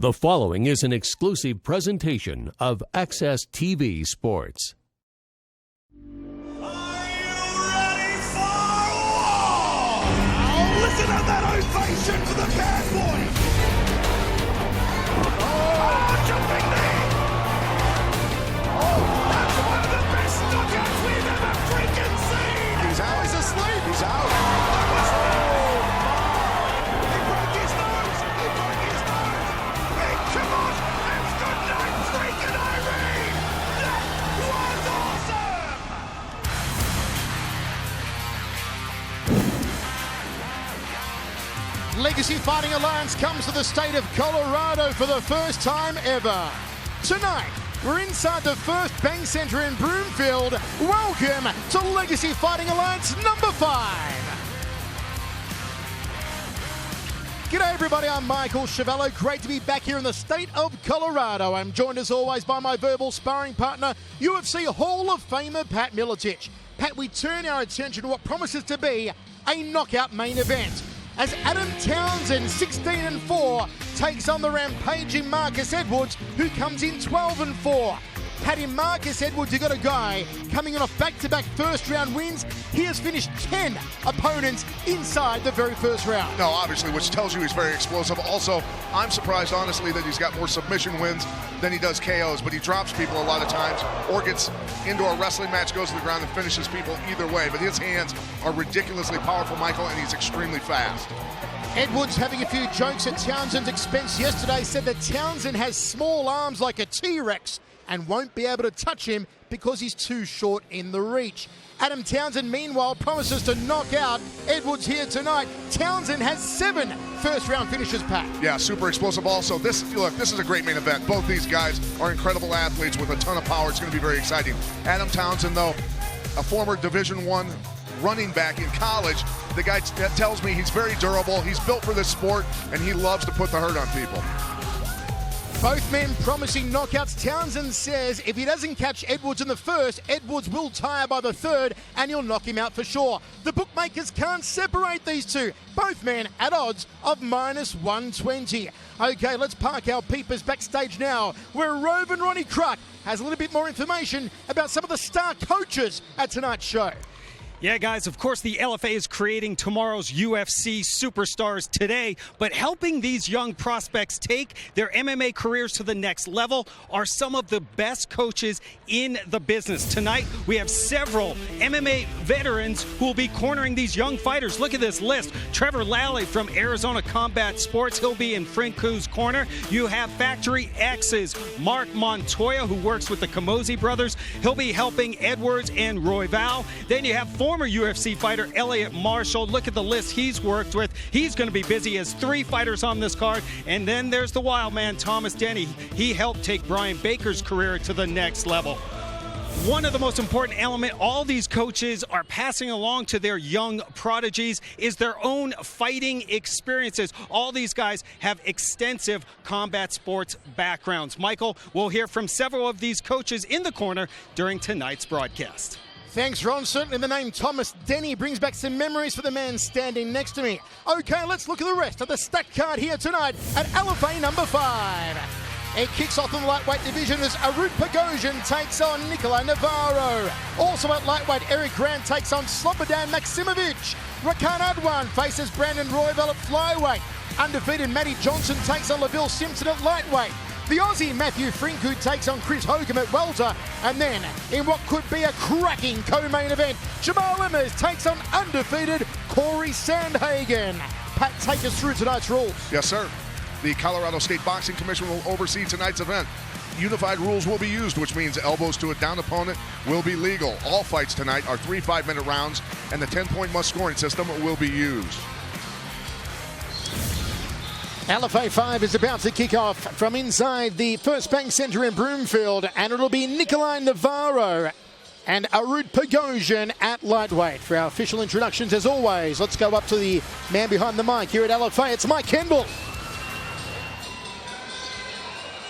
The following is an exclusive presentation of Access TV Sports. Are you ready for war? Oh, listen to that ovation for the bad boy! Oh, jumping knee! Oh, that's one of the best knockouts we've ever freaking seen! He's out. He's asleep. He's out. He broke his nose! He broke his nose! Big come on! It's good night, freaking Irene! That was awesome! Legacy Fighting Alliance comes to the state of Colorado for the first time ever. Tonight, we're inside the First Bank Center in Broomfield. Welcome to Legacy Fighting Alliance number 5. G'day everybody, I'm Michael Chiavello. Great to be back here in the state of Colorado. I'm joined as always by my verbal sparring partner, UFC Hall of Famer Pat Miletich. Pat, we turn our attention to what promises to be a knockout main event, as Adam Townsend, 16-4, takes on the rampaging Marcus Edwards, who comes in 12-4. Paddy Marcus Edwards, you got a guy coming on off back-to-back first-round wins. He has finished 10 opponents inside the very first round. No, obviously, which tells you he's very explosive. Also, I'm surprised, honestly, that he's got more submission wins than he does KOs, but he drops people a lot of times or gets into a wrestling match, goes to the ground, and finishes people either way. But his hands are ridiculously powerful, Michael, and he's extremely fast. Edwards having a few jokes at Townsend's expense yesterday, said that Townsend has small arms like a T-Rex and won't be able to touch him because he's too short in the reach. Adam Townsend, meanwhile, promises to knock out Edwards here tonight. Townsend has 7 first-round finishes, Pat. Yeah, super explosive also. This is a great main event. Both these guys are incredible athletes with a ton of power. It's going to be very exciting. Adam Townsend, though, a former Division I running back in college. The guy tells me he's very durable. He's built for this sport, and he loves to put the hurt on people. Both men promising knockouts. Townsend says if he doesn't catch Edwards in the first, Edwards will tire by the third and he'll knock him out for sure. The bookmakers can't separate these two. Both men at odds of -120. Okay, let's park our peepers backstage now, where Roven Ronnie Kruk has a little bit more information about some of the star coaches at tonight's show. Yeah, guys, of course, the LFA is creating tomorrow's UFC superstars today, but helping these young prospects take their MMA careers to the next level are some of the best coaches in the business. Tonight, we have several MMA veterans who will be cornering these young fighters. Look at this list. Trevor Lally from Arizona Combat Sports. He'll be in Franku's corner. You have Factory X's Mark Montoya, who works with the Camozzi brothers. He'll be helping Edwards and Royval. Then you have former UFC fighter Elliot Marshall. Look at the list he's worked with. He's going to be busy as 3 fighters on this card. And then there's the wild man, Thomas Denny. He helped take Brian Baker's career to the next level. One of the most important elements all these coaches are passing along to their young prodigies is their own fighting experiences. All these guys have extensive combat sports backgrounds. Michael, we'll hear from several of these coaches in the corner during tonight's broadcast. Thanks, Ron. Certainly the name Thomas Denny brings back some memories for the man standing next to me. Okay, let's look at the rest of the stacked card here tonight at LFA number 5. It kicks off in the lightweight division as Arut Pagosian takes on Nikolai Navarro. Also at lightweight, Eric Grant takes on Slobodan Maksimovic. Rakan Adwan faces Brandon Royval at flyweight. Undefeated Matty Johnson takes on LaVille Simpson at lightweight. The Aussie Matthew Frinku takes on Chris Hogan at welter. And then, in what could be a cracking co-main event, Jamal Emmers takes on undefeated Corey Sandhagen. Pat, take us through tonight's rules. Yes, sir. The Colorado State Boxing Commission will oversee tonight's event. Unified rules will be used, which means elbows to a downed opponent will be legal. All fights tonight are 3 5-minute rounds, and the 10-point must scoring system will be used. LFA 5 is about to kick off from inside the First Bank Center in Broomfield, and it'll be Nikolai Navarro and Arut Pagosian at lightweight. For our official introductions, as always, let's go up to the man behind the mic here at LFA. It's Mike Kendall.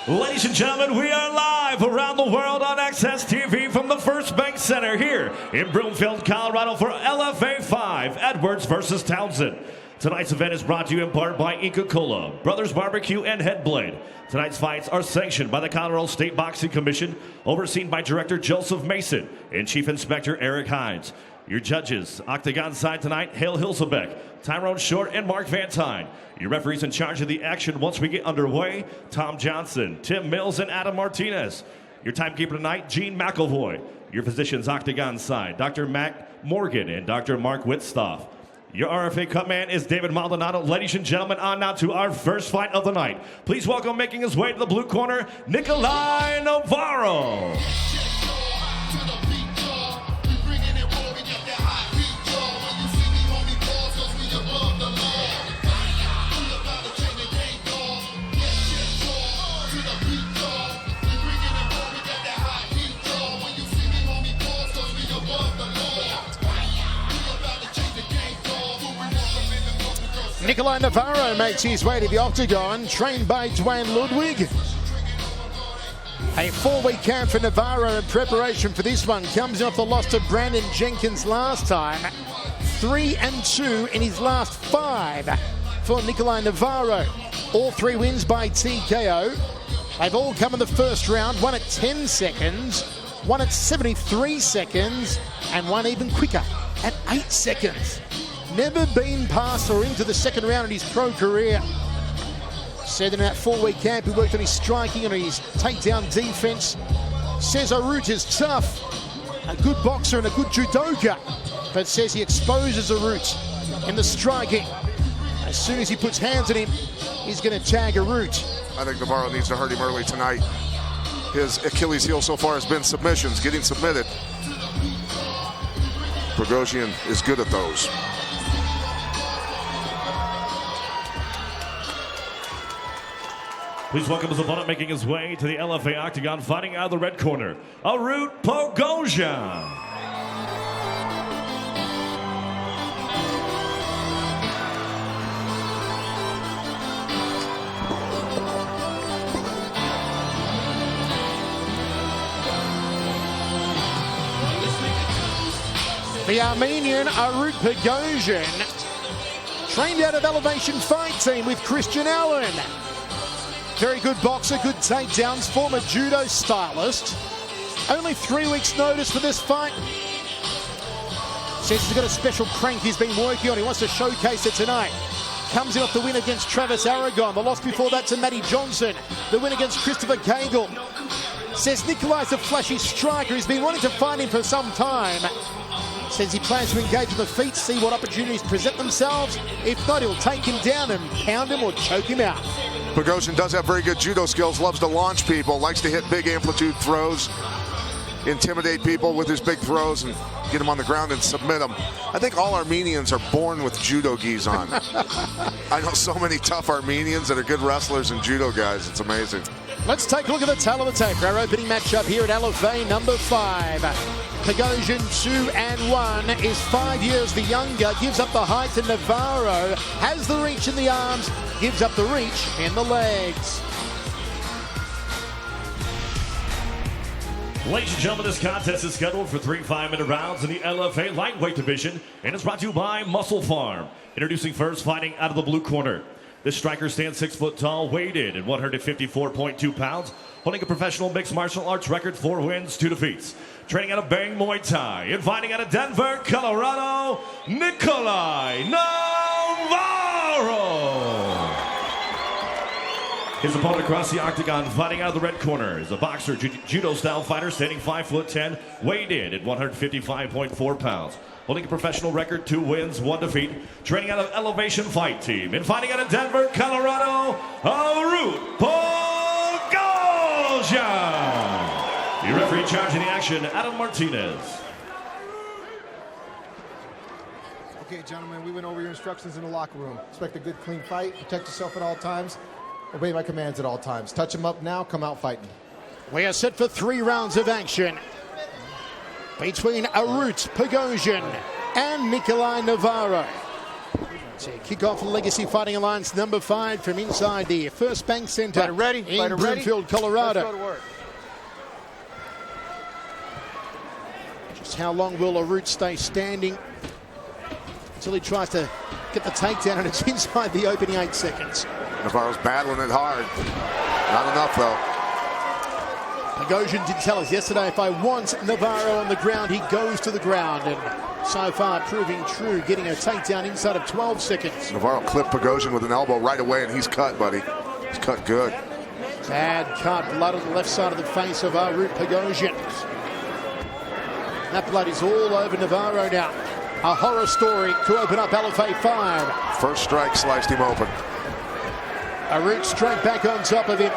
Ladies and gentlemen, we are live around the world on Access TV from the First Bank Center here in Broomfield, Colorado for LFA 5, Edwards versus Townsend. Tonight's event is brought to you in part by Inca Cola, Brothers Barbecue, and Headblade. Tonight's fights are sanctioned by the Colorado State Boxing Commission, overseen by Director Joseph Mason and Chief Inspector Eric Hines. Your judges, Octagon side tonight, Hale Hilsebeck, Tyrone Short, and Mark Van Tine. Your referees in charge of the action once we get underway, Tom Johnson, Tim Mills, and Adam Martinez. Your timekeeper tonight, Gene McElvoy. Your physicians, Octagon side, Dr. Mac Morgan and Dr. Mark Wittstoff. Your RFA Cup man is David Maldonado. Ladies and gentlemen, on now to our first fight of the night. Please welcome, making his way to the blue corner, Nikolai Navarro. Nikolai Navarro makes his way to the octagon, trained by Dwayne Ludwig. A 4-week camp for Navarro in preparation for this one. Comes off the loss to Brandon Jenkins last time. 3-2 in his last 5 for Nikolai Navarro. All 3 wins by TKO. They've all come in the first round. One at 10 seconds, one at 73 seconds, and one even quicker at 8 seconds. Never been past or into the second round in his pro career. Said in that 4-week camp he worked on his striking and his takedown defense. Says Arut is tough, a good boxer and a good judoka, but says he exposes Arut in the striking. As soon as he puts hands on him, he's going to tag Arut. I think Navarro needs to hurt him early tonight. His Achilles heel so far has been submissions, getting submitted. Prigozhin is good at those. Please welcome his opponent, making his way to the LFA Octagon, fighting out of the red corner, Arut Prigozhin. The Armenian Arut Prigozhin, trained out of Elevation Fight Team with Christian Allen. Very good boxer, good takedowns, former judo stylist. Only 3 weeks notice for this fight. Says he's got a special crank he's been working on. He wants to showcase it tonight. Comes in off the win against Travis Aragon. The loss before that to Matty Johnson. The win against Christopher Cagle. Says Nikolai's a flashy striker. He's been wanting to fight him for some time. Says he plans to engage on the feet, see what opportunities present themselves. If not, he'll take him down and pound him or choke him out. Prigozhin does have very good judo skills, loves to launch people, likes to hit big amplitude throws, intimidate people with his big throws and get them on the ground and submit them. I think all Armenians are born with judo gis on. I know so many tough Armenians that are good wrestlers and judo guys. It's amazing. Let's take a look at the tail of the tape. Our opening matchup here at LFA number 5. Prigozhin 2-1 is 5 years the younger, gives up the height to Navarro, has the reach in the arms, gives up the reach in the legs. Ladies and gentlemen, this contest is scheduled for 3 5-minute rounds in the LFA lightweight division, and it's brought to you by Muscle Farm. Introducing first, fighting out of the blue corner. This striker stands 6 foot tall, weighed in at 154.2 pounds, holding a professional mixed martial arts record, 4 wins, 2 defeats. Training out of Bang Muay Thai and fighting out of Denver, Colorado, Nikolai Navarro. His opponent across the octagon, fighting out of the red corner, is a boxer, judo-style fighter, standing 5'10", weighed in at 155.4 pounds. Holding a professional record, 2 wins, 1 defeat. Training out of Elevation Fight Team and fighting out of Denver, Colorado, Arut Prigozhin. Your referee in charge of the action, Adam Martinez. Okay, gentlemen, we went over your instructions in the locker room. Expect a good, clean fight. Protect yourself at all times. Obey my commands at all times. Touch them up now, come out fighting. We are set for 3 rounds of action between Arut Prigozhin and Nikolai Navarro. So kick off Legacy Fighting Alliance number 5 from inside the First Bank Center in Bloomfield, Colorado. Let's go to work. Just how long will Arut stay standing? until he tries to get the takedown, and it's inside the opening 8 seconds. Navarro's battling it hard. Not enough, though. Bogosian did tell us yesterday, if I want Navarro on the ground, he goes to the ground. And so far proving true, getting a takedown inside of 12 seconds. Navarro clipped Bogosian with an elbow right away, and he's cut, buddy. He's cut good. Bad cut, blood on the left side of the face of Arut Bogosian. That blood is all over Navarro now. A horror story to open up LFA 5. First strike sliced him open. Arut straight back on top of him.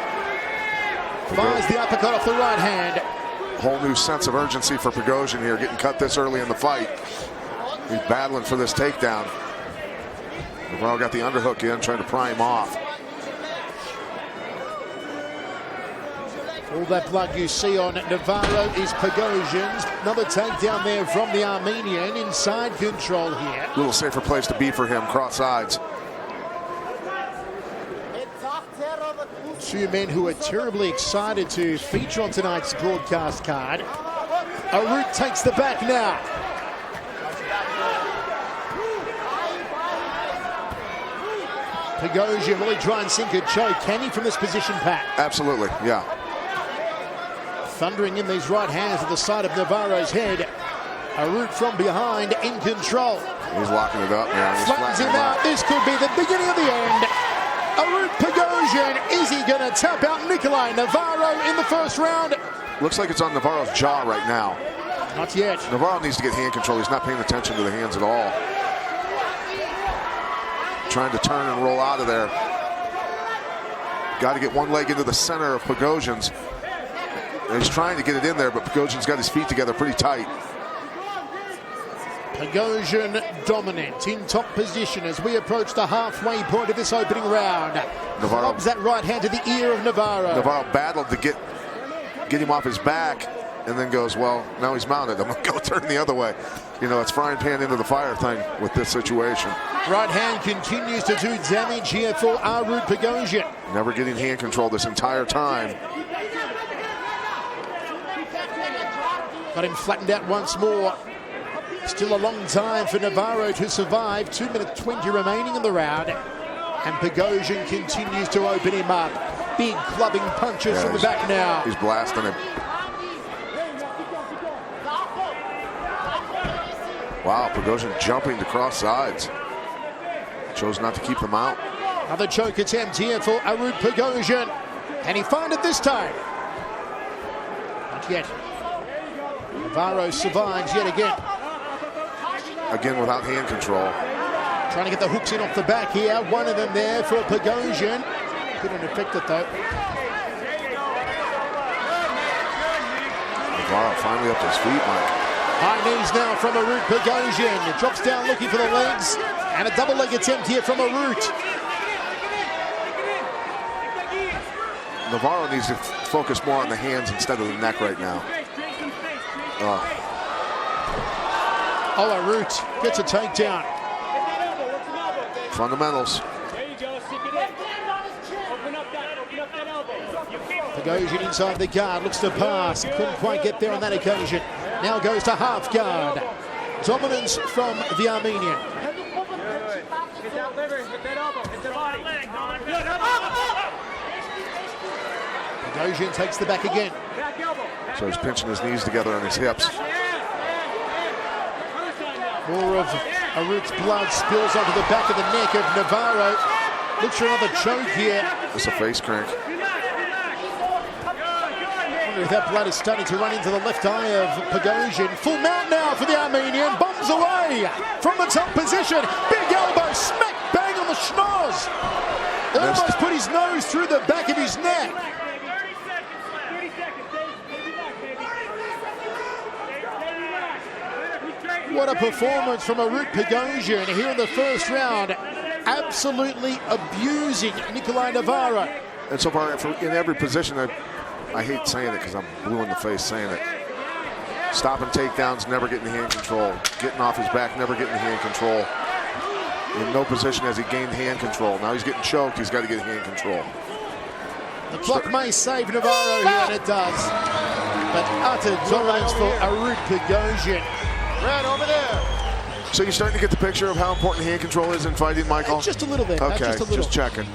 Fires the uppercut off the right hand. Whole new sense of urgency for Bogosian here, getting cut this early in the fight. He's battling for this takedown. Navarro got the underhook in, trying to pry him off. All that blood you see on Navarro is Bogosian's. Another takedown there from the Armenian. Inside control here. A little safer place to be for him, cross sides. Two men who are terribly excited to feature on tonight's broadcast card. Arut takes the back now. Bogosian, will he try and sink a choke? Can he from this position, Pat? Absolutely, yeah. Thundering in these right hands at the side of Navarro's head. Arut from behind, in control. He's locking it up now. He's Flattens him flattening out. This could be the beginning of the end. Arut Bogosian, is he going to tap out Nikolai Navarro in the first round? Looks like it's on Navarro's jaw right now. Not yet. Navarro needs to get hand control. He's not paying attention to the hands at all. Trying to turn and roll out of there. Got to get one leg into the center of Bogosian's. And he's trying to get it in there, but Bogosian's got his feet together pretty tight. Bogosian dominant in top position as we approach the halfway point of this opening round. Navarro lobs that right hand to the ear of Navarro. Navarro battled to get him off his back, and then goes, well, now he's mounted. I'm going to go turn the other way. You know, it's frying pan into the fire thing with this situation. Right hand continues to do damage here for Arut Bogosian. Never getting hand control this entire time. Got him flattened out once more. Still a long time for Navarro to survive. 2 minutes 20 remaining in the round. And Bogosian continues to open him up. Big clubbing punches from the back now. He's blasting him. Wow, Bogosian jumping to cross sides. Chose not to keep them out. Another choke attempt here for Arut Bogosian. Can he find it this time? Not yet. Navarro survives yet again. Again without hand control. Trying to get the hooks in off the back here. One of them there for Bogosian. Couldn't affect it though. Navarro finally up to his feet, Mike. High knees now from Arut Bogosian. Drops down looking for the legs. And a double leg attempt here from Arut. Navarro needs to focus more on the hands instead of the neck right now. Oh, Arut gets a takedown. Fundamentals. Bogosian inside the guard, looks to pass. Couldn't quite get there on that occasion. Now goes to half guard. Dominance from the Armenian. Bogosian takes the back again. So he's pinching his knees together on his hips. More of Arut's blood spills onto the back of the neck of Navarro. Looks for another choke here. It's a face crank. Wonder if that blood is starting to run into the left eye of Bogosian. Full mount now for the Armenian. Bombs away from the top position. Big elbow, smack bang on the schnoz. Almost put his nose through the back of his neck. What a performance from Arut Bogosian here in the first round. Absolutely abusing Nikolai Navarro. And so far, in every position, I hate saying it because I'm blue in the face saying it. Stopping takedowns, never getting hand control. Getting off his back, never getting hand control. In no position has he gained hand control. Now he's getting choked, he's got to get hand control. The clock may save Navarro here, and it does. But utter dominance for Arut Bogosian. Red over there. So you're starting to get the picture of how important hand control is in fighting, Michael? Just a little bit. Okay, just a little. just checking.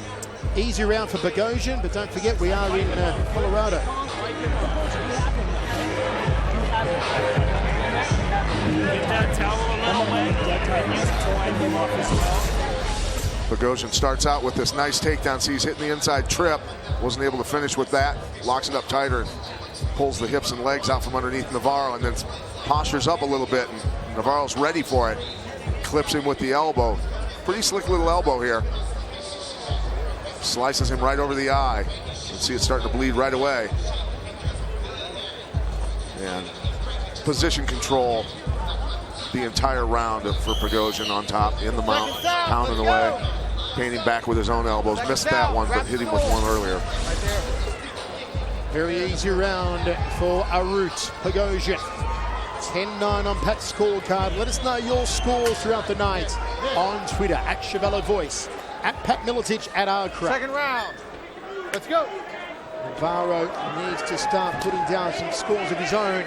Easy round for Bogosian, but don't forget we are in Colorado. Bogosian starts out with this nice takedown. See, he's hitting the inside trip. Wasn't able to finish with that. Locks it up tighter and pulls the hips and legs out from underneath Navarro, and then postures up a little bit, and Navarro's ready for it. Clips him with the elbow. Pretty slick little elbow here. Slices him right over the eye. You can see it starting to bleed right away. And position control the entire round for Bogosian on top, in the mount, pounding away. Painting back with his own elbows. Missed that one, but hit him with one earlier. Very easy round for Arut Bogosian. 10-9 on Pat's scorecard. Let us know your scores throughout the night on Twitter, at Chevello Voice, at Pat Miletich, at Arkra. Second round. Let's go. Navarro needs to start putting down some scores of his own.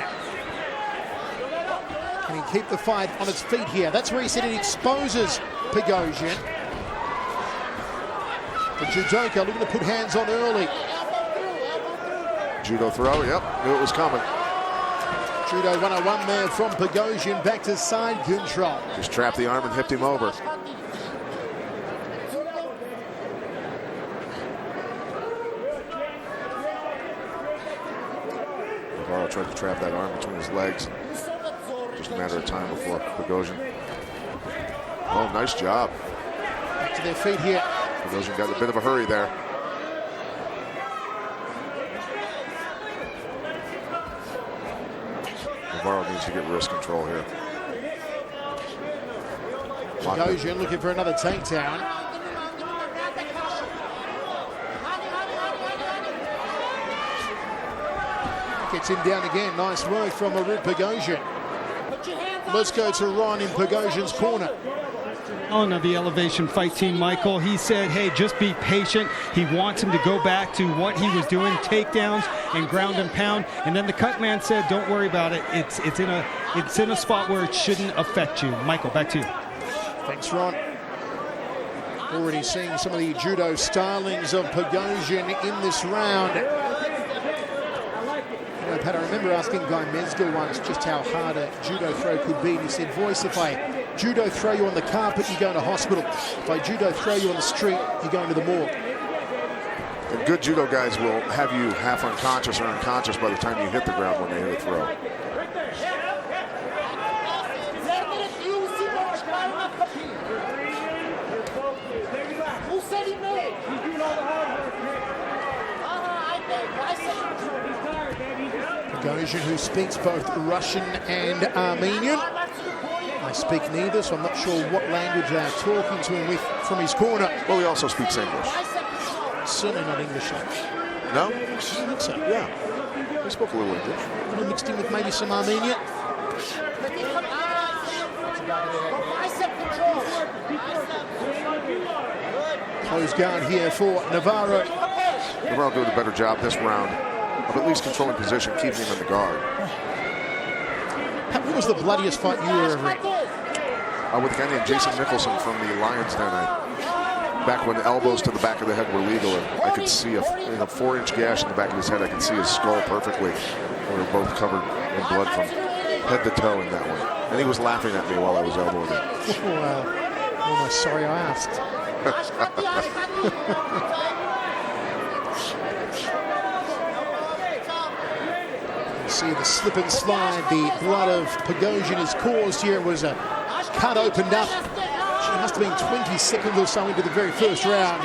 Can he keep the fight on its feet here? That's where he said it exposes Bogosian. The judoka looking to put hands on early. Judo throw, yep, knew it was coming. Judo 101 there from Bogosian, back to side control. Just trapped the arm and hipped him over. Navarro tried to trap that arm between his legs. Just a matter of time before Bogosian. Oh, nice job. Back to their feet here. Bogosian got a bit of a hurry there. Navarro needs to get wrist control here. Bogosian looking for another takedown. Gets him down again. Nice work from Arut Bogosian. Let's go to Ron in Bogosian's corner. On the Elevation Fight Team, Michael, he said, hey, just be patient. He wants him to go back to what he was doing, takedowns and ground and pound. And then the cut man said, don't worry about it. It's in a spot where it shouldn't affect you. Michael, back to you. Thanks, Ron. Already seeing some of the judo stylings of Bogosian in this round. You know, Pat, I remember asking Guy Mesdal once just how hard a judo throw could be. And he said, Voice, if I judo throw you on the carpet, you go to hospital. If I judo throw you on the street, you go into the morgue. And good judo guys will have you half unconscious or unconscious by the time you hit the ground when they hit a throw. Bogosian, who speaks both Russian and Armenian. I speak neither, so I'm not sure what language they're talking to him with from his corner. Well, he also speaks English. Certainly not English. No? I don't think so. Yeah. He spoke a little English. A little mixed in with maybe some Armenian. Close guard here for Navarro. Navarro doing a better job this round of at least controlling position, keeping him in the guard. Pat, what was the bloodiest fight you were ever in? With a guy named Jason Nicholson from the Lions Den. Back when elbows to the back of the head were legal, and I could see a 4-inch gash in the back of his head. I could see his skull perfectly. We were both covered in blood from head to toe in that one. And he was laughing at me while I was elbowing him. Well, I'm almost sorry I asked. See the slip and slide, the blood of Bogosian is caused here. It was a cut opened up. It must have been 20 seconds or so into the very first round.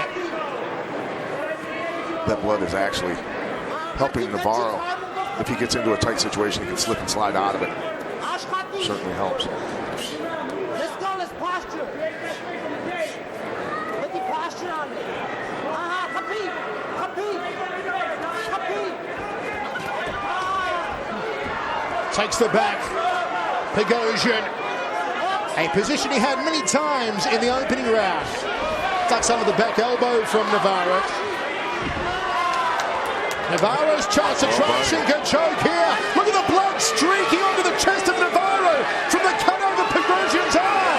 That blood is actually helping Navarro. If he gets into a tight situation, he can slip and slide out of it. Certainly helps. Let's go, let's posture. Put the posture on it. Compete. Takes the back. Bogosian. A position he had many times in the opening round. Ducks under the back elbow from Navarro. Navarro's chance to try and sink a choke here. Look at the blood streaking onto the chest of Navarro from the cut over Bogosian's eye.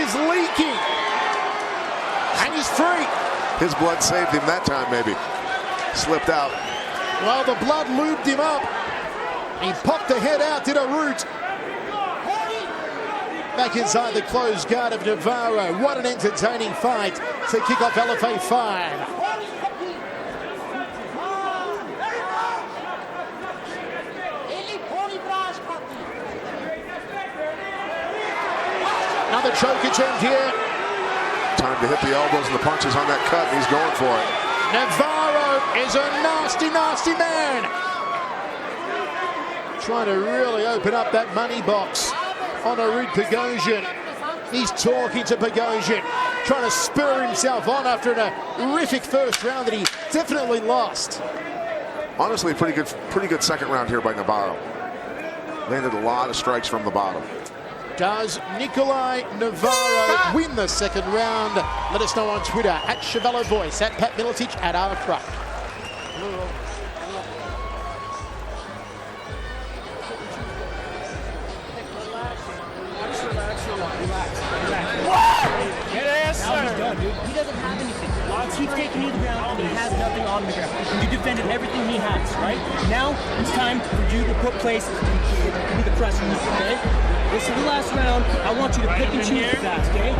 is leaking. And he's free. His blood saved him that time, maybe. Slipped out. Well, the blood lubed him up. He popped the head out, did a root. Back inside the closed guard of Navarro. What an entertaining fight to kick off LFA 5. Another choke attempt here. Time to hit the elbows and the punches on that cut, and he's going for it. Navarro is a nasty, nasty man. Trying to really open up that money box on Arut Pagosian. He's talking to Pagosian, trying to spur himself on after a horrific first round that he definitely lost. Honestly, pretty good second round here by Navarro. Landed a lot of strikes from the bottom. Does Nicolai Navarro win the second round? Let us know on Twitter at Chevello Voice, at Pat Miletich, at R Truck. He doesn't have anything. He keeps taking you to the ground and he has nothing on the ground. You defended everything he has, right? Now it's time for you to put places to be the pressure, okay? This is the last round. I want you to pick and choose fast, okay?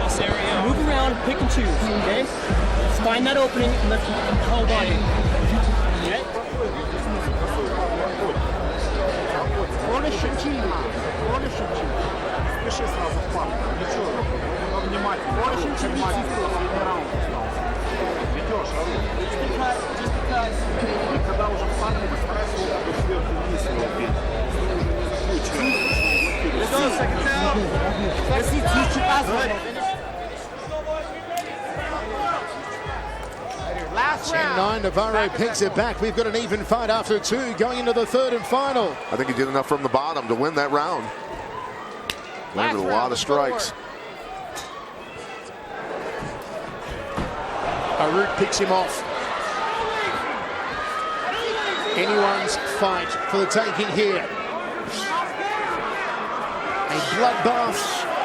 Move around, pick and choose, okay? Just find that opening and let's hold on. Okay? Last round. 10-9, Navarro picks it back. We've got an even fight after two, going into the third and final. I think he did enough from the bottom to win that round. Landed a lot of strikes. Arut picks him off. Anyone's fight for the taking here. A bloodbath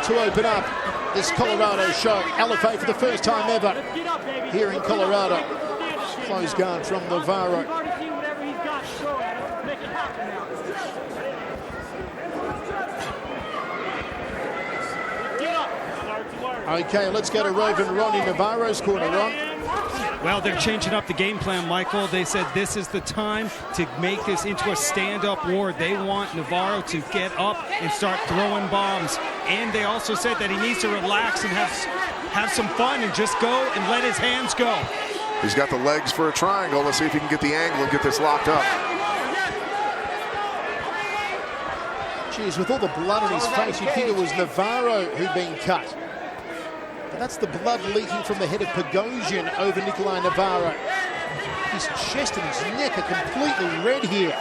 to open up this Colorado show. LFA for the first time ever here in Colorado. Close guard from Navarro. Okay, let's go to Rovan Ronnie, Navarro's corner, Ron. Well, they're changing up the game plan, Michael. They said this is the time to make this into a stand-up war. They want Navarro to get up and start throwing bombs. And they also said that he needs to relax and have some fun and just go and let his hands go. He's got the legs for a triangle. Let's see if he can get the angle and get this locked up. Geez, with all the blood on his face, you'd think it was Navarro who'd been cut. But that's the blood leaking from the head of Pagosian over Nicolai Navarro. His chest and his neck are completely red here.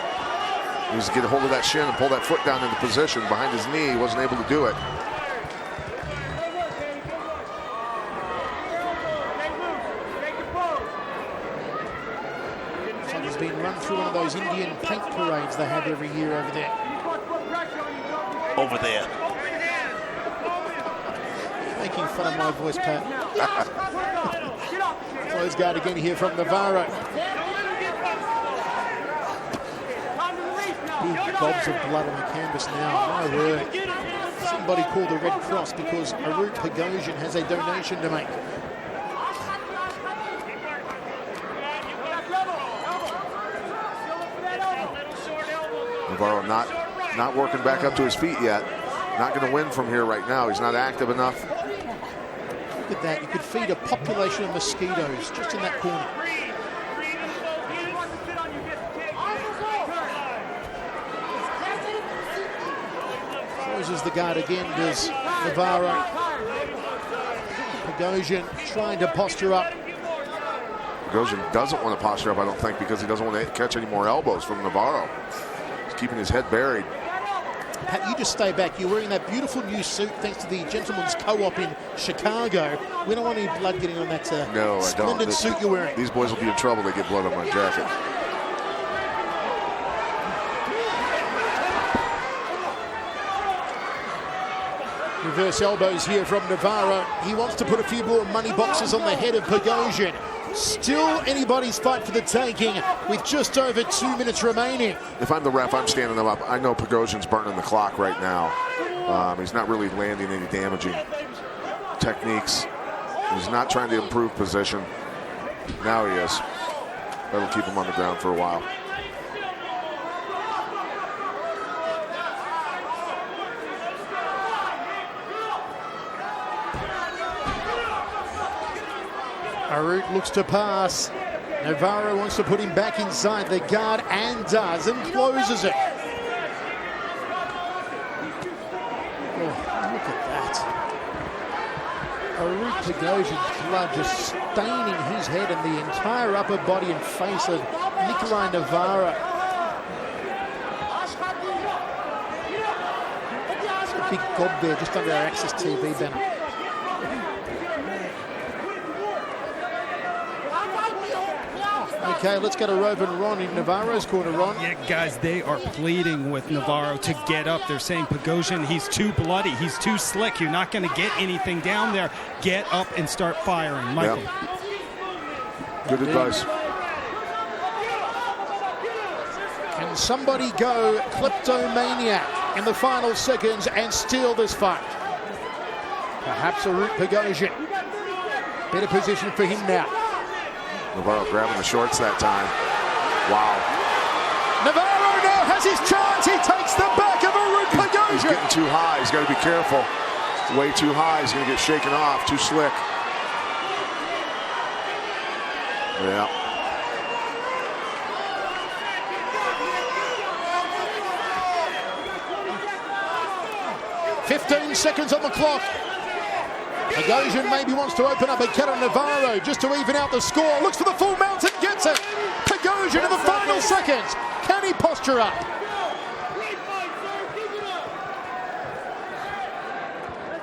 He was to get a hold of that shin and pull that foot down into position behind his knee. He wasn't able to do it. So he's been run through one of those Indian paint parades they have every year over there. Over there. Making fun of my voice, Pat. Close guard again here from Navarro. Big gobs of blood on the canvas now. My word. Somebody call the Red Cross because Arut Pagosian has a donation to make. Navarro not working back up to his feet yet. Not going to win from here right now. He's not active enough. Look at that. You could feed a population of mosquitoes just in that corner. Closes the guard again, does Navarro. Pagosian trying to posture up. Pagosian doesn't want to posture up, I don't think, because he doesn't want to catch any more elbows from Navarro. He's keeping his head buried. Pat, you just stay back. You're wearing that beautiful new suit thanks to the Gentleman's Co-op in Chicago. We don't want any blood getting on that splendid suit you're wearing. These boys will be in trouble. They get blood on my jacket. reverse elbows here from Navarro. He wants to put a few more money boxes on the head of Bogosian. Still anybody's fight for the taking with just over 2 minutes remaining. If I'm the ref, I'm standing them up. I know Bogosian's burning the clock right now. He's not really landing any damaging techniques. He's not trying to improve position. Now he is. That'll keep him on the ground for a while. Arut looks to pass. Navarro wants to put him back inside the guard and does, and closes it. Oh, look at that. Arut Bogosian's blood just staining his head and the entire upper body and face of Nikolai Navarro. Just a big gob there just under our Access TV banner. Okay, let's go to Rove and Ron in Navarro's corner, Ron. Yeah, guys, they are pleading with Navarro to get up. They're saying, Bogosian, he's too bloody. He's too slick. You're not going to get anything down there. Get up and start firing. Michael. Yep. Good advice. Can somebody go kleptomaniac in the final seconds and steal this fight? Perhaps Arut Bogosian. Better position for him now. Navarro grabbing the shorts that time. Wow. Navarro now has his chance. He takes the back of Arut Bogosian. He's getting too high. He's got to be careful. Way too high. He's going to get shaken off. Too slick. Yeah. "15 seconds on the clock. Bogosian maybe wants to open up a cut on Navarro just to even out the score. Looks for the full mount and gets it. Bogosian in the final seconds. Can he posture up?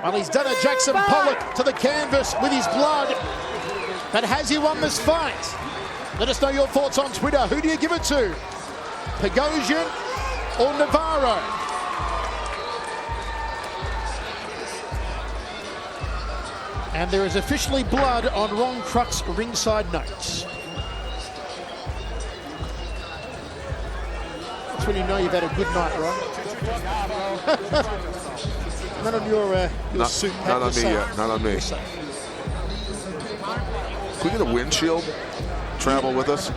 Well, he's done a Jackson Pollock to the canvas with his blood. But has he won this fight? Let us know your thoughts on Twitter. Who do you give it to? Bogosian or Navarro? And there is officially blood on Ron Kruk's ringside notes. That's when you know you've had a good night, Ron. Not on your suit. Not on me yet. Not on me. Can we get a windshield? Travel with us?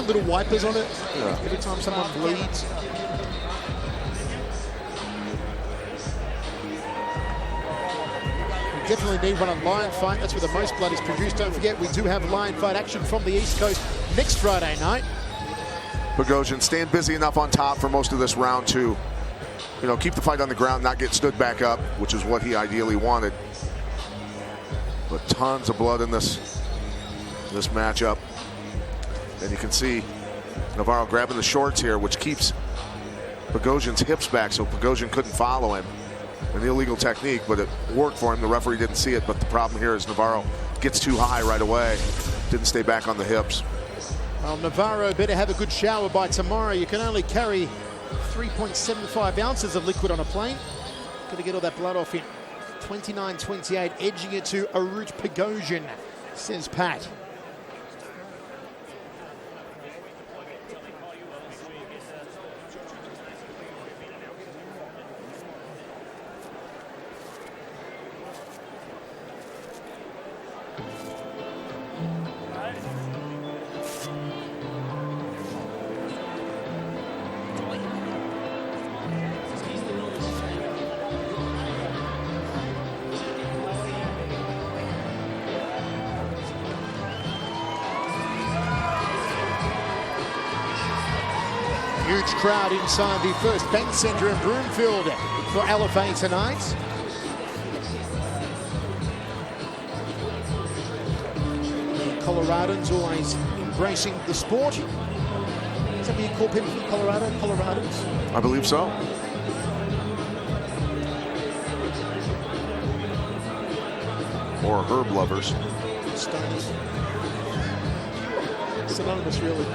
Little wipers on it. Yeah. Every time someone bleeds. Definitely need one on Lion Fight. That's where the most blood is produced. Don't forget, we do have Lion Fight action from the East Coast next Friday night. Bogosian staying busy enough on top for most of this round two. You know, keep the fight on the ground, not get stood back up, which is what he ideally wanted. But tons of blood in this matchup. And you can see Navarro grabbing the shorts here, which keeps Bogosian's hips back, so Bogosian couldn't follow him. An illegal technique, but it worked for him. The referee didn't see it, but the problem here is Navarro gets too high right away. Didn't stay back on the hips. Well, Navarro better have a good shower by tomorrow. You can only carry 3.75 ounces of liquid on a plane. Got to get all that blood off him. 29-28, edging it to Arut Bogosian, says Pat. Huge crowd inside the first bank centre in Broomfield for LFA tonight. The Coloradans always embracing the sport. Is that what you call people from Colorado? Coloradans? I believe so. Or herb lovers. Stoners. Synonymous, really.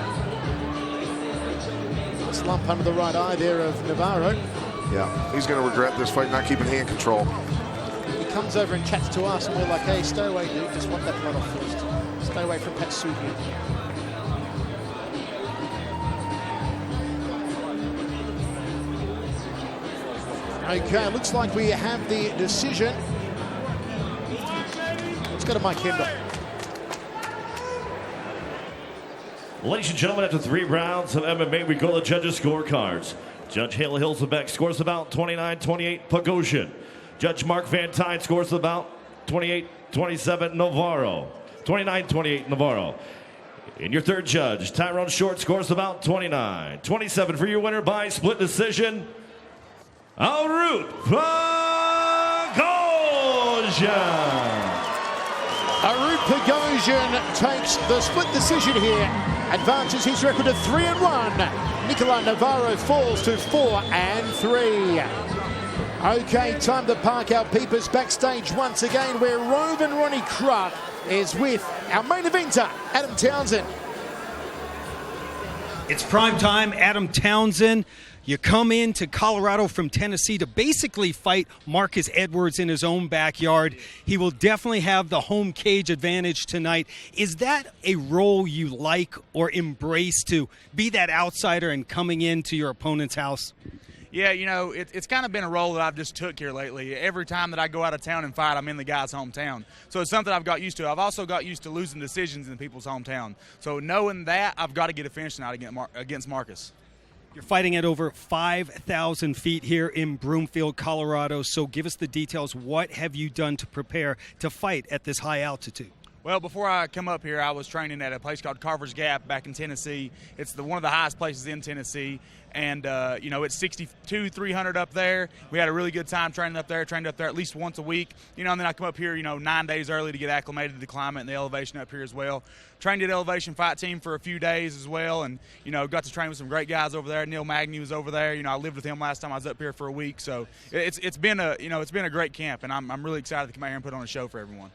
Slump under the right eye there of Navarro. Yeah, he's going to regret this fight, not keeping hand control. comes over and chats to us, and we're like, hey, stay away, dude. Just wipe that blood off first. Stay away from Patsuki. Okay, looks like we have the decision. Let's go to Mike Kendall. Ladies and gentlemen, after 3 rounds of MMA, we go to the judges' scorecards. Judge Hale Hilsebeck scores the bout 29-28 Pogosian. Judge Mark Van Tine scores the bout 28-27 Navarro. 29-28 Navarro. And your third judge, Tyrone Short, scores the bout 29-27 for your winner by split decision, Arut Pogosian. Arut Pogosian takes the split decision here, advances his record to 3-1. Nicolai Navarro falls to 4-3. Okay, time to park our peepers backstage once again, where Rove and Ronnie Kruk is with our main eventer, Adam Townsend. It's prime time, Adam Townsend. You come into Colorado from Tennessee to basically fight Marcus Edwards in his own backyard. He will definitely have the home cage advantage tonight. Is that a role you like or embrace, to be that outsider and coming into your opponent's house? Yeah, you know, it's kind of been a role that I've just took here lately. Every time that I go out of town and fight, I'm in the guy's hometown. So it's something I've got used to. I've also got used to losing decisions in people's hometown. So knowing that, I've got to get a finish tonight against Marcus. You're fighting at over 5,000 feet here in Broomfield, Colorado. So give us the details. What have you done to prepare to fight at this high altitude? Well, before I come up here, I was training at a place called Carver's Gap back in Tennessee. It's one of the highest places in Tennessee. And, you know, it's 62,300 up there. We had a really good time training up there, trained up there at least once a week. You know, and then I come up here, 9 days early to get acclimated to the climate and the elevation up here as well. Trained at Elevation Fight Team for a few days as well, and, got to train with some great guys over there. Neil Magny was over there. I lived with him last time I was up here for a week. So it's been a great camp, and I'm really excited to come out here and put on a show for everyone.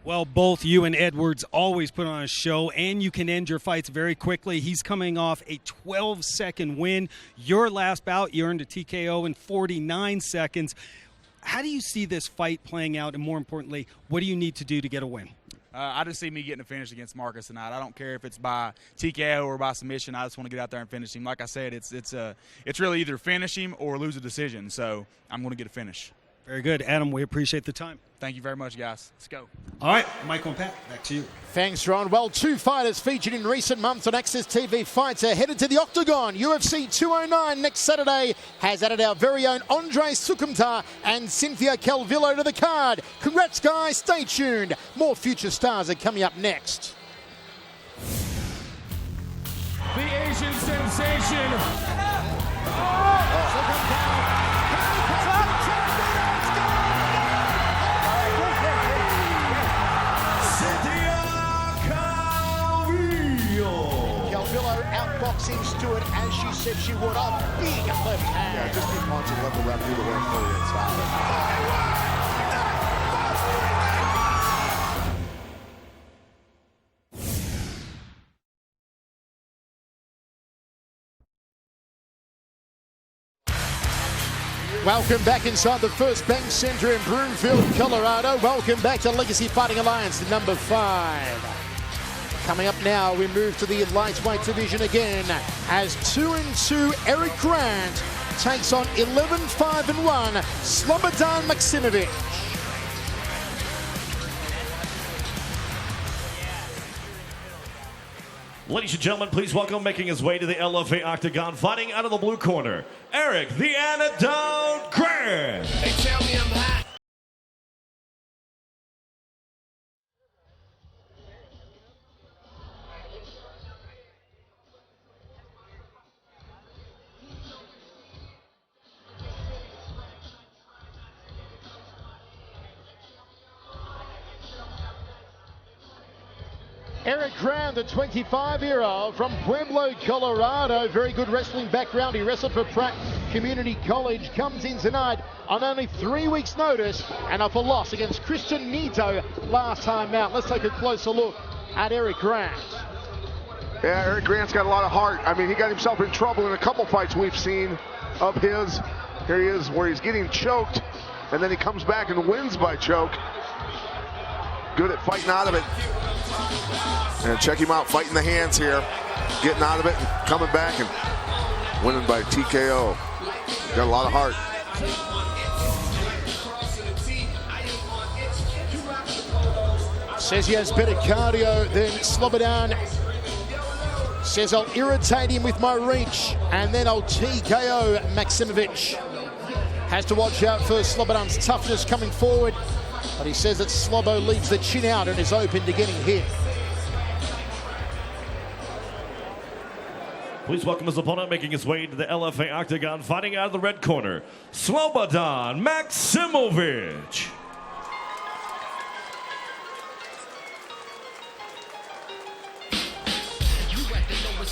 Well, both you and Edwards always put on a show, and you can end your fights very quickly. He's coming off a 12-second win. Your last bout, you earned a TKO in 49 seconds. How do you see this fight playing out, and more importantly, what do you need to do to get a win? I just see me getting a finish against Marcus tonight. I don't care if it's by TKO or by submission. I just want to get out there and finish him. Like I said, it's really either finish him or lose a decision. So I'm going to get a finish. Very good. Adam, we appreciate the time. Thank you very much, guys. Let's go. All right, Michael and Pat, back to you. Thanks, Ron. Well, 2 fighters featured in recent months on Access TV Fights are headed to the Octagon. UFC 209 next Saturday has added our very own Andre Sukumtar and Cynthia Calvillo to the card. Congrats, guys. Stay tuned. More future stars are coming up next. The Asian sensation. Calvillo outboxing Stewart as she said she would. A big left hand. Yeah, just keep punching, let the ref do the work for you and stop it. Welcome back inside the First Bank Center in Broomfield, Colorado. Welcome back to Legacy Fighting Alliance, number 5. Coming up now, we move to the lightweight division again as 2-2 Eric Grant takes on 11-5-1 Slobodan Maksimovic. Ladies and gentlemen, please welcome, making his way to the LFA Octagon, fighting out of the blue corner, Eric the Antidote Grant. They tell me I'm hot. Eric Grant, the 25-year-old from Pueblo, Colorado. Very good wrestling background. He wrestled for Pratt Community College. Comes in tonight on only 3 weeks' notice and off a loss against Christian Nito last time out. Let's take a closer look at Eric Grant. Yeah, Eric Grant's got a lot of heart. I mean, he got himself in trouble in a couple fights we've seen of his. Here he is where he's getting choked and then he comes back and wins by choke. Good at fighting out of it. And check him out, fighting the hands here, getting out of it and coming back and winning by TKO. Got a lot of heart. Says he has better cardio than Slobodan. Says I'll irritate him with my reach and then I'll TKO Maksimovic. Has to watch out for Slobodan's toughness coming forward, but he says that Slobo leaves the chin out and is open to getting hit. Please welcome his opponent, making his way to the LFA Octagon, fighting out of the red corner, Slobodan Maksimovic.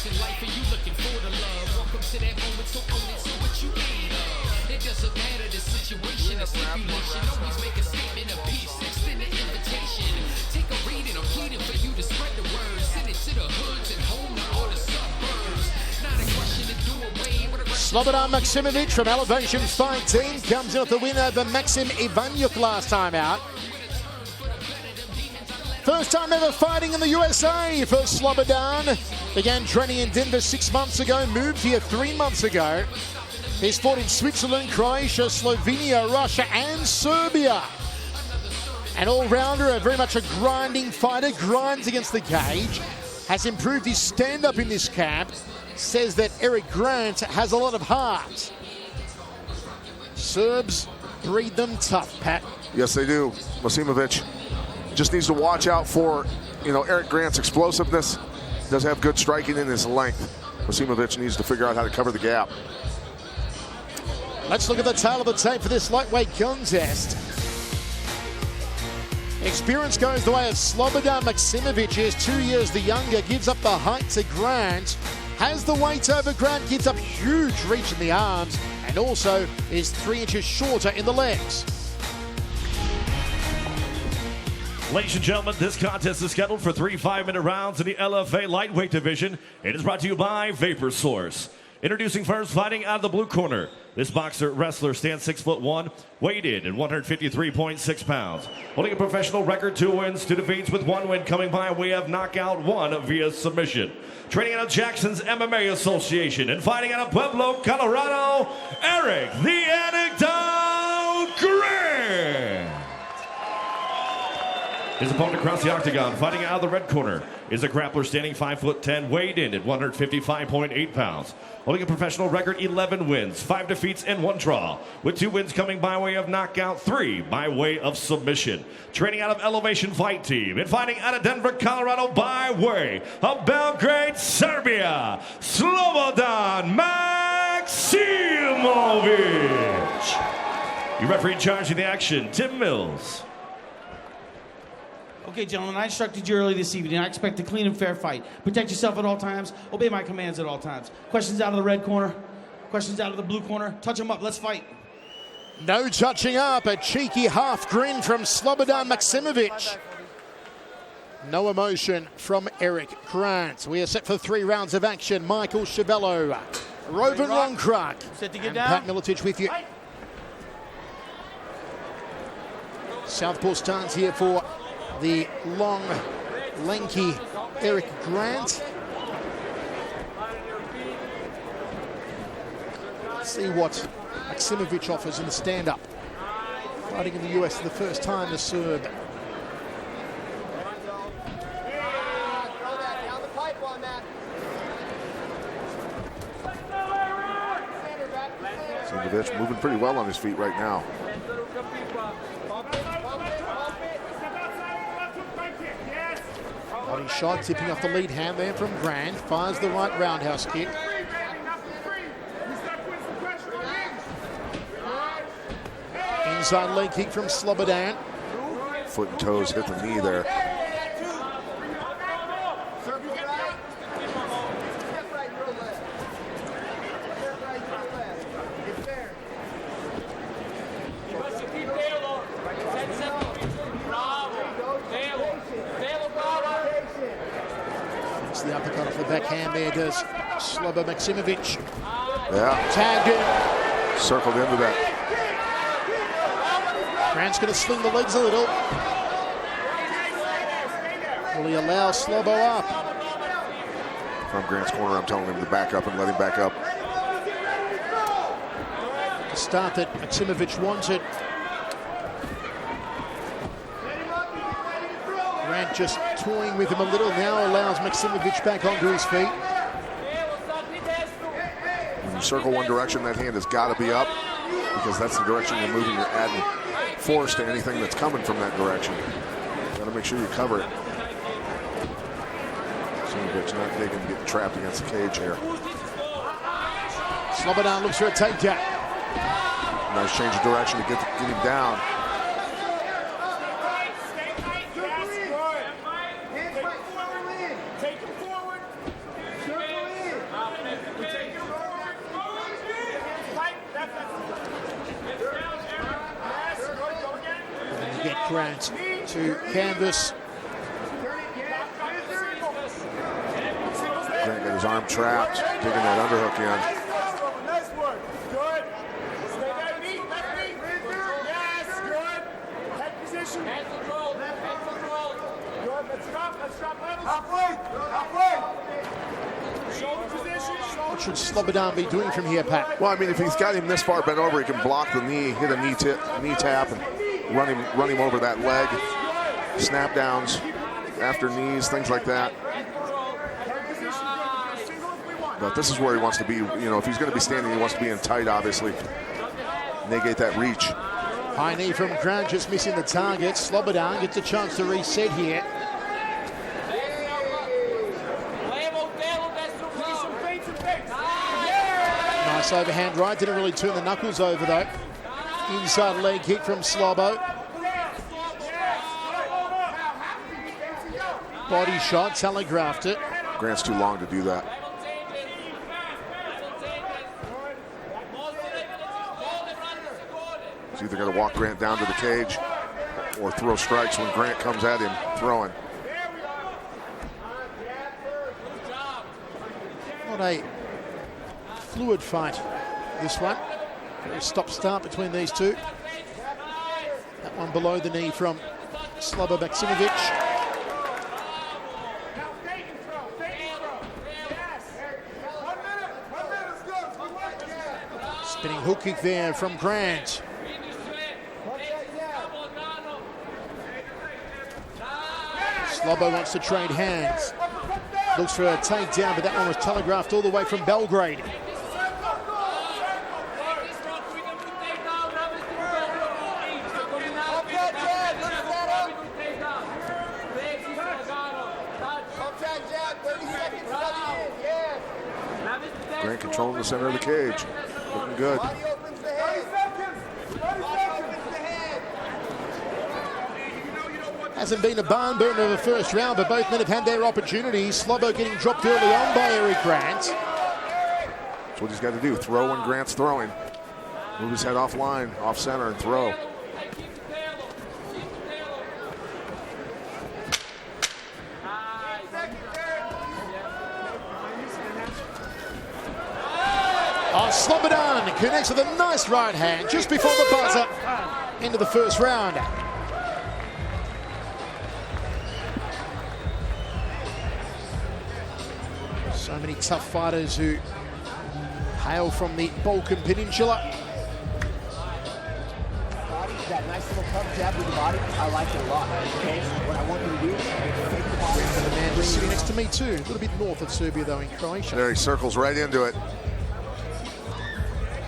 In life and you looking for the love. Welcome to that moment, so own it, so what you made of. It doesn't matter the situation, a stipulation. Always make a statement of peace, extend an invitation. Take a reading, I'm pleading for you to spread the word. Send it to the hoods and home to all the suburbs. Not a question to do away with a Slobodan Maksimovic from Elevation Fight Team comes in with the win over Maxim Ivanyuk last time out. First time ever fighting in the USA for Slobodan. Began training in Denver 6 months ago, moved here 3 months ago. He's fought in Switzerland, Croatia, Slovenia, Russia and Serbia. An all-rounder, very much a grinding fighter, grinds against the cage. Has improved his stand-up in this camp. Says that Eric Grant has a lot of heart. Serbs breed them tough, Pat. Yes, they do. Maksimovic just needs to watch out for, Eric Grant's explosiveness. Does have good striking in his length. Maksimovic needs to figure out how to cover the gap. Let's look at the tail of the tape for this lightweight contest. Experience goes the way of Slobodan Maksimovic, is 2 years the younger, gives up the height to Grant, has the weight over Grant, gives up huge reach in the arms, and also is 3 inches shorter in the legs. Ladies and gentlemen, this contest is scheduled for 3 5-minute rounds in the LFA lightweight division. It is brought to you by Vapor Source. Introducing first, fighting out of the blue corner. This boxer wrestler stands 6'1", weighed in at 153.6 pounds. Holding a professional record, 2 wins, 2 defeats, with 1 win coming by way of knockout, 1 via submission. Training out of Jackson's MMA Association and fighting out of Pueblo, Colorado, Eric the Anecdote Grant. His opponent across the octagon, fighting out of the red corner, is a grappler standing 5'10", weighed in at 155.8 pounds. Holding a professional record, 11 wins, 5 defeats, and 1 draw, with 2 wins coming by way of knockout, 3 by way of submission. Training out of Elevation Fight Team and fighting out of Denver, Colorado by way of Belgrade, Serbia, Slobodan Maksimovic. Your referee in charge of the action, Tim Mills. Okay, gentlemen, I instructed you early this evening. I expect a clean and fair fight. Protect yourself at all times. Obey my commands at all times. Questions out of the red corner. Questions out of the blue corner. Touch them up. Let's fight. No touching up. A cheeky half grin from Slobodan Maksimovic. No emotion from Eric Grant. We are set for 3 rounds of action. Michael Chiavello, Rovan Longcrack, Set to get and down. Pat Miletich with you. Southpaw stance here for the long, lanky Eric Grant. Let's see what Maksimovic offers in the stand-up. Fighting in the US for the first time, the Serb. Maksimovic moving pretty well on his feet right now. Body shot, tipping off the lead hand there from Grant. Fires the right roundhouse kick. Inside leg kick from Slobodan. Foot and toes hit the knee there. The uppercut off the backhand there does Slobodan Maksimovic. Yeah. Tagged in. Circled into that. Grant's going to sling the legs a little. Will he allow Slobo up? From Grant's corner, I'm telling him to back up and let him back up. The start that Maksimovic wanted. Grant just toying with him a little now, allows Maksimovic back onto his feet. When you circle one direction, that hand has got to be up because that's the direction you're moving. You're adding force to anything that's coming from that direction. Got to make sure you cover it. Maksimovic not taking, getting trapped against the cage here. Slobodan looks for a takedown. Nice change of direction to get him down. Get Grant to canvas. Grant got his arm trapped, digging that underhook in. Nice work. Good. Stay that knee. Left knee. Yes, good. Head position. Head control. Head control. Good. Let's drop levels. Halfway. Shoulder position. What should Slobodan be doing from here, Pat? Well, I mean, if he's got him this far bent over, he can block the knee, hit a knee tap, and run him over that leg. Snap downs after knees, things like that. But this is where he wants to be. You know, if he's going to be standing, he wants to be in tight, obviously. Negate that reach. High knee from Grant, just missing the target. Slobodan gets a chance to reset here. Nice overhand right. Didn't really turn the knuckles over, though. Inside leg kick from Slobo. Body shot, telegraphed it. Grant's too long to do that. He's either got to walk Grant down to the cage or throw strikes when Grant comes at him throwing. Not a fluid fight, this one. Very stop-start between these two. That one below the knee from Slobo Maksimovic. Spinning hook kick there from Grant. Slobo wants to trade hands. Looks for a takedown, but that one was telegraphed all the way from Belgrade. Grant controlling the center of the cage. Looking good. Hasn't been a barn burner of a first round, but both men have had their opportunities. Slobo getting dropped early on by Eric Grant. That's what he's got to do. Throw when Grant's throwing. Move his head off line, off center, and throw. Oh, Slobodan connects with a nice right hand just before the buzzer into the first round. So many tough fighters who hail from the Balkan Peninsula. That nice little cup jab with the body, I like it a lot. Okay, what I want you to do is take the ball. The man just sitting next to me too, a little bit north of Serbia though in Croatia. There he circles right into it.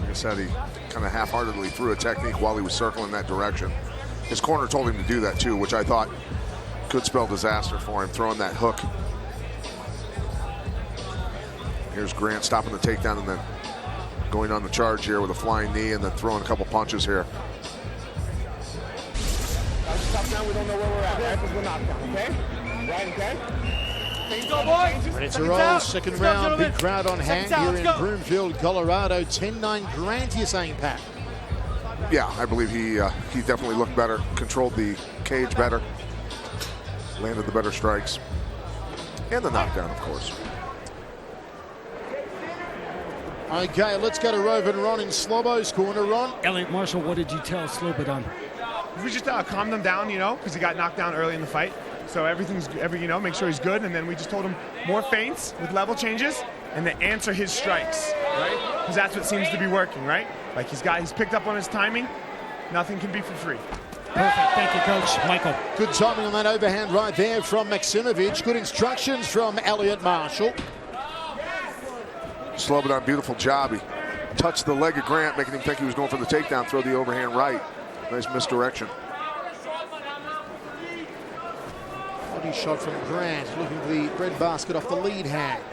Like I said, he kind of half-heartedly threw a technique while he was circling that direction. His corner told him to do that too, which I thought could spell disaster for him, throwing that hook. Here's Grant stopping the takedown and then going on the charge here with a flying knee and then throwing a couple punches here. Stop now, we don't know where we're at, right? Because we're knocked down, okay? Right, okay? Ready to roll, second round, big crowd on hand here in Broomfield, Colorado. 10-9 Grant, you're saying, Pat? Yeah, I believe he definitely looked better, controlled the cage better, landed the better strikes, and the knockdown, of course. Okay, let's go to Rovin Ron in Slobo's corner. Ron? Elliot Marshall, what did you tell Slobodan? if we just calm them down, because he got knocked down early in the fight. So make sure he's good. And then we just told him more feints with level changes and then answer his strikes, right? Because that's what seems to be working, right? Like he's picked up on his timing. Nothing can be for free. Perfect. Thank you, Coach. Michael. Good timing on that overhand right there from Maksimovic. Good instructions from Elliot Marshall. Slobodan, beautiful job. He touched the leg of Grant, making him think he was going for the takedown, throw the overhand right. Nice misdirection. Body shot from Grant, looking for the breadbasket off the lead hand.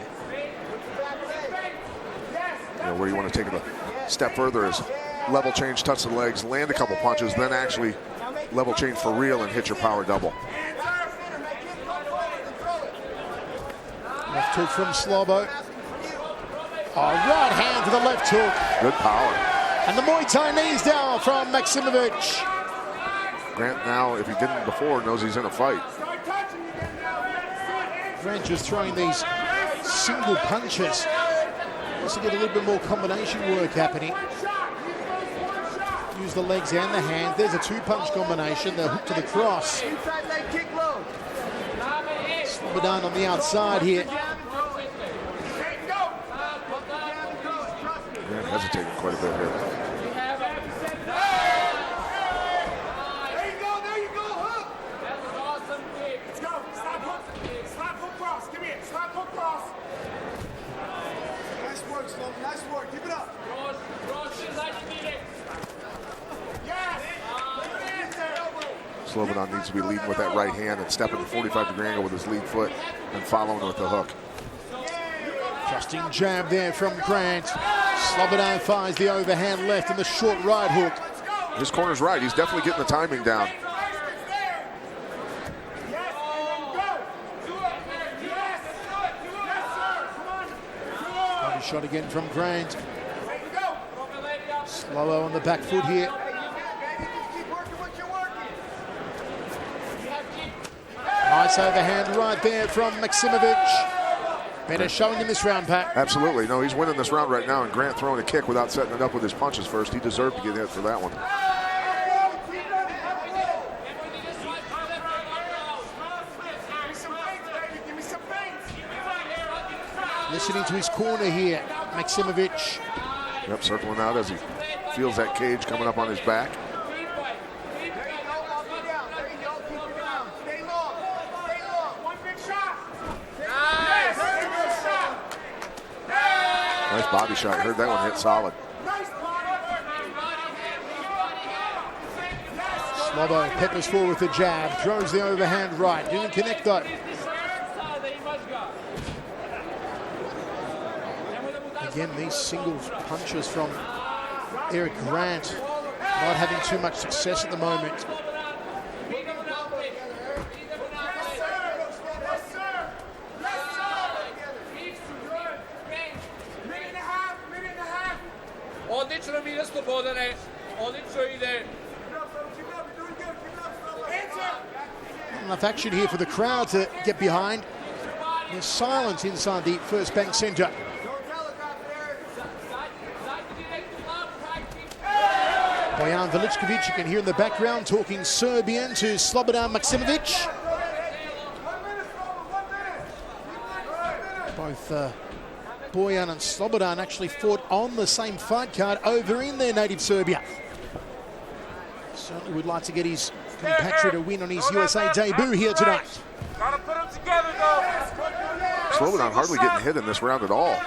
Where you want to take it a step further is level change, touch the legs, land a couple punches, then actually level change for real and hit your power double. Left hook from Slobo. Right hand to the left hook. Good power. And the Muay Thai knees down from Maksimovic. Grant now, if he didn't before, knows he's in a fight. Grant just throwing these single punches. Wants to get a little bit more combination work happening. Use the legs and the hands. There's a two-punch combination. The hook to the cross. Slobodan on the outside here. Grant hesitating quite a bit here. Nice work. Keep it up. Slobodan needs to be leading with that right hand and stepping to 45-degree angle with his lead foot and following with the hook. Trusting jab there from Grant. Slobodan fires the overhand left and the short right hook. His corner's right. He's definitely getting the timing down. Body shot again from Grant. Slow on the back foot here. Nice overhand right there from Maksimovic. Better showing in this round, Pat. Absolutely. No, he's winning this round right now, and Grant throwing a kick without setting it up with his punches first. He deserved to get hit for that one. Listening to his corner here, Maksimovic. Yep, circling out as he feels that cage coming up on his back. Nice body shot. Heard that one hit solid. Slobo peppers forward with the jab, throws the overhand right. Didn't connect though. Again, these single punches from Eric Grant not having too much success at the moment. Enough action here for the crowd to get behind. There's silence inside the First Bank Centre. Bojan Veličković, you can hear in the background talking Serbian to Slobodan Maksimovic. Both Bojan and Slobodan actually fought on the same fight card over in their native Serbia. Certainly would like to get his compatriot a win on his USA debut here tonight. Slobodan hardly getting hit in this round at all.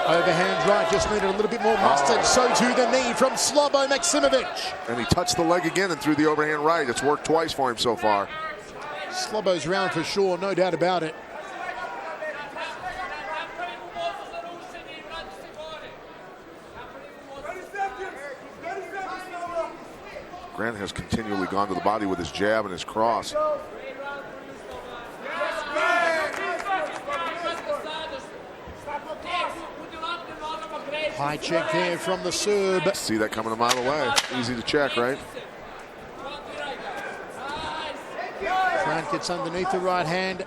Overhand right, just needed a little bit more mustard. So too the knee from Slobo Maksimovic. And he touched the leg again and threw the overhand right. It's worked twice for him so far. Slobo's round for sure, no doubt about it. Grant has continually gone to the body with his jab and his cross. High check there from the Serb. See that coming a mile away. Easy to check, right? Grant gets underneath the right hand.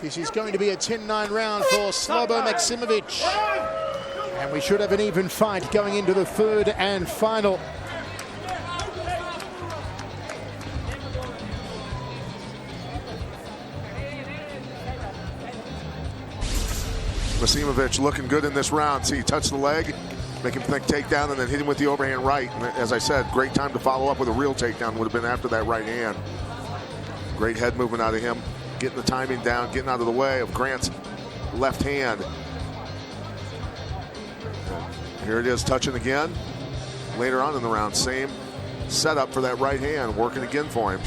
This is going to be a 10-9 round for Slobo Maksimovic. And we should have an even fight going into the third and final. Masimovic looking good in this round. See, touch the leg, make him think takedown, and then hit him with the overhand right. And as I said, great time to follow up with a real takedown would have been after that right hand. Great head movement out of him, getting the timing down, getting out of the way of Grant's left hand. Here it is, touching again. Later on in the round, same setup for that right hand, working again for him.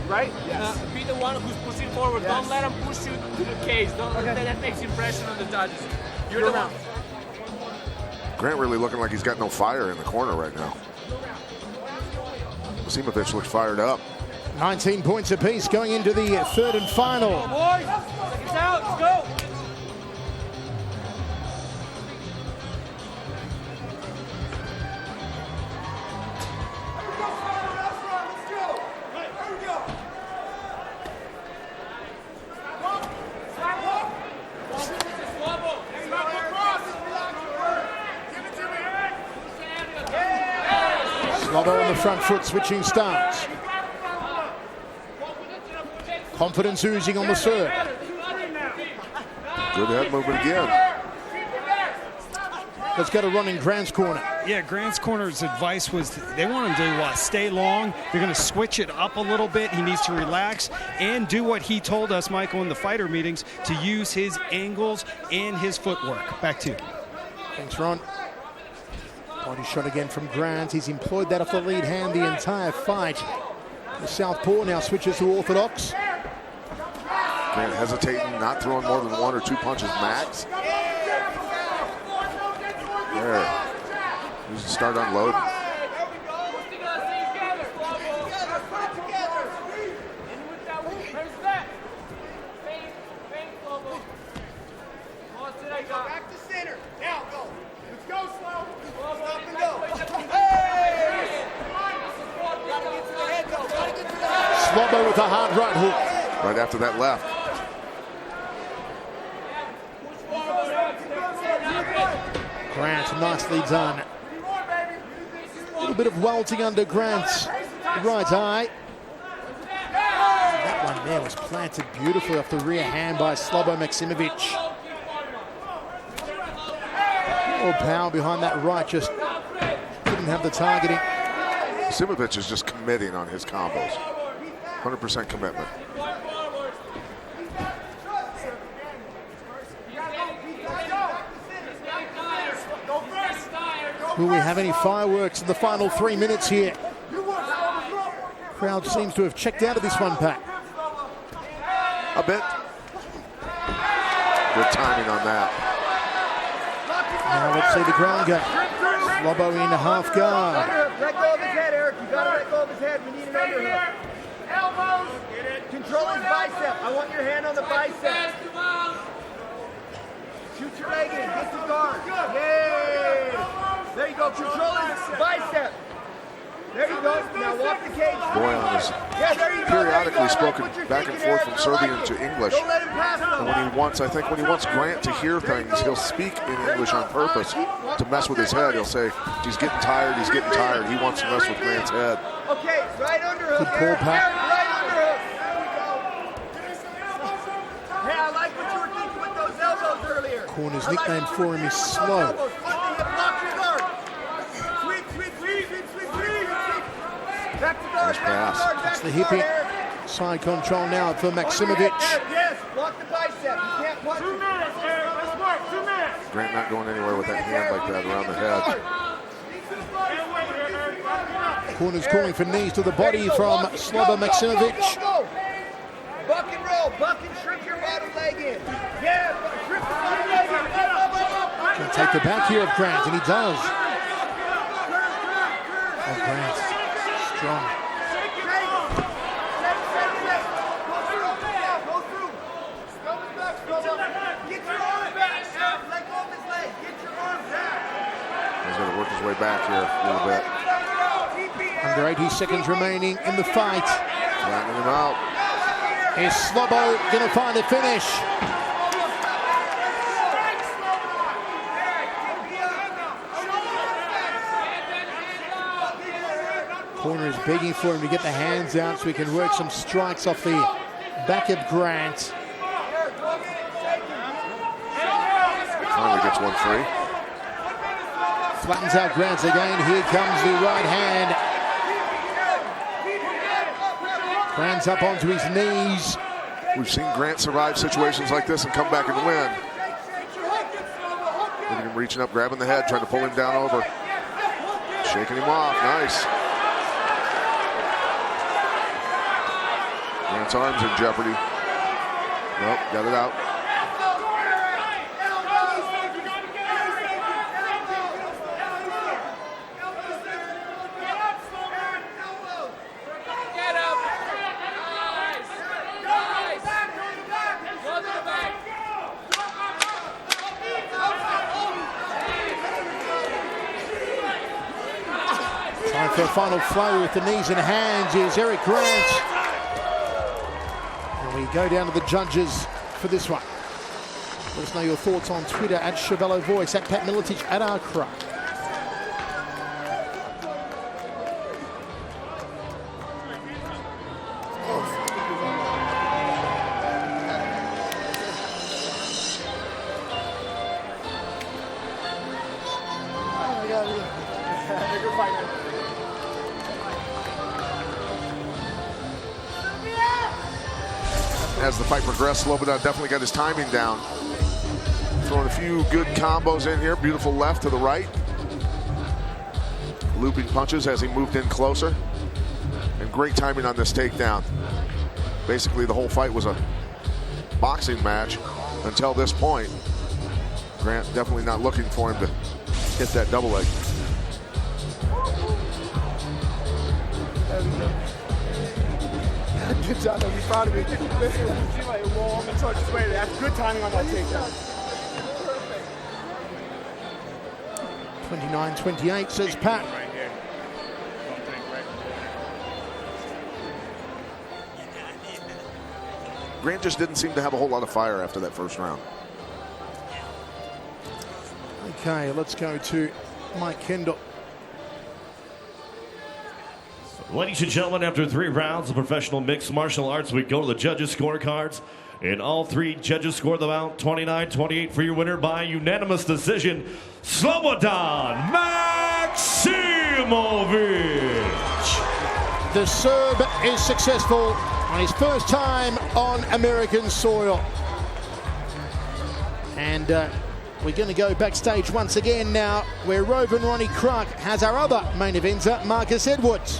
Right? Yes. Be the one who's pushing forward. Yes. Don't let him push you to the cage. Don't that makes impression on the judges. You're the one. Grant really looking like he's got no fire in the corner right now. Masimovic looks fired up. 19 points apiece going into the third and final. Come on, boys. Seconds out. Let's go. Slobo on the front foot, switching stance. Confidence oozing on the serve. Good head movement again. Let's go to running Grant's corner. Yeah, Grant's corner's advice was they want him to stay long. They're going to switch it up a little bit. He needs to relax and do what he told us, Michael, in the fighter meetings, to use his angles and his footwork. Back to you. Thanks, Ron. Body shot again from Grant. He's employed that off the lead hand the entire fight. The southpaw now switches to orthodox. Grant hesitating, not throwing more than 1 or 2 punches max. There. He's start unloading. Back to center. Now go. Let's go, Slow. Stop and go. Gotta get to the head, though. Gotta get to the head. Slobo with a hard right hook. Right after that left. Grant nicely done. A little bit of welting under Grant's right eye. That one there was planted beautifully off the rear hand by Slobo Maksimovic. More power behind that right, just couldn't have the targeting. Maksimovic is just committing on his combos. 100% commitment. Will we have any fireworks in the final 3 minutes here? Crowd seems to have checked out of this one, Pat. A bit. Good timing on that. Now let's see the ground go. Slobo in half guard. Let go of his head, Eric. You gotta let go of his head. We need an underhook. Elbows. Control his bicep. I want your hand on the bicep. Shoot your leg in. Get the guard. Yay! There you go. Control his bicep. There you go. Now walk the cage. Boyan has periodically spoken back and forth from Serbian to English. And when he wants, I think when he wants Grant to hear things, he'll speak in English on purpose to mess with his head. He'll say, he's getting tired, he's getting tired. He wants to mess with Grant's head. Okay, right underhook. Good call, Pat. Right underhook. Hey, I like what you were thinking with those elbows earlier. Corner's nickname for him is Slow. Nice pass. That's the hippie. Side control now for Maksimovic. Yes, block the bicep. You can't punch. 2 minutes, Eric. Let's work. 2 minutes. Grant not going anywhere with that hand like that around the head. Corner's calling for knees to the body from Slobo Maksimovic. Buck and roll. Buck and shrimp your bottom leg in. Yeah, shrimp your bottom leg in. Can take the back here of Grant, and he does. Oh, Grant, strong. He's going to work his way back here a little bit. Under 80 seconds remaining in the fight. Flattening him out. Is Slobo going to find a finish? Corner is begging for him to get the hands out so he can work some strikes off the back of Grant. Finally gets one free. Flattens out Grant again. Here comes the right hand. Grant's up onto his knees. We've seen Grant survive situations like this and come back and win. Look at him reaching up, grabbing the head, trying to pull him down over. Shaking him off, nice. Grant's arms in jeopardy. Nope, got it out. Time for a final flow with the knees and hands is Eric Grant. And we go down to the judges for this one. Let us know your thoughts on Twitter at Chevello Voice, at Pat Miletich, at RCruck. As the fight progressed, Slobodan definitely got his timing down. Throwing a few good combos in here. Beautiful left to the right. Looping punches as he moved in closer. And great timing on this takedown. Basically, the whole fight was a boxing match until this point. Grant definitely not looking for him to hit that double leg. Good job, I'll be proud of you. Listen, see my wall, I'm gonna touch his way. That's good timing on that takedown. 29-28, says Pat. Grant just didn't seem to have a whole lot of fire after that first round. Okay, let's go to Mike Kendall. Ladies and gentlemen, after 3 rounds of professional mixed martial arts, we go to the judges' scorecards. And all 3 judges scored the bout 29-28 for your winner by unanimous decision, Slobodan Maksimovic. The Serb is successful on his first time on American soil. And we're going to go backstage once again now, where Rovin Ronnie Kruk has our other main eventer, Marcus Edwards.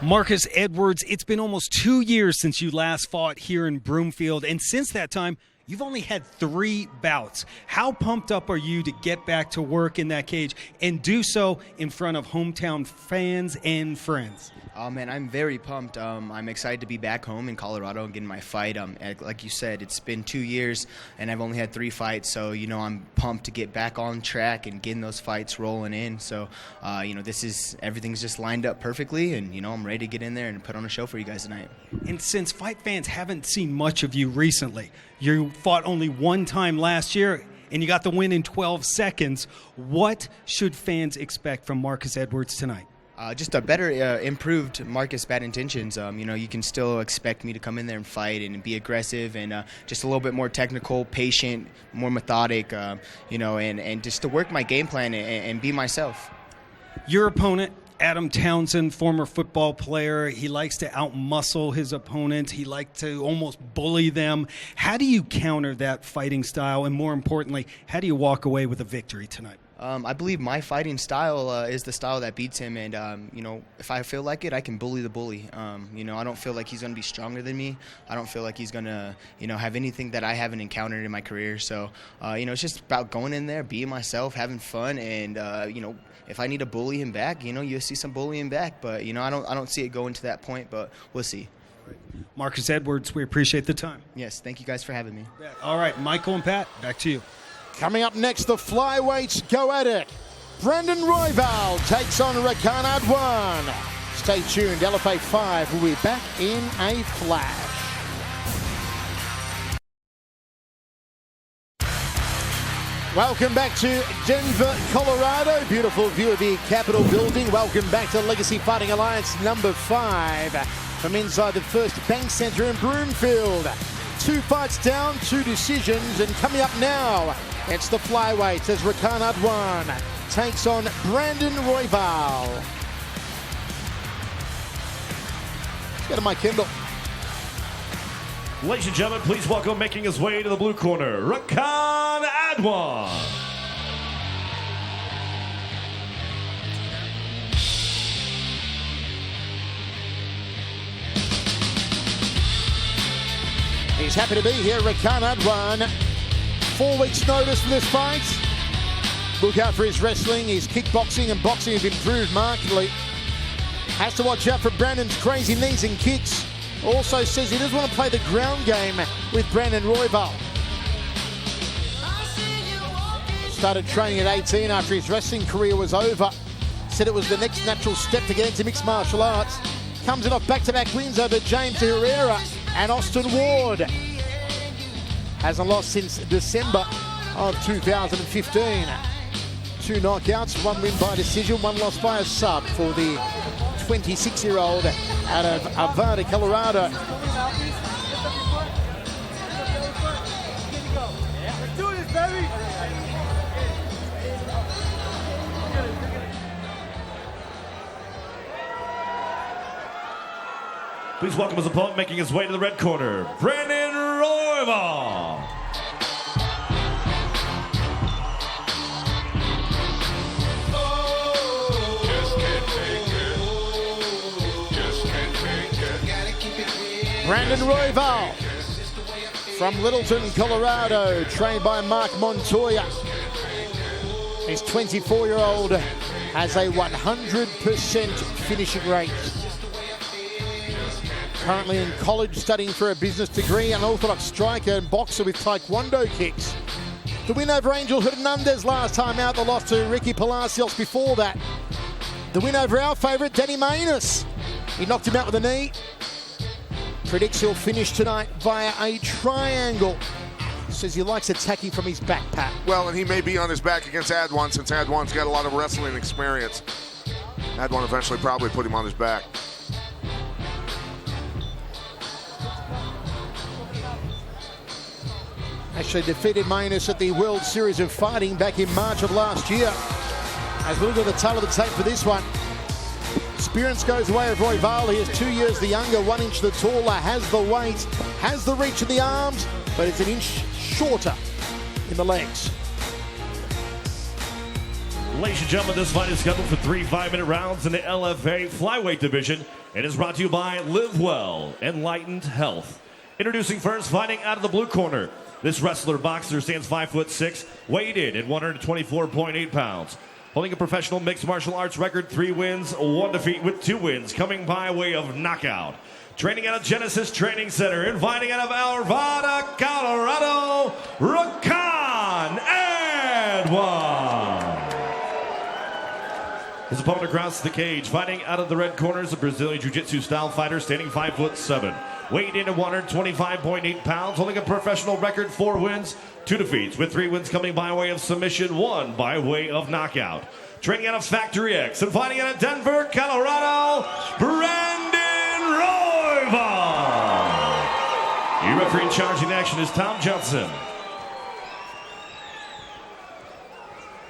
Marcus Edwards, it's been almost 2 years since you last fought here in Broomfield, and since that time, you've only had 3 bouts. How pumped up are you to get back to work in that cage and do so in front of hometown fans and friends? Oh man, I'm very pumped. I'm excited to be back home in Colorado and getting my fight. Like you said, it's been 2 years and I've only had 3 fights, so I'm pumped to get back on track and getting those fights rolling in. So everything's just lined up perfectly, and I'm ready to get in there and put on a show for you guys tonight. And since fight fans haven't seen much of you recently, you fought only 1 time last year and you got the win in 12 seconds. What should fans expect from Marcus Edwards tonight? Just a better, improved Marcus Bad Intentions. You can still expect me to come in there and fight and be aggressive and just a little bit more technical, patient, more methodic, and just to work my game plan and be myself. Your opponent, Adam Townsend, former football player, he likes to outmuscle his opponents. He likes to almost bully them. How do you counter that fighting style? And more importantly, how do you walk away with a victory tonight? I believe my fighting style is the style that beats him, and if I feel like it, I can bully the bully. I don't feel like he's going to be stronger than me. I don't feel like he's going to have anything that I haven't encountered in my career. So it's just about going in there, being myself, having fun, and if I need to bully him back, you'll see some bullying back. But I don't see it going to that point, but we'll see. Marcus Edwards, we appreciate the time. Yes, thank you guys for having me. All right, Michael and Pat, back to you. Coming up next, the flyweights go at it. Brandon Royval takes on Rakan Adwan. Stay tuned, LFA 5 will be back in a flash. Welcome back to Denver, Colorado. Beautiful view of the Capitol building. Welcome back to Legacy Fighting Alliance number 5 from inside the First Bank Center in Broomfield. 2 fights down, 2 decisions, and coming up now, it's the flyweights as Rakan Adwan takes on Brandon Royval. Let's go to Mike Kendall. Ladies and gentlemen, please welcome, making his way to the blue corner, Rakan Adwan. He's happy to be here, Rakan Adwan. 4 weeks notice for this fight. Look out for his wrestling, his kickboxing and boxing have improved markedly. Has to watch out for Brandon's crazy knees and kicks. Also says he doesn't want to play the ground game with Brandon Royval. Started training at 18 after his wrestling career was over. Said it was the next natural step to get into mixed martial arts. Comes in off back-to-back wins over James Herrera and Austin Ward. Hasn't lost since December of 2015. 2 knockouts, 1 win by decision, 1 loss by a sub for the 26-year-old out of Arvada, Colorado. Let's do this, baby. Please welcome his opponent, making his way to the red corner, Brandon Royval. Brandon Royval from Littleton, Colorado, trained by Mark Montoya. His 24-year-old has a 100% finishing rate. Currently in college studying for a business degree, an orthodox striker and boxer with taekwondo kicks. The win over Angel Hernandez last time out, the loss to Ricky Palacios before that. The win over our favourite, Danny Manus. He knocked him out with a knee. Predicts he'll finish tonight via a triangle. Says he likes attacking from his back, Pat. Well, and he may be on his back against Adwan since Adwan's got a lot of wrestling experience. Adwan eventually probably put him on his back. Actually defeated Manus at the World Series of Fighting back in March of last year. As we look at the tail of the tape for this one, experience goes the way of Royval. He is 2 years the younger, 1 inch the taller, has the weight, has the reach in the arms, but it's an inch shorter in the legs. Ladies and gentlemen, this fight is scheduled for 3 5-minute rounds in the LFA flyweight division and is brought to you by Live Well, Enlightened Health. Introducing first, fighting out of the blue corner. This wrestler boxer stands 5'6", weighed in at 124.8 pounds. Holding a professional mixed martial arts record, 3 wins, 1 defeat with 2 wins, coming by way of knockout. Training out of Genesis Training Center, inviting out of Arvada, Colorado, Rakan Adwan. His opponent across the cage, fighting out of the red corner, is a Brazilian Jiu-Jitsu style fighter, standing 5'7", weighed in at 125.8 pounds, holding a professional record, 4 wins, 2 defeats, with 3 wins coming by way of submission, 1 by way of knockout. Training out of Factory X and fighting out of Denver, Colorado, Brandon Royval. Your referee in charge in action is Tom Johnson.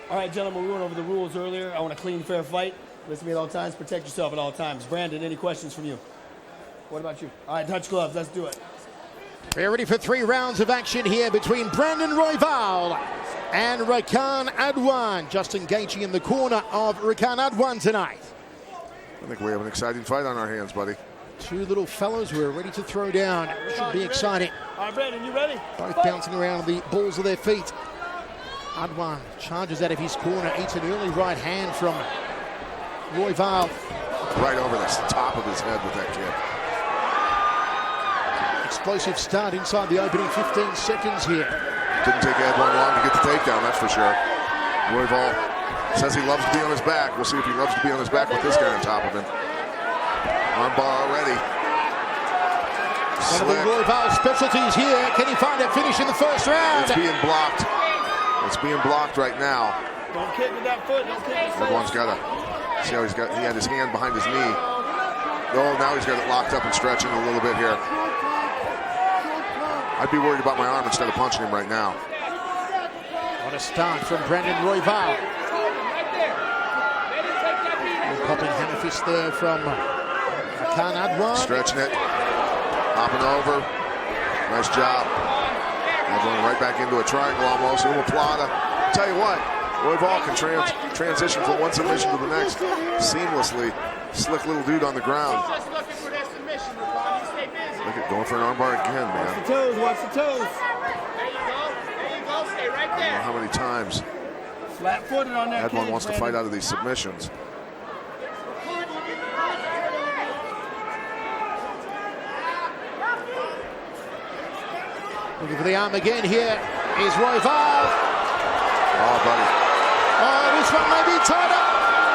All right, gentlemen, we went over the rules earlier. I want a clean, fair fight. Listen to me at all times. Protect yourself at all times. Brandon, any questions from you? What about you? All right, touch gloves. Let's do it. We're ready for 3 rounds of action here between Brandon Royval and Rakan Adwan. Just engaging in the corner of Rakan Adwan tonight. I think we have an exciting fight on our hands, buddy. 2 little fellows who are ready to throw down. Should be exciting. All right, Brandon, you ready? Both bouncing around on the balls of their feet. Adwan charges out of his corner, eats an early right hand from Royval. Right over the top of his head with that kick. Explosive start inside the opening 15 seconds here. Didn't take Adwan long to get the takedown, that's for sure. Royval says he loves to be on his back. We'll see if he loves to be on his back with this guy on top of him. Armbar already. One of the Royval specialties here. Can he find a finish in the first round? It's being blocked. It's being blocked right now. Don't kick with that foot. Don't kick with Everyone's got to see how he had his hand behind his knee. Oh, now he's got it locked up and stretching a little bit here. I'd be worried about my arm instead of punching him right now. What a start from Brandon Royval. Popping hammer fist there from Khan Adwan. Stretching it, hopping over. Nice job. Going right back into a triangle almost. Umaplata. Tell you what, Royval can transition from one submission to the next seamlessly. Slick little dude on the ground. Just looking for that submission, Ravon. You stay busy. Look at going for an armbar again, man. Watch the toes. Watch the toes. There you go. There you go. Stay right I don't know there. how many times Flat-footed on that Adwan cage, wants to Brandon. fight out of these submissions. Looking for the arm again here is Royval. Oh, buddy. Oh, this one may be tied up.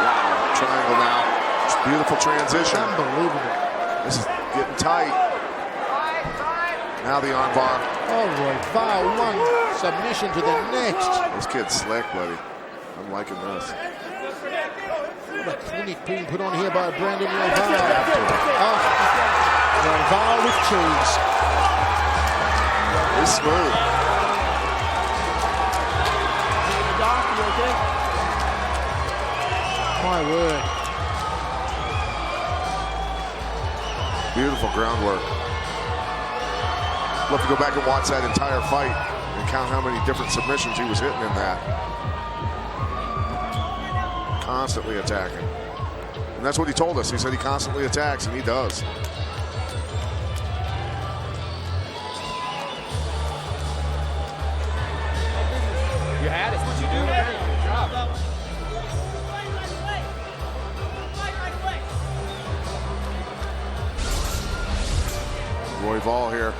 Wow, triangle now. It's a beautiful transition. Unbelievable. This is getting tight. Now the armbar. Oh, Royval, one submission to the next. This kid's slick, buddy. I'm liking this. What a clinic being put on here by Brandon Royval. Oh, Royval with cheese. He's smooth. My word. Beautiful groundwork. Love to go back and watch that entire fight and count how many different submissions he was hitting in that. Constantly attacking. And that's what he told us. He said he constantly attacks, and he does. You had it. That's what you do. Good job. Royval here.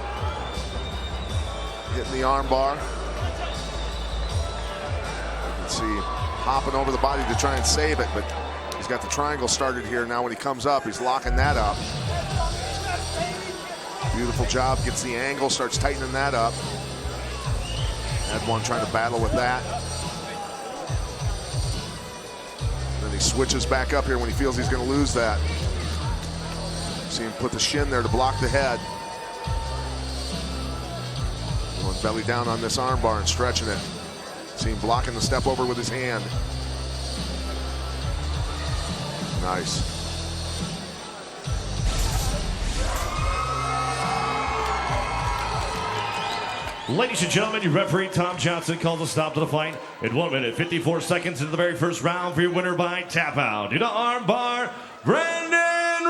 Hitting the arm bar. You can see hopping over the body to try and save it, but he's got the triangle started here. Now when he comes up, he's locking that up. Beautiful job, gets the angle, starts tightening that up. Adwan trying to battle with that. Then he switches back up here when he feels he's going to lose that. See him put the shin there to block the head. Going belly down on this arm bar and stretching it. See him blocking the step over with his hand. Nice. Ladies and gentlemen, your referee Tom Johnson calls a stop to the fight at 1 minute 54 seconds into the very first round for your winner by tap out. Due to arm bar, Brandon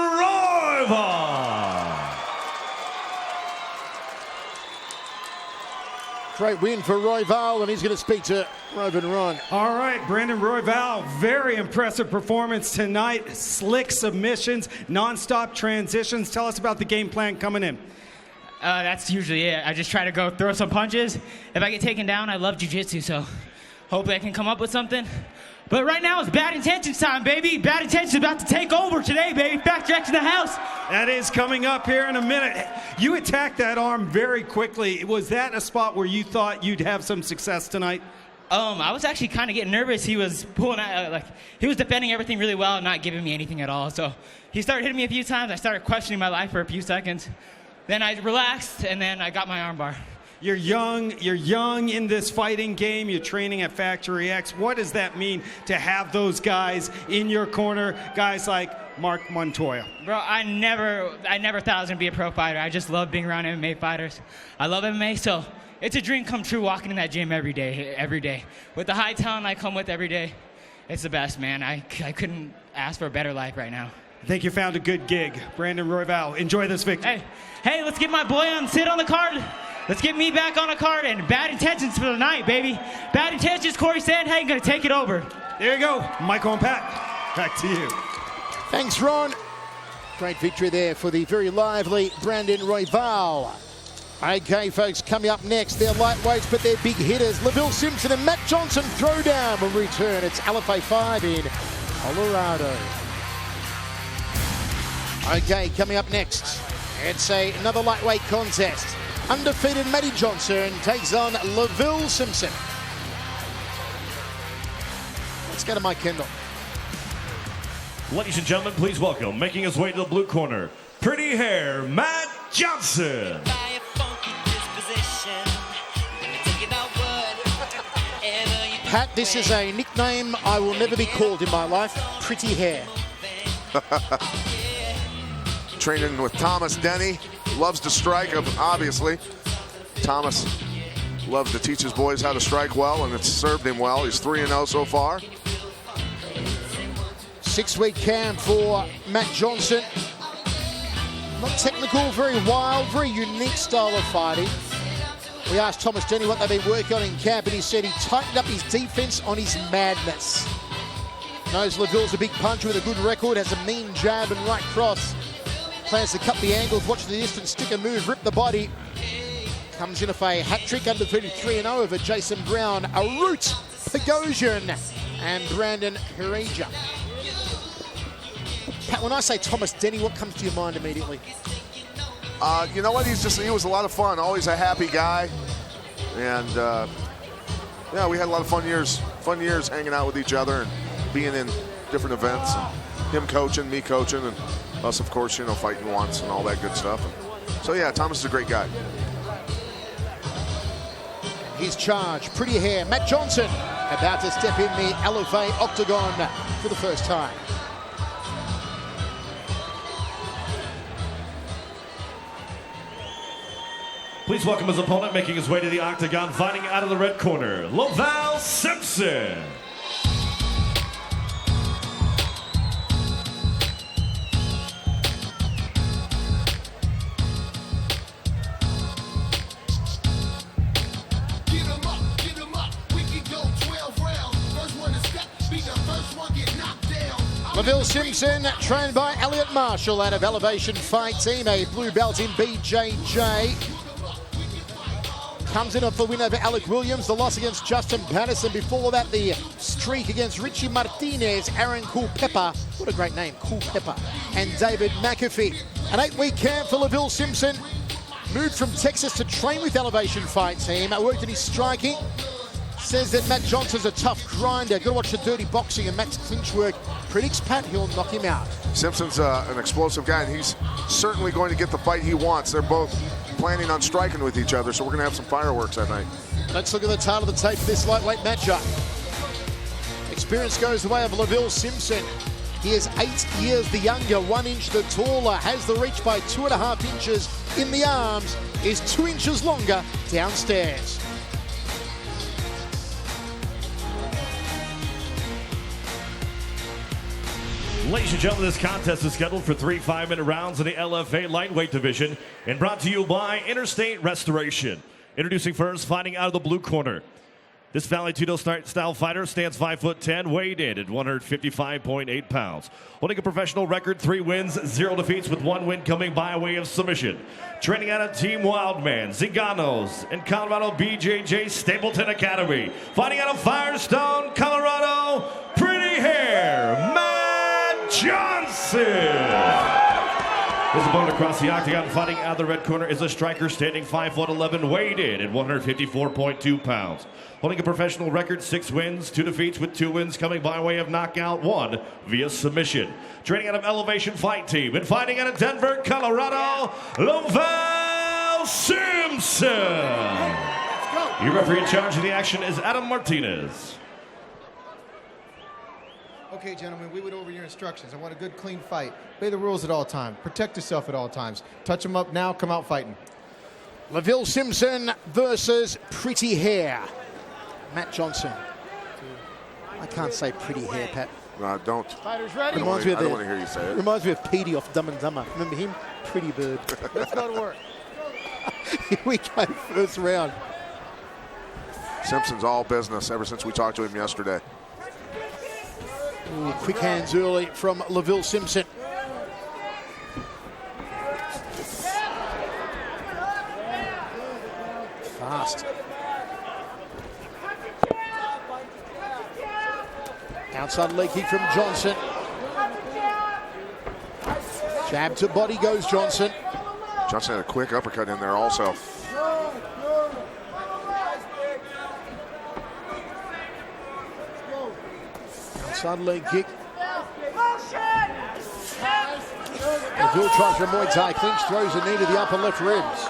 Royval. Great win for Royval, and he's going to speak to Rovan Ron. All right, Brandon Royval, very impressive performance tonight. Slick submissions, non-stop transitions. Tell us about the game plan coming in. That's usually it. I just try to go throw some punches. If I get taken down, I love jiu-jitsu, so hopefully I can come up with something. But right now it's bad intentions time, baby. Bad intentions about to take over today, baby. Factory X in the house. That is coming up here in a minute. You attacked that arm very quickly. Was that a spot where you thought you'd have some success tonight? I was actually kind of getting nervous. He was pulling out, he was defending everything really well and not giving me anything at all. So he started hitting me a few times. I started questioning my life for a few seconds. Then I relaxed, and then I got my armbar. You're young in this fighting game. You're training at Factory X. What does that mean to have those guys in your corner, guys like Mark Montoya? Bro, I never thought I was gonna be a pro fighter. I just love being around MMA fighters. I love MMA, so it's a dream come true walking in that gym every day. With the high talent I come with every day, it's the best, man. I couldn't ask for a better life right now. I think you found a good gig. Brandon Royval, enjoy this victory. Hey, let's get my boy on, sit on the card. Let's get me back on the card, and bad intentions for the night, baby. Bad intentions, Corey Sandhagen gonna take it over. There you go, Michael and Pat, back to you. Thanks, Ron. Great victory there for the very lively Brandon Royval. Okay, folks, coming up next, they're lightweights, but they're big hitters. Laville Simpson and Matt Johnson throwdown will return. It's LFA 5 in Colorado. Okay, coming up next, it's another lightweight contest. Undefeated Matty Johnson takes on Laville Simpson. Let's go to Mike Kendall. Ladies and gentlemen, please welcome, making his way to the blue corner, pretty hair, Matt Johnson. Pat, this is a nickname I will never be called in my life. Pretty hair. Training with Thomas Denny. Loves to strike, obviously. Thomas loves to teach his boys how to strike well, and it's served him well. He's 3-0 so far. 6-week camp for Matt Johnson. Not technical, very wild, very unique style of fighting. We asked Thomas Denny what they've been working on in camp, and he said he tightened up his defense on his madness. Knows Laville's a big puncher with a good record, has a mean jab and right cross. Plans to cut the angles, watch the distance, stick and move, rip the body. Comes in off a hat-trick, undefeated 3-0 over Jason Brown, Arut Pagosian, and Brandon Hereja. Pat, when I say Thomas Denny, what comes to your mind immediately? You know what? He was a lot of fun. Always a happy guy, and yeah, we had a lot of fun years hanging out with each other and being in different events. And him coaching, me coaching, and us, of course, fighting once and all that good stuff. And so yeah, Thomas is a great guy. His charge, pretty hair, Matt Johnson, about to step in the Elevate octagon for the first time. Please welcome his opponent, making his way to the octagon, fighting out of the red corner, Laval Simpson. Laville Simpson, trained by Elliot Marshall out of Elevation Fight Team, a blue belt in BJJ. Comes in off the win over Alec Williams, the loss against Justin Patterson. Before that, the streak against Richie Martinez, Aaron Culpepper, what a great name, Culpepper, and David McAfee. An 8-week camp for Laville Simpson. Moved from Texas to train with Elevation Fight Team. Worked in his striking. Says that Matt Johnson's a tough grinder. Got to watch the dirty boxing and Matt's clinch work. Predicts Pat he'll knock him out. Simpson's an explosive guy, and he's certainly going to get the fight he wants. They're both planning on striking with each other, so we're going to have some fireworks that night. Let's look at the tail of the tape for this lightweight matchup. Experience goes the way of Laville Simpson. He is 8 years the younger, 1 inch the taller, has the reach by 2.5 inches in the arms, is 2 inches longer downstairs. Ladies and gentlemen, this contest is scheduled for 3 5-minute rounds in the LFA lightweight division and brought to you by Interstate Restoration. Introducing first, fighting out of the blue corner. This Valley Tudo-style fighter stands 5'10", weighed in at 155.8 pounds. Holding a professional record, 3 wins, 0 defeats, with 1 win coming by way of submission. Training out of Team Wildman, Ziganos, and Colorado BJJ Stapleton Academy. Fighting out of Firestone, Colorado, pretty hair, Matt Johnson. His opponent across the octagon, fighting out of the red corner, is a striker standing 5'11", weighed in at 154.2 pounds. Holding a professional record, 6 wins, 2 defeats, with 2 wins coming by way of knockout, 1 via submission. Training out of Elevation Fight Team and fighting out of Denver, Colorado, Laval Simpson. Your referee in charge of the action is Adam Martinez. Okay, gentlemen, we went over your instructions. I want a good, clean fight. Obey the rules at all times. Protect yourself at all times. Touch them up now, come out fighting. Laville Simpson versus Pretty Hair. Matt Johnson. I can't say pretty hair, Pat. Don't. Fighters I ready. don't want to hear you say it. Reminds me of Petey off Dumb and Dumber. Remember him? Pretty bird. Let's go to work. Here we go, first round. Simpson's all business ever since we talked to him yesterday. Ooh, quick hands early from Laville Simpson. Fast. Outside leg kick from Johnson. Jab to body goes Johnson. Johnson had a quick uppercut in there also. Side leg kick. Bill tries for a Muay Thai clinch, throws a knee to the upper left ribs.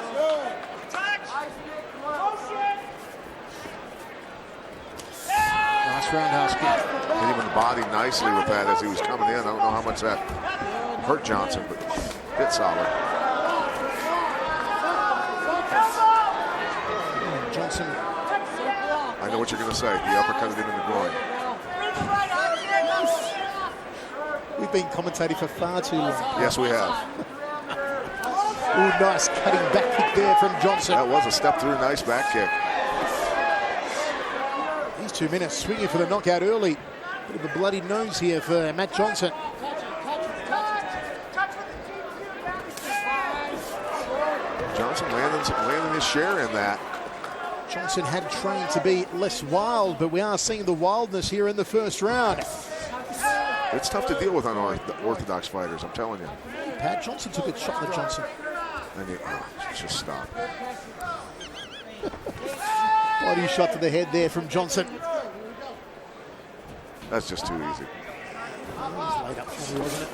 Nice roundhouse kick. Hit him in the body nicely with that as he was coming in. I don't know how much that hurt Johnson, but bit solid. Johnson. I know what you're going to say. He uppercutted him in the groin. We've been commentating for far too long. Yes, we have. Ooh, nice cutting back kick there from Johnson. That was a step through, nice back kick. These 2 minutes swinging for the knockout early. Bit of a bloody nose here for Matt Johnson. Johnson landing his share in that. Johnson had trained to be less wild, but we are seeing the wildness here in the first round. It's tough to deal with unorthodox fighters, I'm telling you. Pat Johnson took a shot at Johnson. And just stop. Body shot to the head there from Johnson. That's just too easy. Laid up for me, wasn't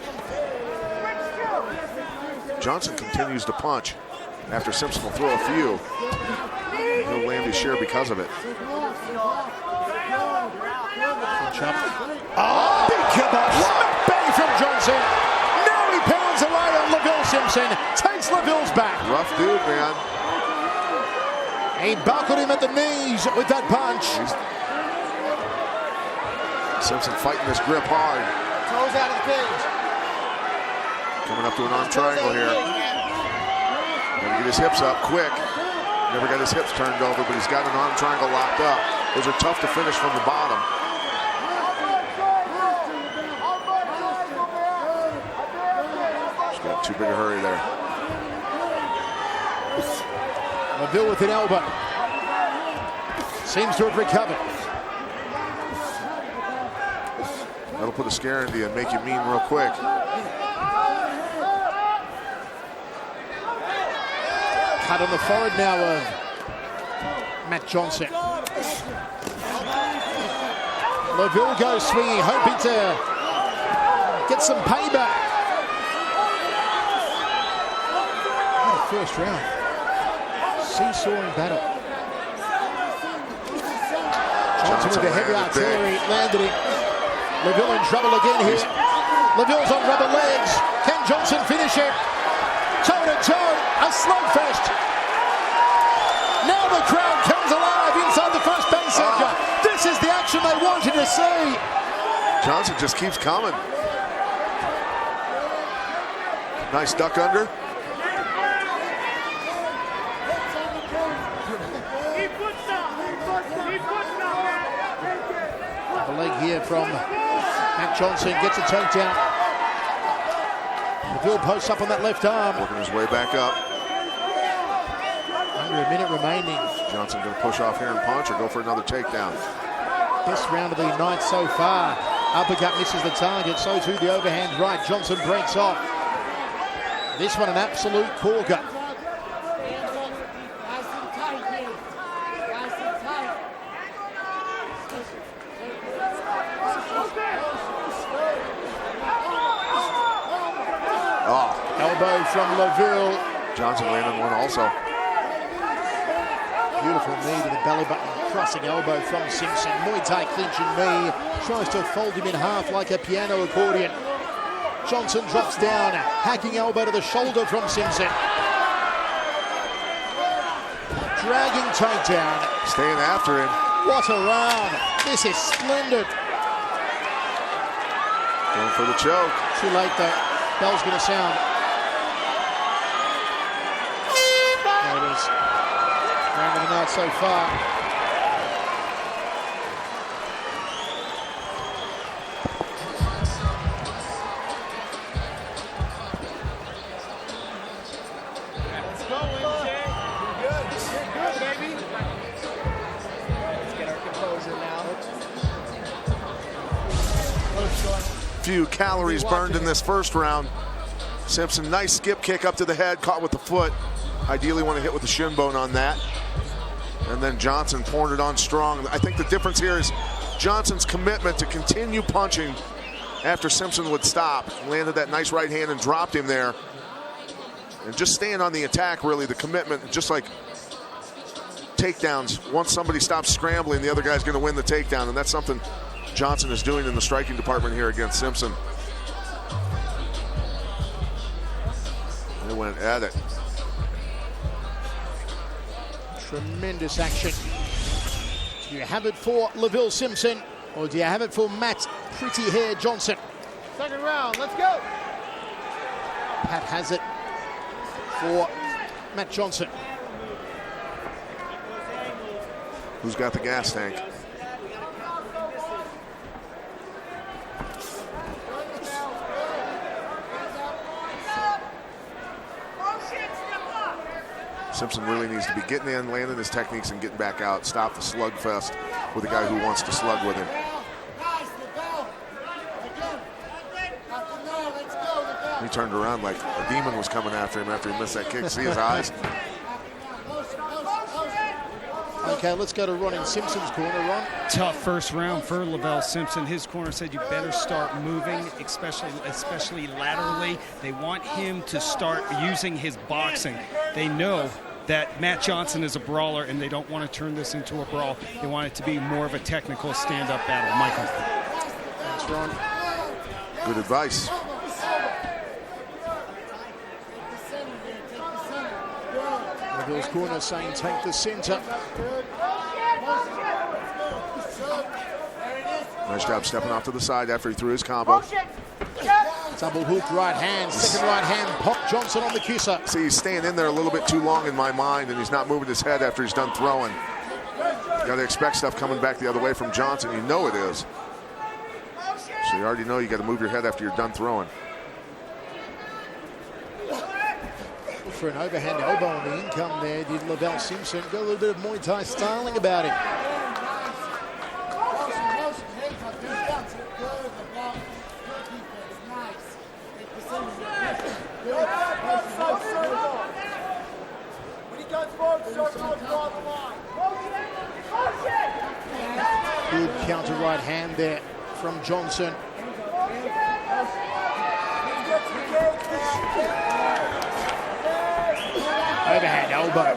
it? Johnson continues to punch after Simpson will throw a few. He'll land his share because of it. Oh, big kibosh. Bang from Johnson. Now he pounds away on LaVille Simpson. Takes LaVille's back. Rough dude, man. He buckled him at the knees with that punch. Simpson fighting this grip hard. Toes out of the cage. Coming up to an arm triangle here. Gotta get his hips up quick. Never got his hips turned over, but he's got an arm triangle locked up. Those are tough to finish from the bottom. Just got too big a hurry there. LaVille with an elbow. Seems to have recovered. That'll put a scare into you and make you mean real quick. Cut on the forehead now of Matt Johnson. LaVille goes swinging, hoping to get some payback. What a first round. Seesawing battle. Johnson with the heavy artillery, landed it. LaVille in trouble again here. LaVille's on rubber legs. Can Johnson finish it? Toe to toe, a slugfest. Now the crowd comes alive inside the first base circle. This is the action they wanted to see. Johnson just keeps coming. Nice duck under. The leg here from Matt Johnson, gets a takedown. LaVille posts up on that left arm. Working his way back up. Under a minute remaining. Johnson going to push off here and punch or go for another takedown. Best round of the night so far. Uppercut misses the target, so too the overhand right. Johnson breaks off. This one an absolute corker. Elbow from LaVille. Johnson landed one also. Beautiful knee to the belly button, crossing elbow from Simpson. Muay Thai clinching knee, tries to fold him in half like a piano accordion. Johnson drops down, hacking elbow to the shoulder from Simpson. Dragging takedown. Staying after him. What a round. This is splendid. Going for the choke. Too late though. Bell's going to sound. There it is. Round of the night so far. Let's go, Wednesday. You're good, baby. Let's get our composure now. Few calories burned in this first round. Simpson, nice skip kick up to the head, caught with the foot. Ideally want to hit with the shin bone on that. And then Johnson pouring it on strong. I think the difference here is Johnson's commitment to continue punching after Simpson would stop. Landed that nice right hand and dropped him there. And just staying on the attack, really, the commitment, just like takedowns. Once somebody stops scrambling, the other guy's going to win the takedown, and that's something Johnson is doing in the striking department here against Simpson. They went at it. Tremendous action. Do you have it for Lavelle Simpson, or do you have it for Matt Pretty Hair Johnson? Second round, let's go. Pat has it for Matt Johnson. Who's got the gas tank? Simpson really needs to be getting in, landing his techniques, and getting back out. Stop the slugfest with a guy who wants to slug with him. He turned around like a demon was coming after him after he missed that kick. See his eyes? Okay, let's go to Ron in Simpson's corner. Ron? Tough first round for Lavelle Simpson. His corner said you better start moving, especially laterally. They want him to start using his boxing. They know that Matt Johnson is a brawler, and they don't want to turn this into a brawl. They want it to be more of a technical stand-up battle. Michael. Thanks, Ron. Good advice. Lavelle's corner saying take the center. Nice job stepping off to the side after he threw his combo. Double hook right hand, second right hand, pop Johnson on the kisser. See, he's staying in there a little bit too long in my mind, and he's not moving his head after he's done throwing. You got to expect stuff coming back the other way from Johnson. You know it is. So you already know you got to move your head after you're done throwing. For an overhand elbow on the income there, did Lavelle Simpson. Got a little bit of Muay Thai styling about it. Good counter right hand there from Johnson. Overhand elbow.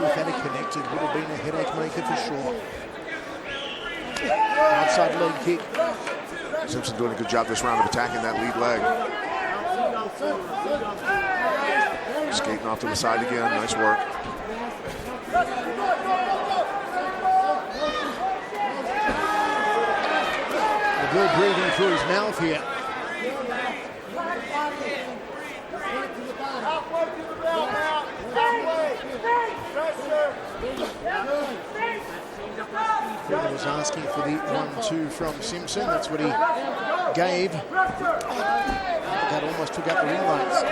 If that had connected, would have been a headache maker for sure. Outside leg kick. Simpson doing a good job this round of attacking that lead leg. Skating off to the side again. Nice work. Lavelle breathing through his mouth here. He was asking for the 1-2 from Simpson. That's what he gave. That almost took out the ring lights.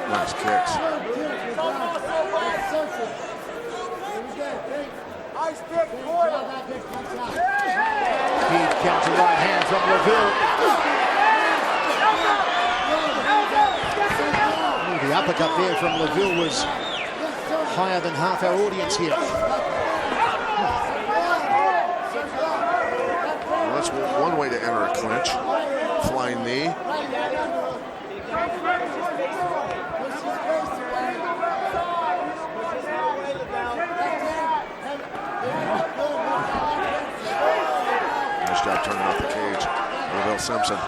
Nice kicks. Big counter right hand from Lavelle. Oh, the uppercut there from Lavelle was higher than half our audience here. Well, that's one way to enter a clinch. Flying knee. Nice job turning off the cage. Lavelle Simpson.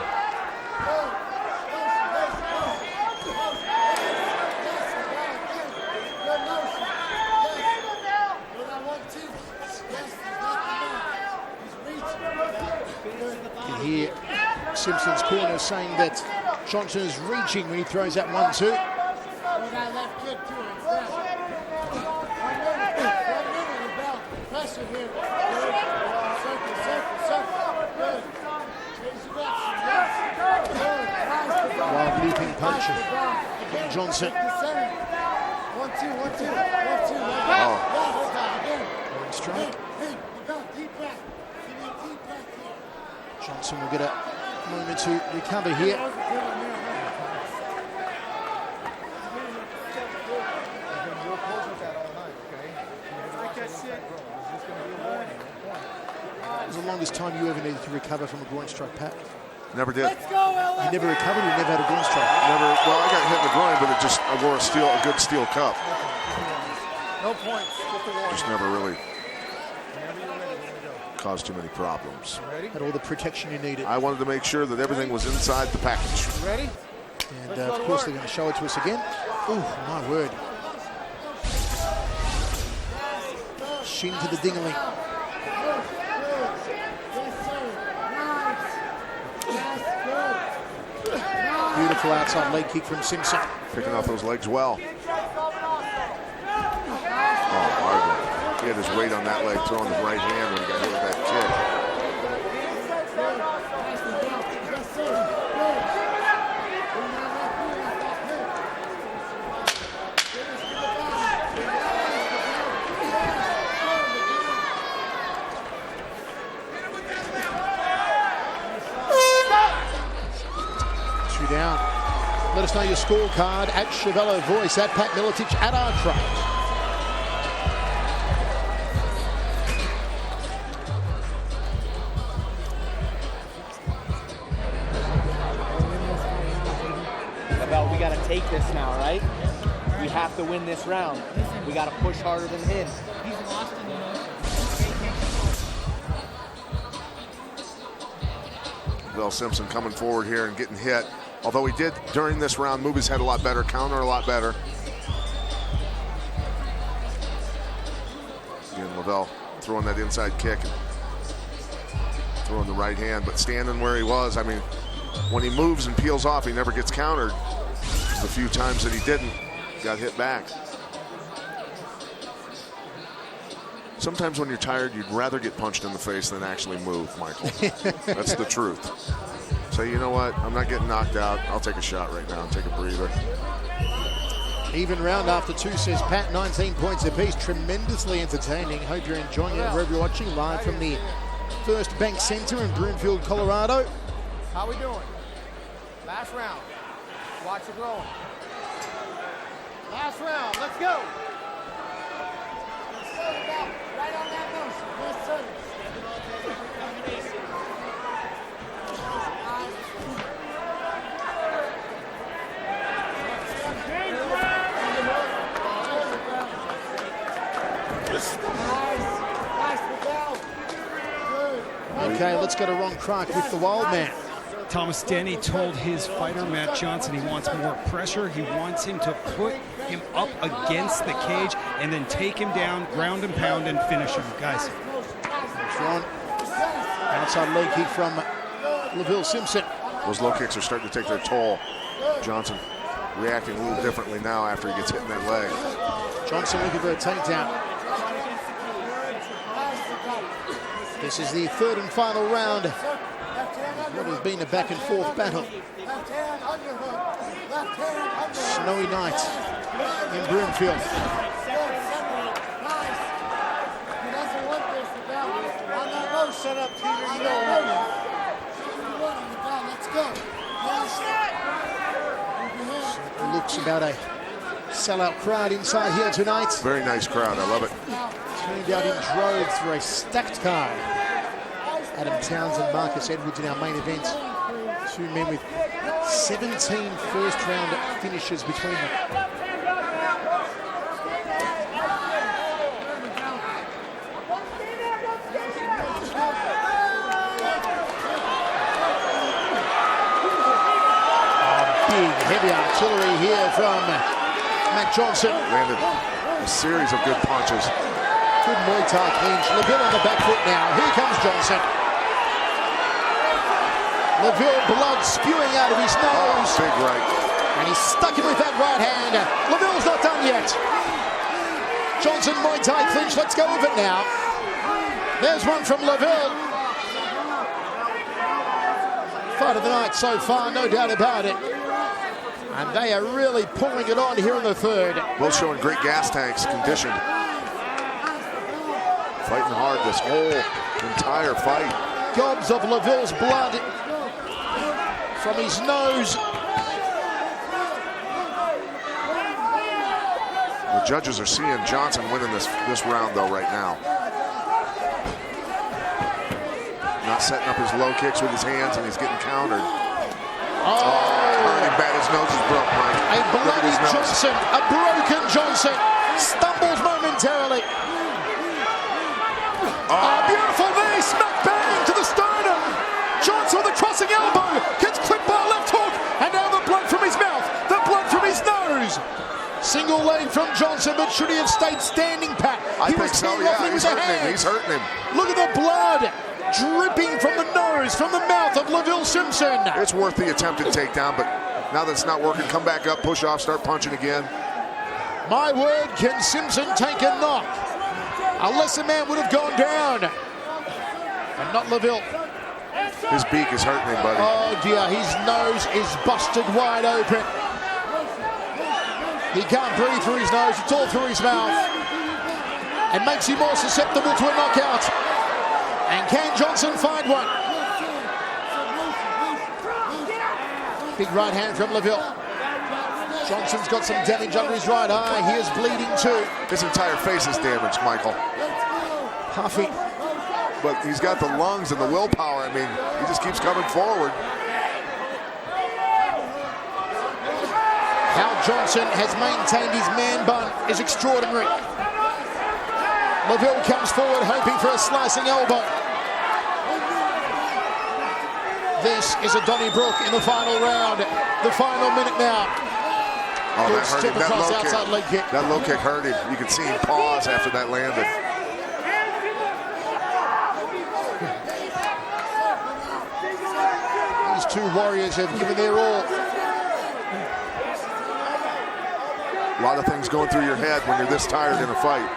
You can hear Simpson's corner saying that Johnson is reaching when he throws that 1-2. Wild leaping punch from Johnson. 1-2, 1-2, 1-2. Going straight. Johnson will get a Moment to recover here. What was the longest time you ever needed to recover from a groin strike, Pat? Never did. You never recovered, you never had a groin strike? Never. Well, I got hit in the groin, but I wore a good steel cup. No points. Just never really caused too many problems. Had all the protection you needed. I wanted to make sure that everything was inside the package. Ready? And of course they're going to show it to us again. Oh, my word. Shin to the dingling. Beautiful outside leg kick from Simpson. Picking off those legs well. Oh, Marvin. He had his weight on that leg, throwing the right hand when he got hit with that kick. Down. Let us know your scorecard at Chevello Voice, at Pat Miletich, at Artra. About we got to take this now, right? We have to win this round. We got to push harder than him. Lavelle Simpson coming forward here and getting hit. Although he did, during this round, move his head a lot better, counter a lot better. Again, Lavelle throwing that inside kick and throwing the right hand, but standing where he was. I mean, when he moves and peels off, he never gets countered. The few times that he didn't, got hit back. Sometimes when you're tired, you'd rather get punched in the face than actually move, Michael. That's the truth. So you know what? I'm not getting knocked out. I'll take a shot right now and take a breather. Even round after two, says Pat, 19 points apiece. Tremendously entertaining. Hope you're enjoying it wherever you're watching. Live from the First Bank Center in Broomfield, Colorado. How we doing? Last round. Watch it going. Last round. Let's go. Right on that motion. Yes, sir. Okay, let's go to Ron Clark with the Wild Man. Thomas Denny told his fighter, Matt Johnson, he wants more pressure. He wants him to put him up against the cage and then take him down, ground and pound, and finish him. Guys. Thanks, Ron. Outside leg kick from Lavelle Simpson. Those low kicks are starting to take their toll. Johnson reacting a little differently now after he gets hit in that leg. Johnson looking for a takedown. This is the third and final round. What has been a back and forth battle. Snowy night in Broomfield. Shut up, Peter. You don't want it. Let's go. It looks about a sellout crowd inside here tonight. Very nice crowd. I love it. Turned out in droves for a stacked card. Adam Townsend, Marcus Edwards in our main event. Two men with 17 first-round finishes between them. Big, heavy artillery here from Matt Johnson. Landed a series of good punches. Good Muay Thai clinch. Lavelle on the back foot now. Here comes Johnson. Lavelle, blood spewing out of his nose. Big right. And he's stuck him with that right hand. Lavelle's not done yet. Johnson, Muay Thai clinch. Let's go with it now. There's one from Lavelle. Fight of the night so far, no doubt about it. And they are really pulling it on here in the third. Both showing great gas tanks, conditioned. Fighting hard this whole entire fight. Gobs of Lavelle's blood from his nose. The judges are seeing Johnson winning this round, though, right now. Not setting up his low kicks with his hands, and he's getting countered. Hurting bad. His nose is broke, Mike. A bloody Johnson, a broken Johnson, stumbles momentarily. Beautiful knee, smack bang to the sternum. Johnson with a crossing elbow, gets clipped by a left hook, and now the blood from his mouth, the blood from his nose. Single leg from Johnson, but should he have stayed standing, Pat? I think so, yeah. He's hurting him. Look at the blood dripping from the nose, from the mouth of Laville Simpson. It's worth the attempted takedown, but now that it's not working, come back up, push off, start punching again. My word, can Simpson take a knock? A lesser man would have gone down, but not Laville. His beak is hurting him, buddy. Oh dear, his nose is busted wide open. He can't breathe through his nose, it's all through his mouth. And makes him more susceptible to a knockout. And can Johnson find one? Big right hand from Laville. Johnson's got some damage under his right eye. He is bleeding too. His entire face is damaged, Michael. Puffy. But he's got the lungs and the willpower. I mean, he just keeps coming forward. How Johnson has maintained his man bun is extraordinary. Laville comes forward hoping for a slicing elbow. This is a Donnybrook in the final round. The final minute now. Oh, Good that hurt step him. across outside leg kick. That low kick hurt him. You could see him pause after that landed. These two warriors have given their all. A lot of things going through your head when you're this tired in a fight.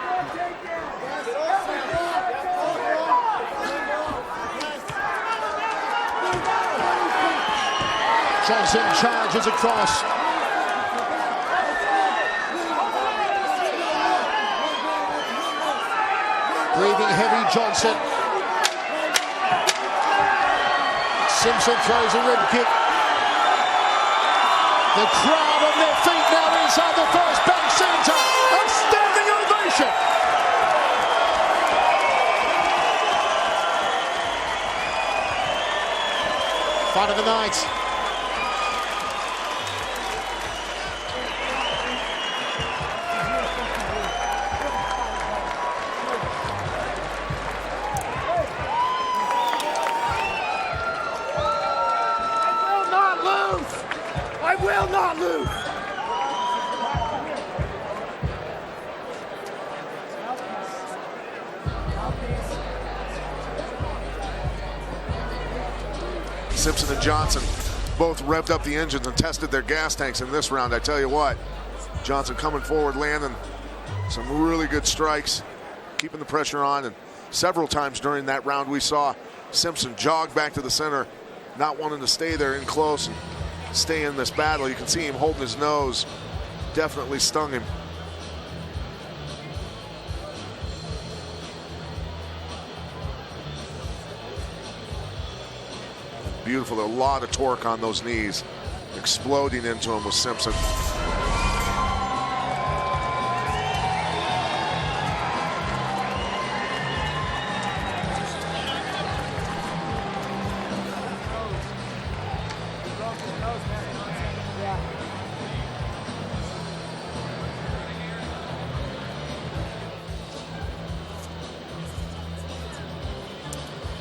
Johnson charges across. Breathing heavy, Johnson. Simpson throws a rib kick. The crowd on their feet now inside the first bank centre. A standing ovation. Fight of the night. I will not lose! Simpson and Johnson both revved up the engines and tested their gas tanks in this round. I tell you what, Johnson coming forward, landing some really good strikes, keeping the pressure on, and several times during that round we saw Simpson jog back to the center, not wanting to stay there in close and stay in this battle. You can see him holding his nose. Definitely stung him. Beautiful, a lot of torque on those knees. Exploding into him with Simpson.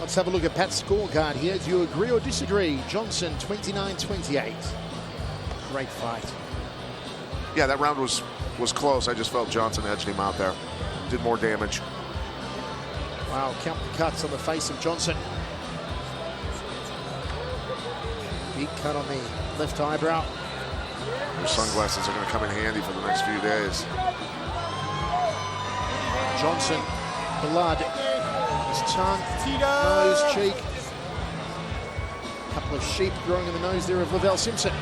Let's have a look at Pat's scorecard here. Do you agree or disagree? Johnson, 29-28. Great fight. Yeah, that round was close. I just felt Johnson edged him out there. Did more damage. Wow, count the cuts on the face of Johnson. Big cut on the left eyebrow. Your sunglasses are going to come in handy for the next few days. Johnson, blood. His tongue, nose, cheek. A couple of sheep growing in the nose there of Lavelle Simpson.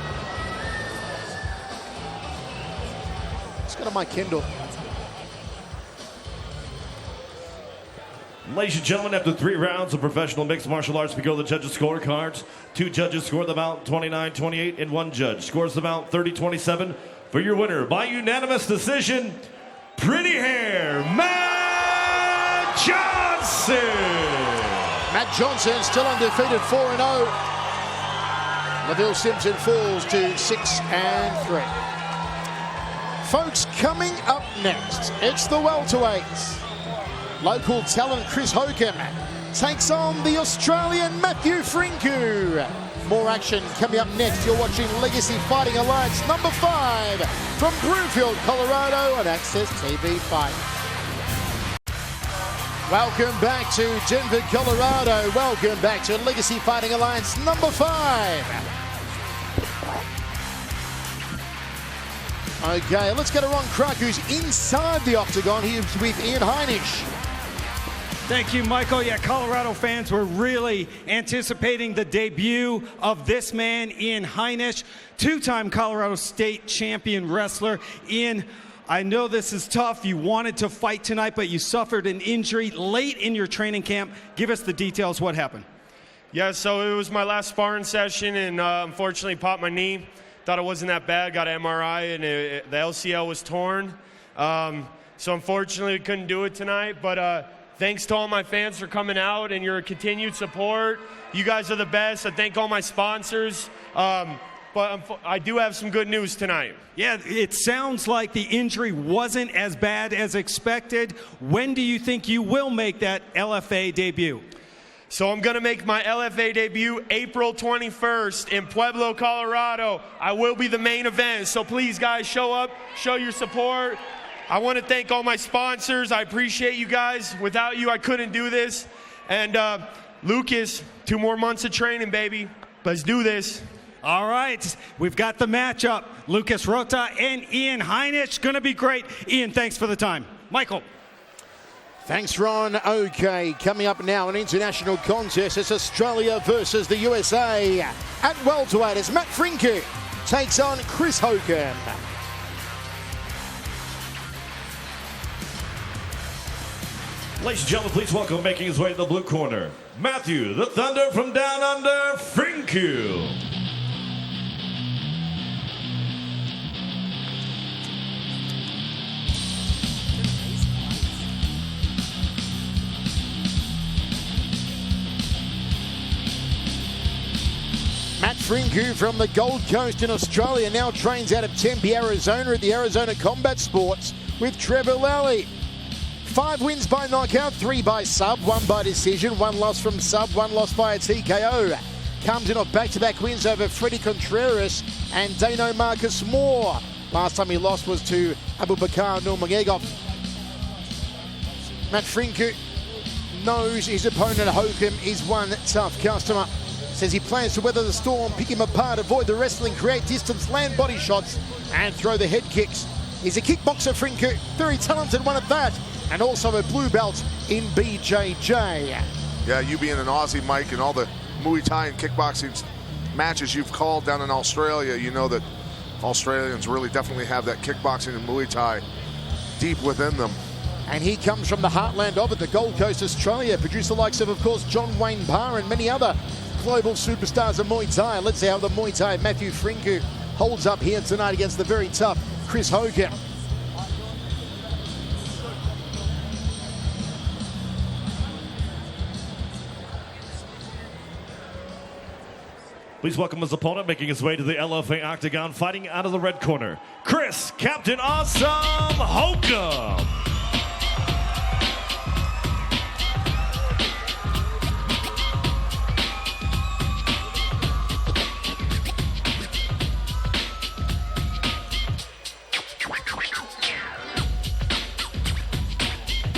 Let's go to Mike Kendall. Ladies and gentlemen, after 3 rounds of professional mixed martial arts, we go to the judges' scorecards. 2 judges score the bout 29-28, and 1 judge scores the bout 30-27 for your winner by unanimous decision, Pretty Hair, Matt Johnson. Matt Johnson still undefeated, 4-0. Laville Simpson falls to 6-3. Folks, coming up next, it's the welterweights. Local talent Chris Hokum takes on the Australian Matthew Frinku. More action coming up next. You're watching Legacy Fighting Alliance number 5 from Broomfield, Colorado on Access TV Fight. Welcome back to Denver, Colorado. Welcome back to Legacy Fighting Alliance number 5. Okay, let's go to Ron Kruk, who's inside the octagon. He's with Ian Heinisch. Thank you, Michael. Yeah, Colorado fans were really anticipating the debut of this man, Ian Heinisch, 2-time Colorado State champion wrestler. Ian, I know this is tough. You wanted to fight tonight, but you suffered an injury late in your training camp. Give us the details. What happened? Yeah, so it was my last sparring session, and unfortunately popped my knee. Thought it wasn't that bad. Got an MRI, and the LCL was torn. So unfortunately, we couldn't do it tonight, but thanks to all my fans for coming out and your continued support. You guys are the best. I thank all my sponsors. But I do have some good news tonight. Yeah, it sounds like the injury wasn't as bad as expected. When do you think you will make that LFA debut? So I'm going to make my LFA debut April 21st in Pueblo, Colorado. I will be the main event. So please, guys, show up, show your support. I want to thank all my sponsors. I appreciate you guys. Without you, I couldn't do this. And Lucas, 2 more months of training, baby. Let's do this. All right, we've got the matchup. Lucas Rota and Ian Heinisch. Going to be great. Ian, thanks for the time. Michael. Thanks, Ron. Okay, coming up now, an international contest. It's Australia versus the USA. At welterweight, as Matt Frinku takes on Chris Hokum. Ladies and gentlemen, please welcome, making his way to the blue corner, Matthew the Thunder from Down Under, Frinku. Matt Frinku from the Gold Coast in Australia now trains out of Tempe, Arizona at the Arizona Combat Sports with Trevor Lally. 5 wins by knockout, 3 by sub, 1 by decision, 1 loss from sub, 1 loss by a TKO. Comes in off back-to-back wins over Freddie Contreras and Dano Marcus Moore. Last time he lost was to Abubakar Nurmagomedov. Matt Frinku knows his opponent Hokum is one tough customer. Says he plans to weather the storm, pick him apart, avoid the wrestling, create distance, land body shots, and throw the head kicks. He's a kickboxer, Frinku, very talented one at that, and also a blue belt in BJJ. Yeah, you being an Aussie, Mike, and all the Muay Thai and kickboxing matches you've called down in Australia, you know that Australians really definitely have that kickboxing and Muay Thai deep within them. And he comes from the heartland of it, the Gold Coast, Australia. Produced the likes of course, John Wayne Barr and many other global superstars of Muay Thai. Let's see how the Muay Thai Matthew Frinku holds up here tonight against the very tough Chris Hokum. Please welcome his opponent, making his way to the LFA octagon, fighting out of the red corner, Chris Captain Awesome Hokum.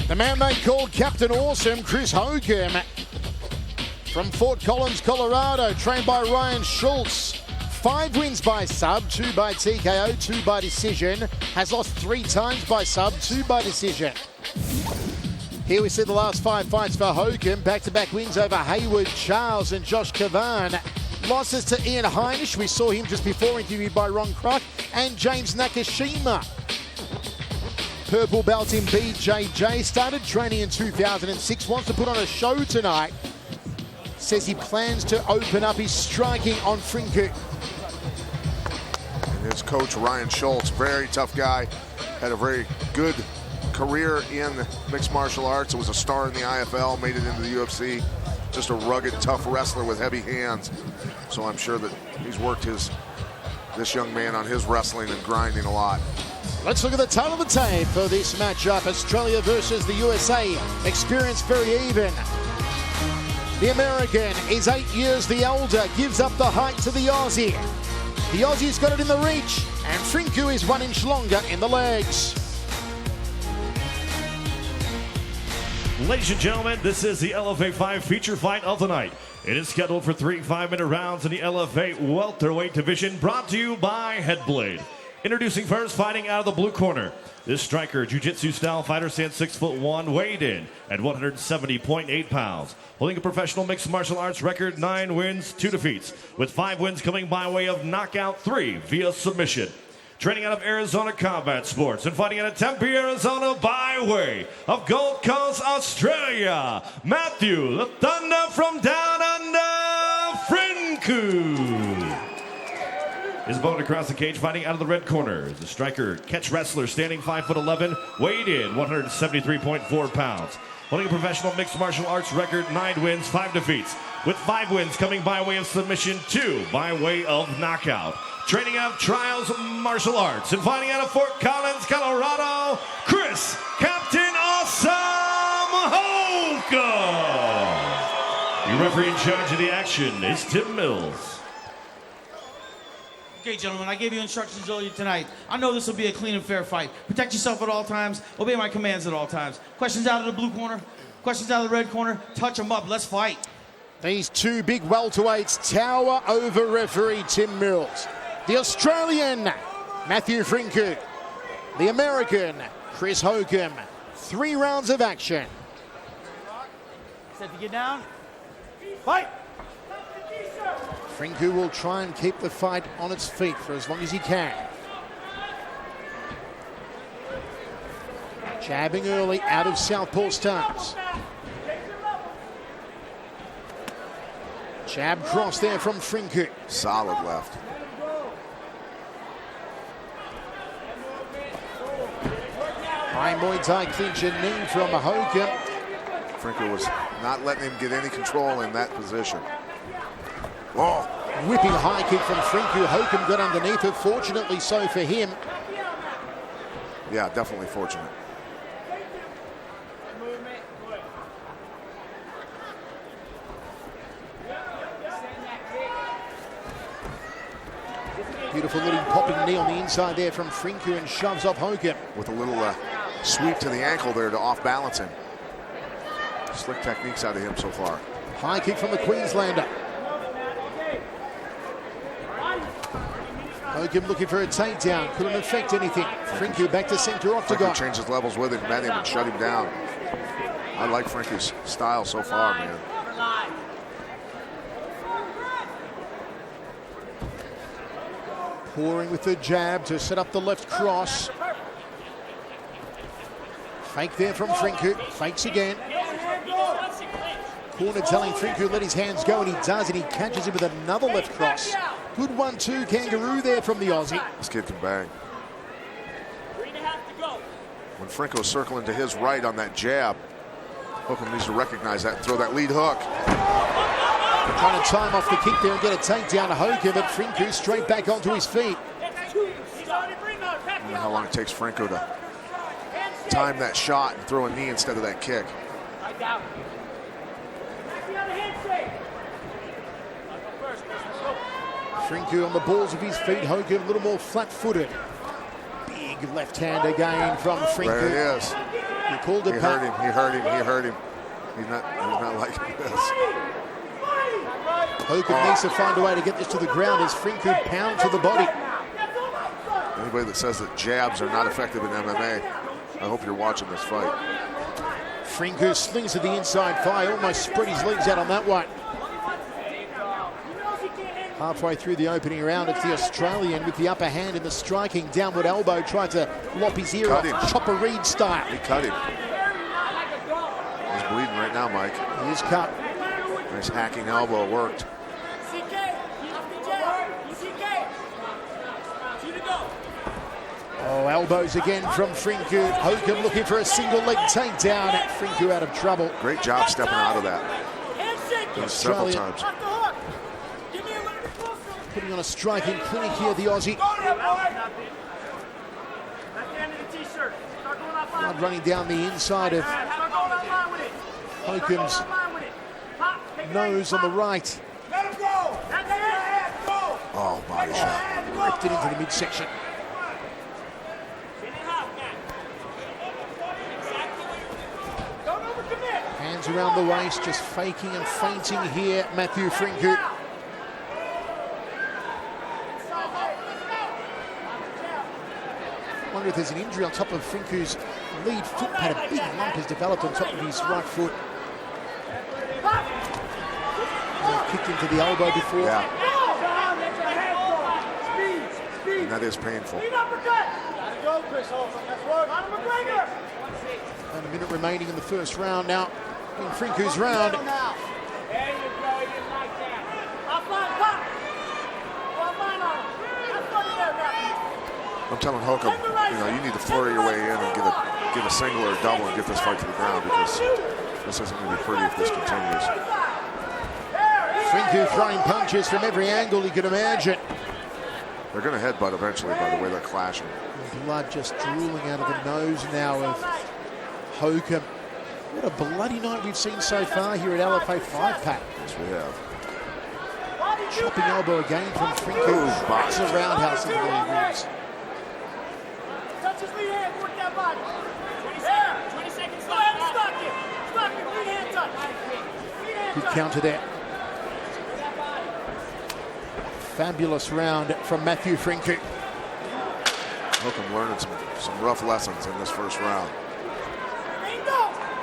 The man they called Captain Awesome, Chris Hokum, from Fort Collins, Colorado, trained by Ryan Schultz. 5 wins by sub, 2 by TKO, 2 by decision. Has lost 3 times by sub, 2 by decision. Here we see the last 5 fights for Hokum. Back-to-back wins over Hayward Charles and Josh Kavan. Losses to Ian Heinisch. We saw him just before, interviewed by Ron Kruk, and James Nakashima. purple belt in BJJ. Started training in 2006. Wants to put on a show tonight. Says he plans to open up his striking on Frinku. And his coach, Ryan Schultz, very tough guy. Had a very good career in mixed martial arts. Was a star in the IFL, made it into the UFC. Just a rugged, tough wrestler with heavy hands. So I'm sure that he's worked this young man on his wrestling and grinding a lot. Let's look at the tail of the tape for this matchup. Australia versus the USA. Experience very even. The American is 8 years the elder, gives up the height to the Aussie. The Aussie's got it in the reach, and Frinku is 1 inch longer in the legs. Ladies and gentlemen, this is the LFA 5 feature fight of the night. It is scheduled for 3 5-minute rounds in the LFA welterweight division, brought to you by Headblade. Introducing first, fighting out of the blue corner. This striker, jiu-jitsu style fighter, stands 6'1", weighed in at 170.8 pounds. Holding a professional mixed martial arts record, 9 wins, 2 defeats, with 5 wins coming by way of knockout, 3 via submission. Training out of Arizona Combat Sports and fighting out of Tempe, Arizona by way of Gold Coast, Australia, Matthew the Thunder from down under, Frinku. His opponent across the cage, fighting out of the red corner. The striker, catch wrestler, standing 5'11", weighed in 173.4 pounds. Holding a professional mixed martial arts record, 9 wins, 5 defeats, with 5 wins coming by way of submission, 2 by way of knockout. Training out of Trials Martial Arts and fighting out of Fort Collins, Colorado, Chris Captain Awesome Hoka. Your referee in charge of the action is Tim Mills. Okay, gentlemen, I gave you instructions earlier tonight. I know this will be a clean and fair fight. Protect yourself at all times. Obey my commands at all times. Questions out of the blue corner. Questions out of the red corner. Touch them up. Let's fight. These two big welterweights tower over referee Tim Mills. The Australian, Matthew Frinku. The American, Chris Hokum. 3 rounds of action. Set to get down. Fight! Frinku will try and keep the fight on its feet for as long as he can. Jabbing early out of southpaw stance. Jab cross there from Frinku. Solid left. High Muay Thai clinch and knee from Hokum. Frinku was not letting him get any control in that position. Whoa. Whipping high kick from Frinku. Hokum got underneath it. Fortunately so for him. Yeah, definitely fortunate. Beautiful little popping knee on the inside there from Frinku and shoves off Hokum. With a little sweep to the ankle there to off balance him. Slick techniques out of him so far. High kick from the Queenslander. Hokum looking for a takedown. Couldn't affect anything. Frinku back to center octagon. Frinku changes levels with him, met him, and shut him down. I like Frinku's style so far, man. Pouring with the jab to set up the left cross. Fake there from Frinku. Fakes again. Corner telling Frinku let his hands go, and he does, and he catches him with another left cross. Good 1-2 kangaroo there from the Aussie. This kid can bang. When Frinko's circling to his right on that jab, Hokum needs to recognize that and throw that lead hook. Trying to time off the kick there and get a takedown to Hokum, but Frinku straight back onto his feet. I don't know how long it takes Frinku to time that shot and throw a knee instead of that kick. Frinku on the balls of his feet. Hokum a little more flat-footed. Big left hand again from Frinku. There it is. He called it. He hurt him. He hurt him. He hurt him. He's not liking this. Hokum needs to find a way to get this to the ground as Frinku pounds to the body. Anybody that says that jabs are not effective in MMA, I hope you're watching this fight. Frinku slings to the inside thigh, almost spread his legs out on that one. Halfway through the opening round, it's the Australian with the upper hand in the striking. Downward elbow, tried to lop his ear off, Chopper Reed style. He cut him. He's bleeding right now, Mike. He is cut. Nice hacking elbow, worked. Oh, elbows again from Frinku. Hokum looking for a single leg takedown. Frinku out of trouble. Great job stepping out of that. Several times. Putting on a striking clinic here, the Aussie. Blood running down the inside of Hokum's nose on the right. Oh, body shot. Ripped it into the midsection. Hands around the waist, just faking and feinting here, Matthew Frinku. I wonder if there's an injury on top of Frinku's lead foot pad. A big lump has developed on top of his right foot. Kicked into the elbow before. Yeah. And that is painful. And a minute remaining in the first round now in Frinku's round. I'm telling Hokum, you need to flurry your way in and get a single or a double and get this fight to the ground, because this isn't going to be pretty if this continues. Frinku throwing punches from every angle he could imagine. They're going to headbutt eventually by the way they're clashing. Blood just drooling out of the nose now of Hokum. What a bloody night we've seen so far here at LFA 5-pack. Yes, we have. Chopping elbow again from Frinku. It's a roundhouse into the ribs. Touch his lead hand, work that body. 20 seconds left. Stop it. Stop it. Lead hand touch. Good counter there. Fabulous round from Matthew Frinku. Hokum learning some rough lessons in this first round.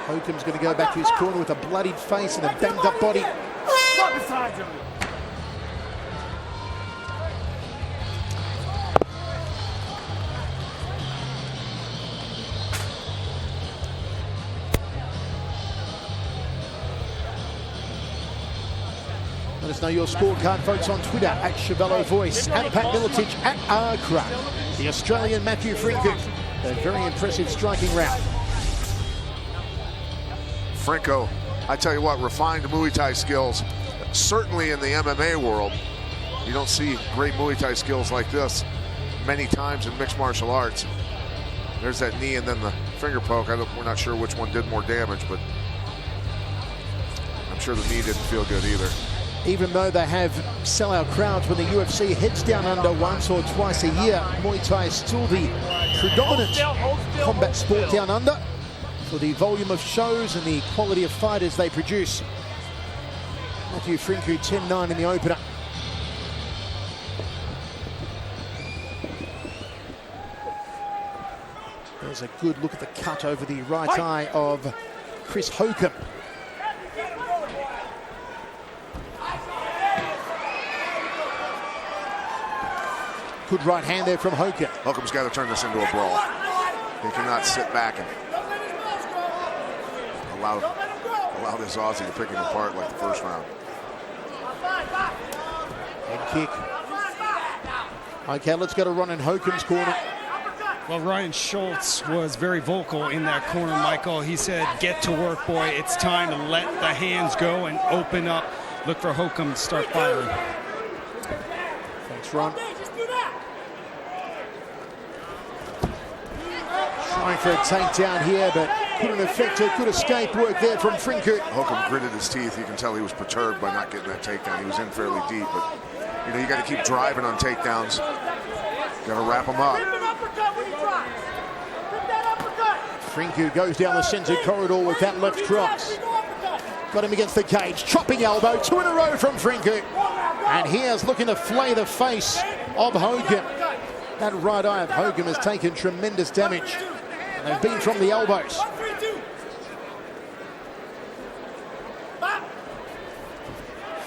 Hokum's going to go back to his corner with a bloodied face and a banged up body. Stop beside him. Let us know your scorecard, folks, on Twitter at Chevello Voice, at Pat Miletich, at Arkra. The Australian Matthew Frinku. A very impressive striking round. Frinku, I tell you what, refined Muay Thai skills. Certainly in the MMA world, you don't see great Muay Thai skills like this many times in mixed martial arts. There's that knee and then the finger poke. We're not sure which one did more damage, but I'm sure the knee didn't feel good either. Even though they have sellout crowds when the UFC heads down under once or twice a year, Muay Thai is still the predominant combat sport down under for the volume of shows and the quality of fighters they produce. Matthew Frinku 10-9 in the opener. There's a good look at the cut over the right eye of Chris Hokum. Good right hand there from Hokum. Hokum's got to turn this into a brawl. He cannot sit back and allow this Aussie to pick him apart like the first round. Head kick. Okay, let's go to Ronan Hokum's corner. Well, Ryan Schultz was very vocal in that corner, Michael. He said, get to work, boy. It's time to let the hands go and open up. Look for Hokum to start firing. Thanks, Ron. Trying for a takedown here, but couldn't affect it. Good escape work there from Frinku. Hokum gritted his teeth. You can tell he was perturbed by not getting that takedown. He was in fairly deep, but you got to keep driving on takedowns. Got to wrap him up. Frinku goes down the center corridor with that left cross. Got him against the cage. Chopping elbow. 2 in a row from Frinku. And here's looking to flay the face of Hokum. That right eye of Hokum has taken tremendous damage. And they've been from the elbows.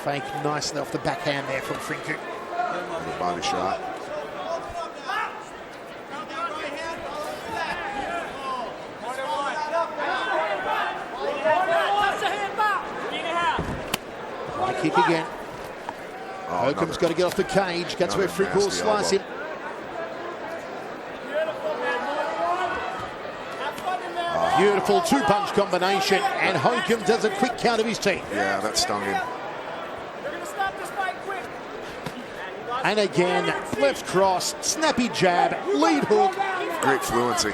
fake nicely off the backhand there from Frinku. The body shot. High kick again. Hokum's got to get off the cage. That's where Frinku will slice him. Beautiful two-punch combination, and Hokum does a quick count of his teeth. Yeah, that stung him. And again, left cross, snappy jab, lead hook. Great fluency.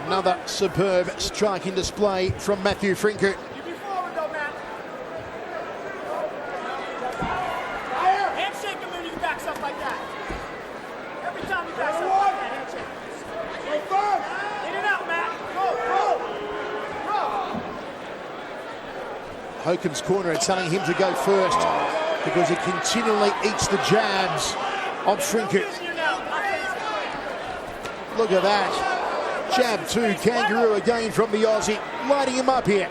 Another superb striking display from Matthew Frinku. Handshake him and he backs up like that. Every time he backs up like that, handshake. In and out, Matt. Go. Hokum's corner are telling him to go first because he continually eats the jabs of Frinku. Look at that. Jab 2, kangaroo again from the Aussie, lighting him up here.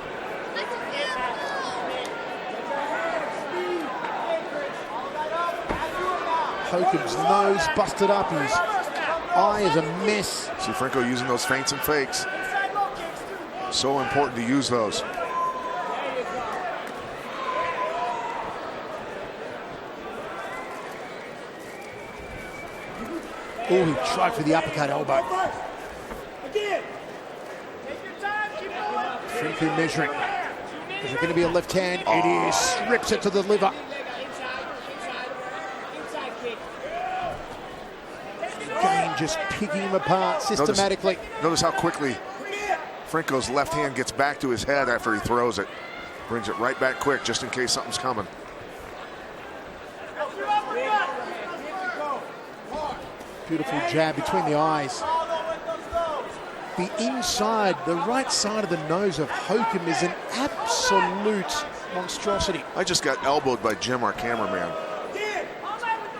Hokum's nose busted up, his eye is a mess. See Frinku using those feints and fakes. So important to use those. Oh, he tried for the uppercut elbow. Frinku measuring. Is it going to be a left hand? It is. Rips it to the liver. Again, just picking him apart systematically. Notice how quickly Franco's left hand gets back to his head after he throws it. Brings it right back quick just in case something's coming. Beautiful jab between the eyes. The inside, the right side of the nose of Hokum is an absolute monstrosity. I just got elbowed by Jim, our cameraman.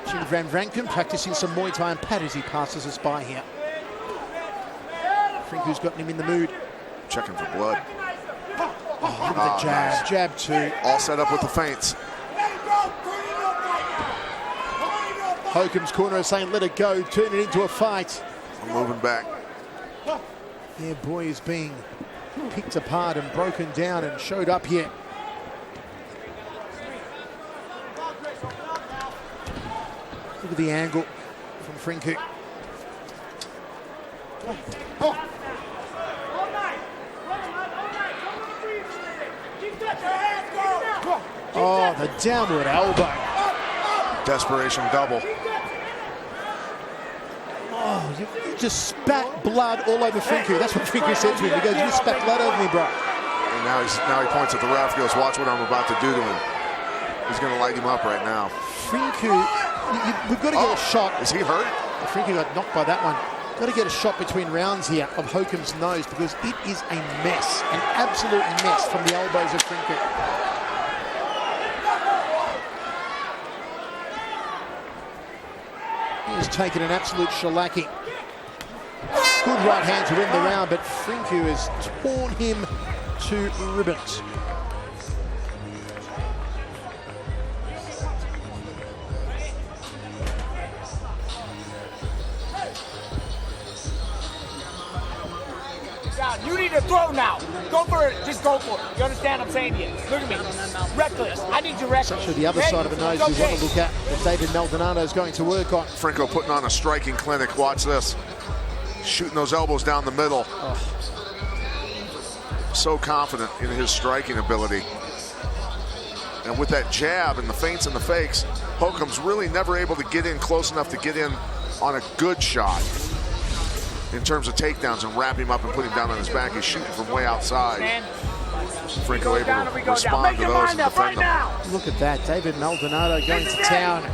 Jim Van Rankin practicing some Muay Thai and pat as he passes us by here. Frinku's gotten him in the mood. Checking for blood. Oh, look at the jab. Nice. Jab 2. All set up with the feints. Hokum's corner is saying, let it go, turn it into a fight. I'm moving back. Yeah, boy is being picked apart and broken down and showed up here. Look at the angle from Frinku. Oh, the downward elbow. Desperation double. Oh, you just spat blood all over Frinku. That's what Frinku said to him. He goes, you spat blood over me, bro. And now he points at the ref, goes, watch what I'm about to do to him. He's going to light him up right now. Frinku, we've got to get a shot. Is he hurt? Frinku got knocked by that one. Got to get a shot between rounds here of Hokum's nose because it is a mess, an absolute mess from the elbows of Frinku. He's taken an absolute shellacking. Good right hand to win the round, but Frinku has torn him to ribbons. You need to throw now. Go for it. Just go for it. You understand what I'm saying to you? Look at me. Reckless. I need you reckless. So the other side of the nose we want to look at that David Maldonado is going to work on. Frinku putting on a striking clinic. Watch this. Shooting those elbows down the middle. So confident in his striking ability. And with that jab and the feints and the fakes, Hokum's really never able to get in close enough to get in on a good shot. In terms of takedowns and wrap him up and put him down on his back, he's shooting from way outside. Frinku able to respond to those and defend them. Look at that, David Maldonado going to town.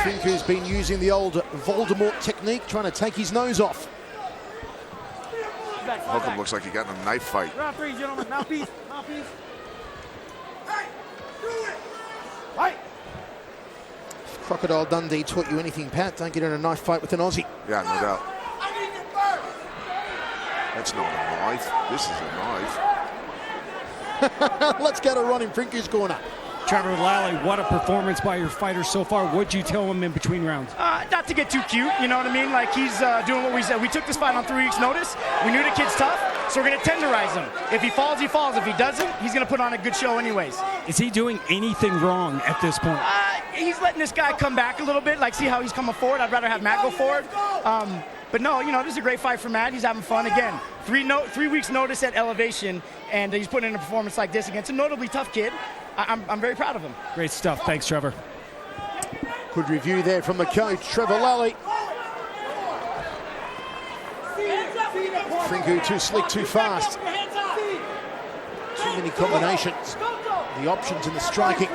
Frinku's been using the old Voldemort technique, trying to take his nose off. Hokum looks like he got in a knife fight. Round 3, gentlemen. Mouthpiece. Mouthpiece. Hey, do it. Fight. Crocodile Dundee taught you anything, Pat, don't get in a knife fight with an Aussie. Yeah, no doubt. That's not a knife. This is a knife. Let's go to Ron in Frinku's corner. Trevor Lally, what a performance by your fighter so far. What'd you tell him in between rounds? Not to get too cute, you know what I mean? Like, he's doing what we said. We took this fight on 3 weeks' notice. We knew the kid's tough, so we're going to tenderize him. If he falls, he falls. If he doesn't, he's going to put on a good show anyways. Is he doing anything wrong at this point? He's letting this guy come back a little bit, like see how he's coming forward. I'd rather have Matt go forward. But no, you know, this is a great fight for Matt. He's having fun. Again, 3 weeks' notice at Elevation, and he's putting in a performance like this against a notably tough kid. I'm very proud of him. Great stuff. Thanks, Trevor. Good review there from the coach, Trevor Lally. Frinku too slick, too fast. Too many combinations. The options in the striking.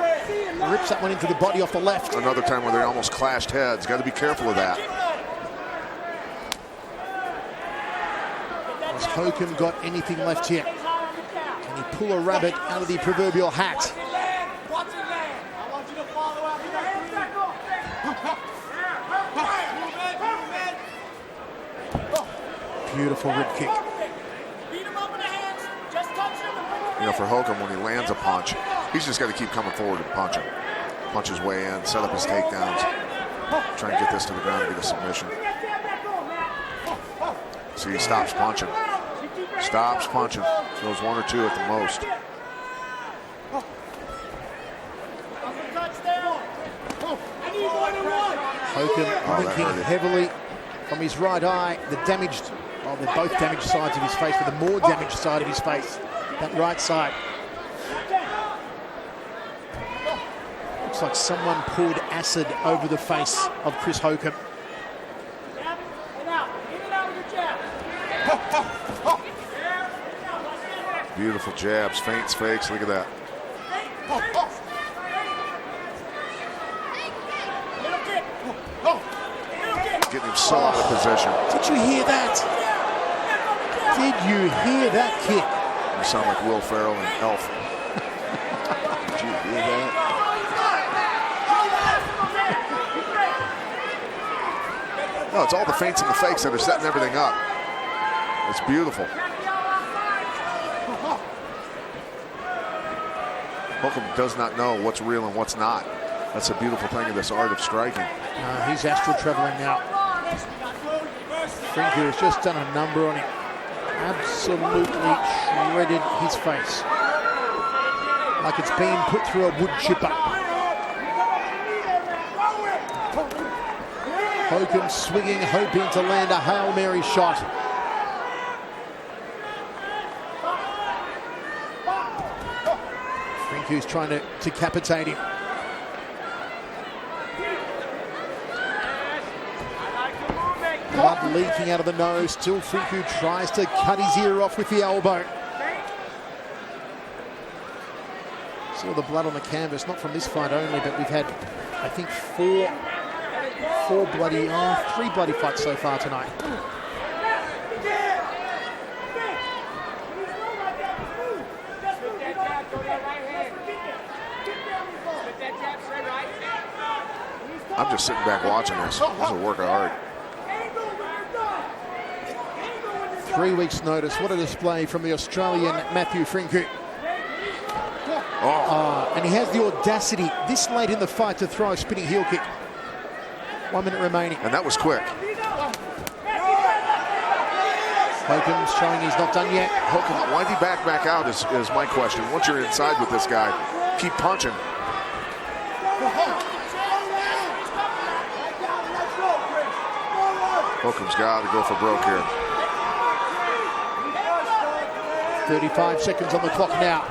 Rips that one into the body off the left. Another time where they almost clashed heads. Got to be careful of that. Has Hokum got anything left here? Can he pull a rabbit out of the proverbial hat? Beautiful rib kick. You know, for Hokum, when he lands a punch, he's just got to keep coming forward and punching. Punch his way in, set up his takedowns, try and get this to the ground and get a submission. See, he stops punching. Stops punching. Throws 1 or 2 at the most. Hokum blinking heavily from his right eye. The damaged, well, they're both damaged sides of his face, but the more damaged side of his face, that right side. Looks like someone poured acid over the face of Chris Hokum. Beautiful jabs, feints, fakes. Look at that. Getting him so out of position. Did you hear that? Did you hear that kick? You sound like Will Ferrell in Elf. Did you hear that? No, it's all the feints and the fakes that are setting everything up. It's beautiful. Hokum does not know what's real and what's not. That's a beautiful thing of this art of striking. He's astral traveling now. Frinku has just done a number on him. Absolutely shredded his face. Like it's been put through a wood chipper. Hokum swinging, hoping to land a Hail Mary shot. Frinku's trying to decapitate him. Blood leaking out of the nose. Still Frinku tries to cut his ear off with the elbow. Saw the blood on the canvas, not from this fight only, but we've had, I think, three bloody fights so far tonight. I'm just sitting back watching this. This is a work of art. 3 weeks' notice. What a display from the Australian Matthew Frinku. And he has the audacity this late in the fight to throw a spinning heel kick. 1 minute remaining. And that was quick. Hokum's showing he's not done yet. Hokum, why'd he back out is my question. Once you're inside with this guy, keep punching. Hokum's got to go for broke here. 35 seconds on the clock now.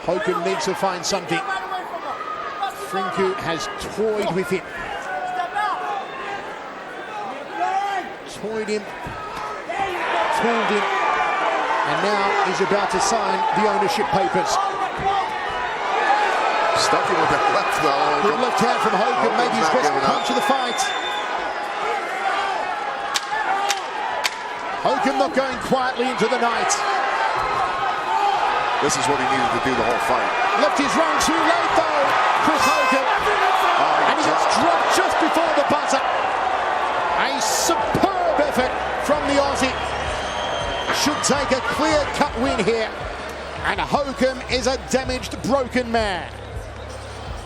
Hokum needs to find something. Frinku has toyed with him. Toyed him. Tooled him. And now he's about to sign the ownership papers. Stuck him with that left though. Good left hand from Hokum. Maybe his best punch of the fight. Hokum not going quietly into the night. This is what he needed to do the whole fight. Left his run too late though, Chris Hokum. And he gets dropped just before the buzzer. A superb effort from the Aussie. Should take a clear-cut win here. And Holcomb is a damaged, broken man.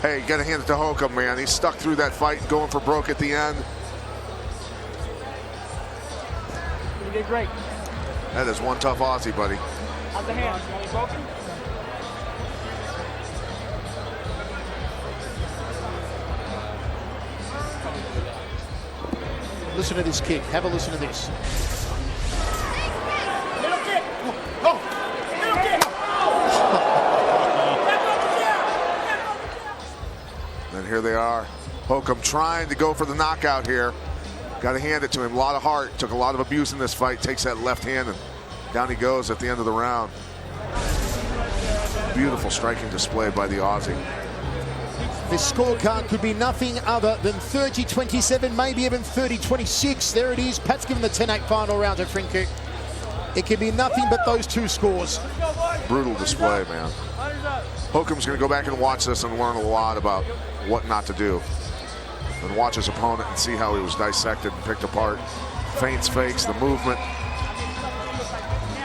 Hey, got to hand it to Holcomb, man. He stuck through that fight, going for broke at the end. You did great. That is one tough Aussie, buddy. How's the hand? Broken? Listen to this kick. Have a listen to this. Little kick. Little kick. And here they are. Holcomb trying to go for the knockout here. Got to hand it to him. A lot of heart. Took a lot of abuse in this fight. Takes that left hand and down he goes at the end of the round. Beautiful striking display by the Aussie. This scorecard could be nothing other than 30-27, maybe even 30-26. There it is. Pat's given the 10-8 final round to Frinku. It can be nothing but those two scores. Brutal display, man. Holcomb's going to go back and watch this and learn a lot about what not to do. And watch his opponent and see how he was dissected and picked apart. Feints, fakes, the movement,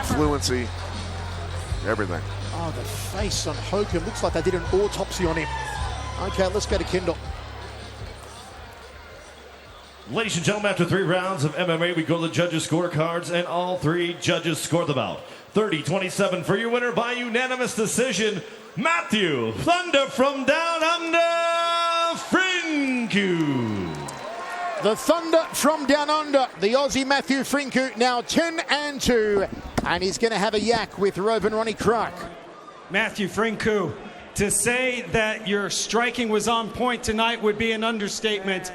fluency, everything. Oh, the face on Holcomb. Looks like they did an autopsy on him. Okay, let's go to Kendall. Ladies and gentlemen, after 3 rounds of MMA, we go to the judges' scorecards, and all 3 judges score the bout. 30-27 for your winner by unanimous decision, Matthew Thunder from Down Under, Frinku. The Thunder from Down Under, the Aussie Matthew Frinku, now 10-2, and he's going to have a yak with Rovan Ronnie Clark. Matthew Frinku, to say that your striking was on point tonight would be an understatement.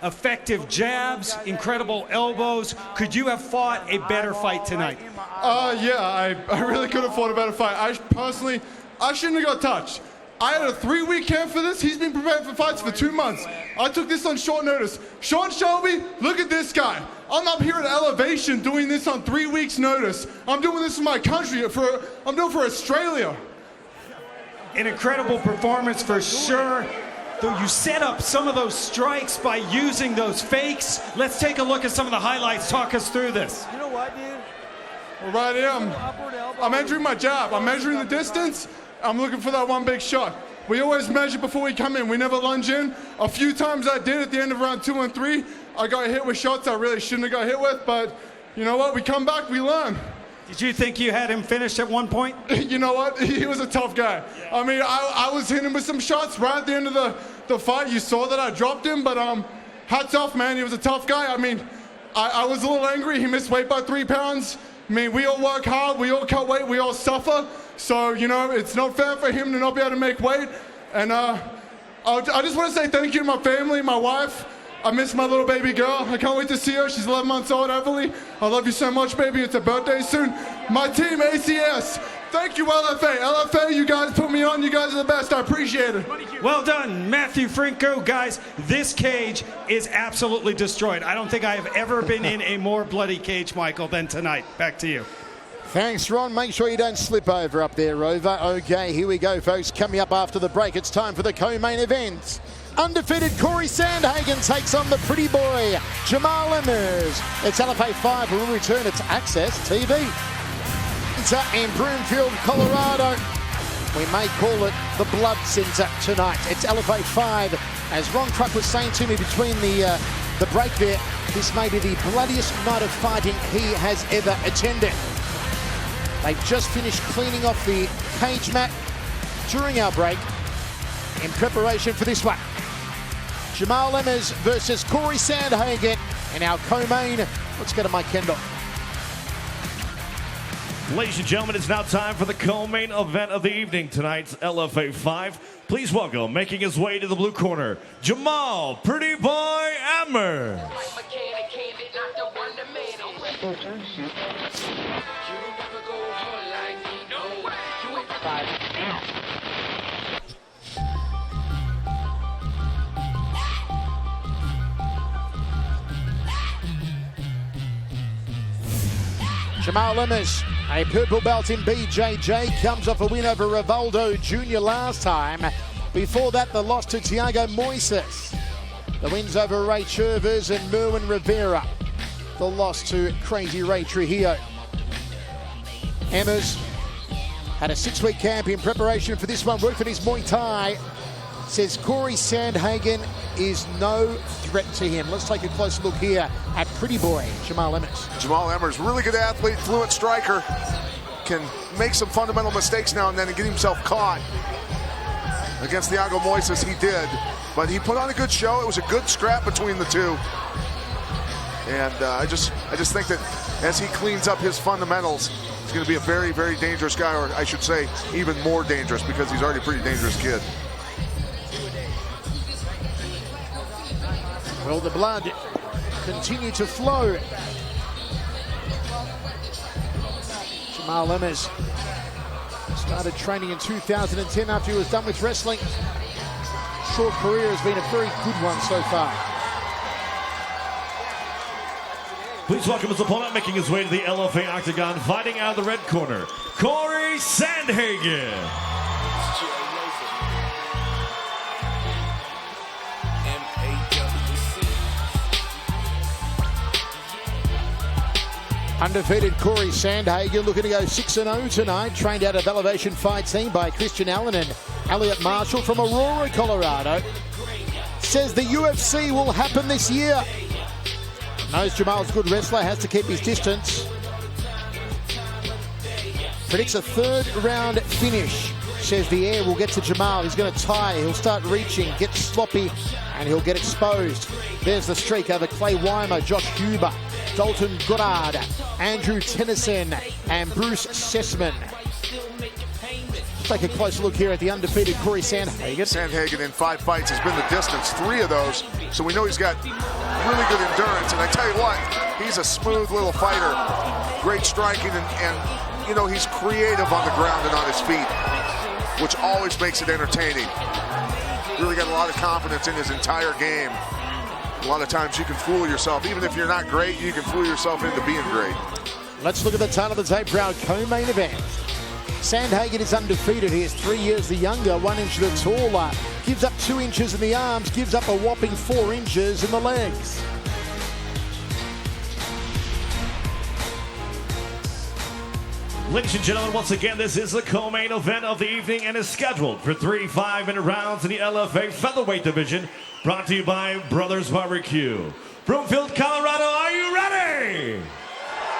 Effective jabs, incredible elbows. Could you have fought a better fight tonight? Yeah, I really could have fought a better fight. I shouldn't have got touched. I had a 3-week camp for this. He's been preparing for fights for 2 months. I took this on short notice. Sean Shelby, look at this guy. I'm up here at Elevation doing this on 3 weeks' notice. I'm doing this for my country. I'm doing it for Australia. An incredible performance for sure. Though you set up some of those strikes by using those fakes. Let's take a look at some of the highlights. Talk us through this. You know what, dude? Well, right here, I'm entering my jab. I'm measuring the distance. I'm looking for that one big shot. We always measure before we come in. We never lunge in. A few times I did at the end of round 2 and 3. I got hit with shots I really shouldn't have got hit with, but you know what? We come back, we learn. Did you think you had him finished at one point? You know what? He was a tough guy. Yeah. I mean, I was hitting him with some shots right at the end of the fight. You saw that I dropped him, but hats off, man. He was a tough guy. I mean, I was a little angry. He missed weight by 3 pounds. I mean, we all work hard. We all cut weight. We all suffer. So, you know, it's not fair for him to not be able to make weight. And I just want to say thank you to my family, my wife. I miss my little baby girl. I can't wait to see her. She's 11 months old, Everly. I love you so much, baby. It's her birthday soon. My team, ACS. Thank you, LFA. LFA, you guys put me on. You guys are the best. I appreciate it. Well done, Matthew Frinku. Guys, this cage is absolutely destroyed. I don't think I have ever been in a more bloody cage, Michael, than tonight. Back to you. Thanks, Ron. Make sure you don't slip over up there, Rover. Okay, here we go, folks. Coming up after the break, it's time for the co-main event. Undefeated Corey Sandhagen takes on the pretty boy, Jamal Emmers. It's LFA 5 who will return its Access TV. It's in Broomfield, Colorado. We may call it the Blood Center tonight. It's LFA 5. As Ron Kruk was saying to me between the break there, this may be the bloodiest night of fighting he has ever attended. They've just finished cleaning off the cage mat during our break in preparation for this one. Jamal Emmers versus Corey Sandhagen in our co-main. Let's go to Mike Kendall. Ladies and gentlemen, it's now time for the co-main event of the evening. Tonight's LFA 5. Please welcome, making his way to the blue corner, Jamal Pretty Boy Emmers. Jamal Emmers, a purple belt in BJJ, comes off a win over Rivaldo Jr. last time. Before that, the loss to Thiago Moises. The wins over Ray Chervers and Merwin Rivera. The loss to Crazy Ray Trujillo. Emmers Had a 6-week camp in preparation for this one. Worked on his Muay Thai. Says Corey Sandhagen is no threat to him. Let's take a closer look here at pretty boy Jamal Emmers. Jamal Emmers, really good athlete, fluent striker. Can make some fundamental mistakes now and then and get himself caught. Against Thiago Moises, he did. But he put on a good show. It was a good scrap between the two. And I just think that as he cleans up his fundamentals, he's going to be a very, very dangerous guy, or I should say even more dangerous, because he's already a pretty dangerous kid. Well, the blood continued to flow. Jamal Emmers started training in 2010 after he was done with wrestling. Short career has been a very good one so far. Please welcome his opponent, making his way to the LFA Octagon, fighting out of the red corner, Corey Sandhagen. Undefeated Corey Sandhagen looking to go 6-0 tonight. Trained out of Elevation Fight Team by Christian Allen and Elliot Marshall from Aurora, Colorado. Says the UFC will happen this year. Knows Jamal's a good wrestler, has to keep his distance. Predicts a 3rd round finish. Says the air will get to Jamal. He's going to tie. He'll start reaching, get sloppy, and he'll get exposed. There's the streak over Clay Weimer, Josh Huber, Dalton Goddard, Andrew Tennyson, and Bruce Sessman. Let's take a closer look here at the undefeated Corey Sandhagen. Sandhagen in 5 fights has been the distance, 3 of those. So we know he's got really good endurance. And I tell you what, he's a smooth little fighter. Great striking, and you know, he's creative on the ground and on his feet, which always makes it entertaining. Really got a lot of confidence in his entire game. A lot of times you can fool yourself. Even if you're not great, you can fool yourself into being great. Let's look at the title of the tape round co-main event. Sandhagen is undefeated. He is 3 years the younger, 1 inch the taller. Gives up 2 inches in the arms, gives up a whopping 4 inches in the legs. Ladies and gentlemen, once again, this is the co-main event of the evening and is scheduled for 3 5-minute rounds in the LFA featherweight division, brought to you by Brothers Barbecue. Broomfield, Colorado, are you ready?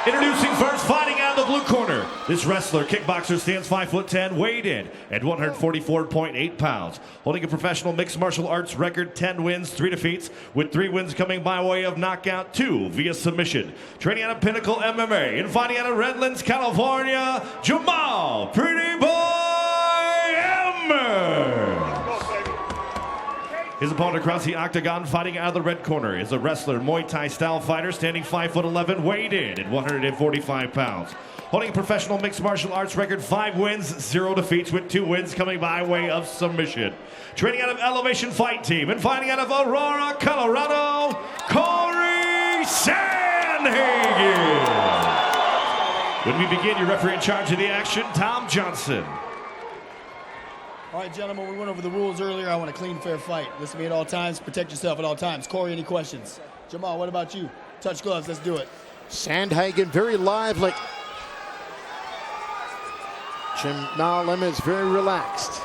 Introducing first, fighting out of the blue corner. This wrestler, kickboxer, stands 5'10", weighed in at 144.8 pounds. Holding a professional mixed martial arts record, 10 wins, 3 defeats, with 3 wins coming by way of knockout, 2 via submission. Training out of Pinnacle MMA and fighting out of Redlands, California, Jamal Pretty Boy Emmers. His opponent across the octagon, fighting out of the red corner, is a wrestler, Muay Thai style fighter, standing 5'11", weighed in at 145 pounds. Holding a professional mixed martial arts record, 5 wins, 0 defeats, with 2 wins coming by way of submission. Training out of Elevation Fight Team and fighting out of Aurora, Colorado, Corey Sandhagen. When we begin, your referee in charge of the action, Tom Johnson. All right, gentlemen, we went over the rules earlier. I want a clean, fair fight. Listen to me at all times. Protect yourself at all times. Corey, any questions? Jamal, what about you? Touch gloves. Let's do it. Sandhagen very lively. Jamal Emmers very relaxed.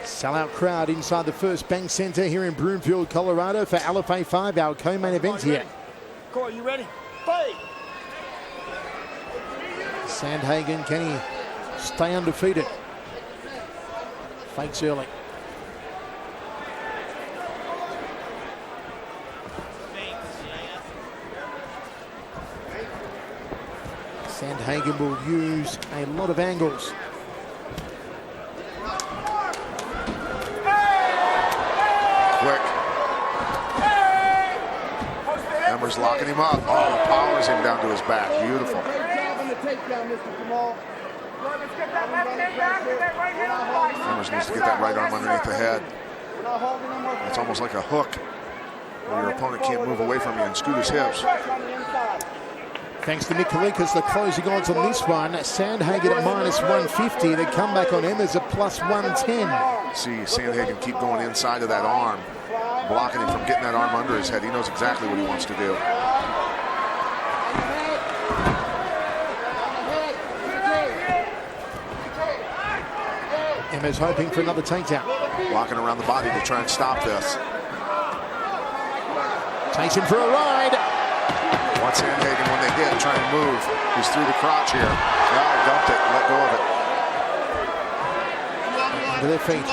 Sellout crowd inside the First Bank Center here in Broomfield, Colorado for LFA 5, our co-main event here. Corey, you ready? Fight! Sandhagen, can he stay undefeated? Fakes early. Sandhagen will use a lot of angles. Quick. Emmers locking him up. Oh, powers him down to his back. Beautiful. Emmers needs to get that right arm underneath the head. It's almost like a hook where your opponent can't move away from you and scoot his hips. Thanks to Nick Kalikas, the closing odds on this one. Sandhagen at -150. The comeback on Emmers at +110. See Sandhagen keep going inside of that arm, blocking him from getting that arm under his head. He knows exactly what he wants to do. Emmers hoping for another takedown. Walking around the body to try and stop this. Takes him for a ride. Watch Sandhagen when they hit, trying to move. He's through the crotch here. Yeah, dumped it, let go of it. Under their feet.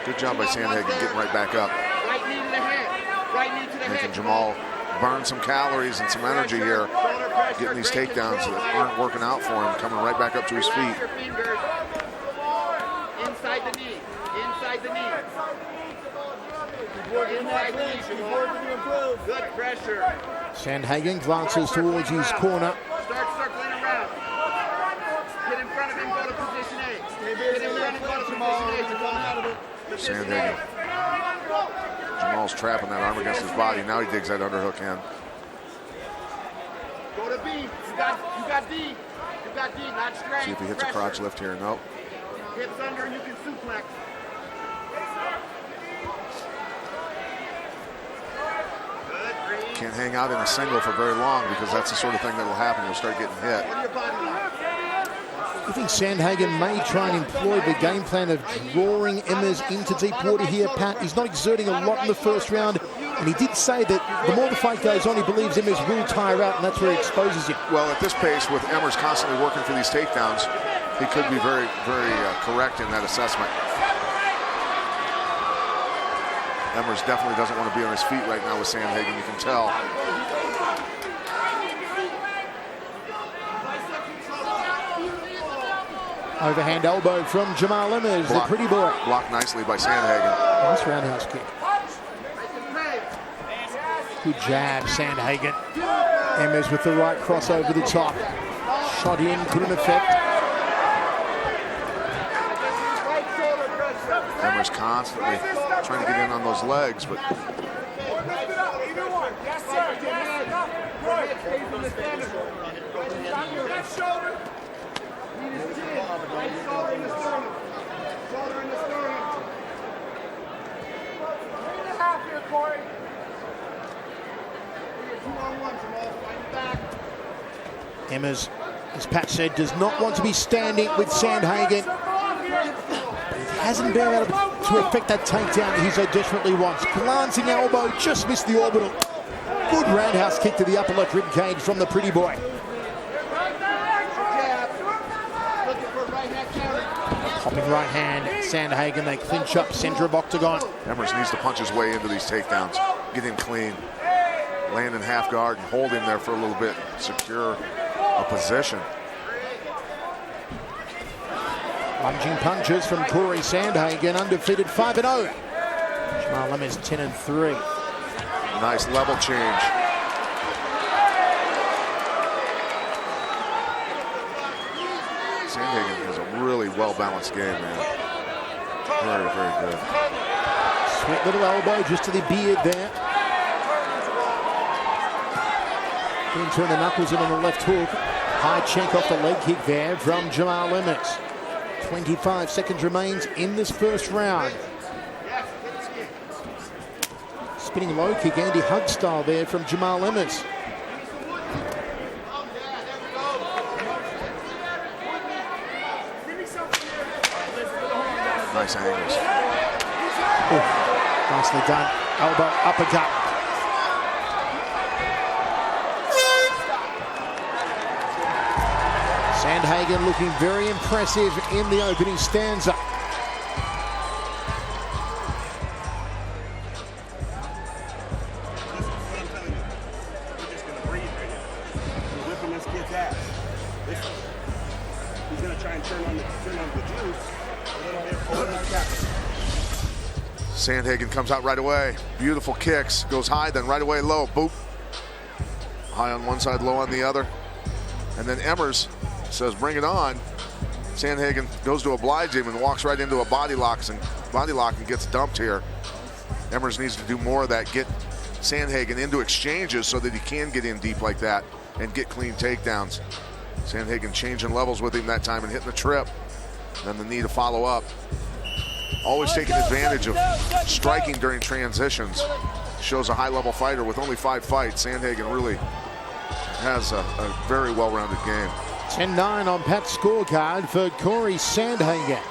Good job by Sandhagen getting right back up. Right knee to the head. Right knee to the Making head. Jamal burn some calories and some energy here. Getting these takedowns that aren't working out for him. Coming right back up to his feet. Inside the knee. Inside the knee. Inside the knee. Good pressure. Sandhagen glances towards his corner. Start circling around. Get in front of him, go to position A. Get in front and go to position A. Sandhagen. Jamal's trapping that arm against his body. Now he digs that underhook in. Go to B. You got D. You got D, not straight. See if he hits a crotch lift here. Nope. Hips under, you can suplex. Can't hang out in a single for very long because that's the sort of thing that will happen. You'll start getting hit. I think Sandhagen may try and employ the game plan of drawing Emmers into deep water here, Pat. He's not exerting a lot in the first round, and he did say that the more the fight goes on, he believes Emmers will tire out, and that's where he exposes him. Well, at this pace, with Emmers constantly working for these takedowns, he could be very, very correct in that assessment. Emmers definitely doesn't want to be on his feet right now with Sandhagen, you can tell. Overhand elbow from Jamal Emmers, the pretty boy. Blocked nicely by Sandhagen. Nice roundhouse kick. Good jab, Sandhagen. Emmers with the right cross over the top. Shot in, couldn't affect. Emmers constantly trying to get in on those legs, but Emmers, as Pat said, does not want to be standing with Sandhagen. Hasn't been able to effect that takedown he so desperately wants. Glancing elbow, just missed the orbital. Good roundhouse kick to the upper left rib cage from the pretty boy. Hopping right hand, Sandhagen, they clinch up center of octagon. Emmers needs to punch his way into these takedowns, get him clean, land in half guard and hold him there for a little bit, secure a position. Lunging punches from Corey Sandhagen, undefeated 5-0. Jamal Emmers 10-3. Nice level change. Sandhagen has a really well-balanced game, man. Very, very good. Sweet little elbow just to the beard there. Then turn the knuckles in on the left hook. High check off the leg kick there from Jamal Emmers. 25 seconds remains in this first round. Spinning low kick, Andy Hug style there from Jamal Emmers. Nice angles. Ooh, nicely done. Elbow, uppercut. Sandhagen looking very impressive in the opening stanza. He's going to try and turn on the juice. Sandhagen comes out right away. Beautiful kicks. Goes high, then right away low. Boop. High on one side, low on the other. And then Emmers says, bring it on. Sandhagen goes to oblige him and walks right into a body lock and gets dumped here. Emmers needs to do more of that, get Sandhagen into exchanges so that he can get in deep like that and get clean takedowns. Sandhagen changing levels with him that time and hitting the trip. Then the knee to follow up. Always taking advantage of striking during transitions. Shows a high-level fighter with only 5 fights. Sandhagen really has a very well-rounded game. 10-9 on Pat's scorecard for Corey Sandhagen.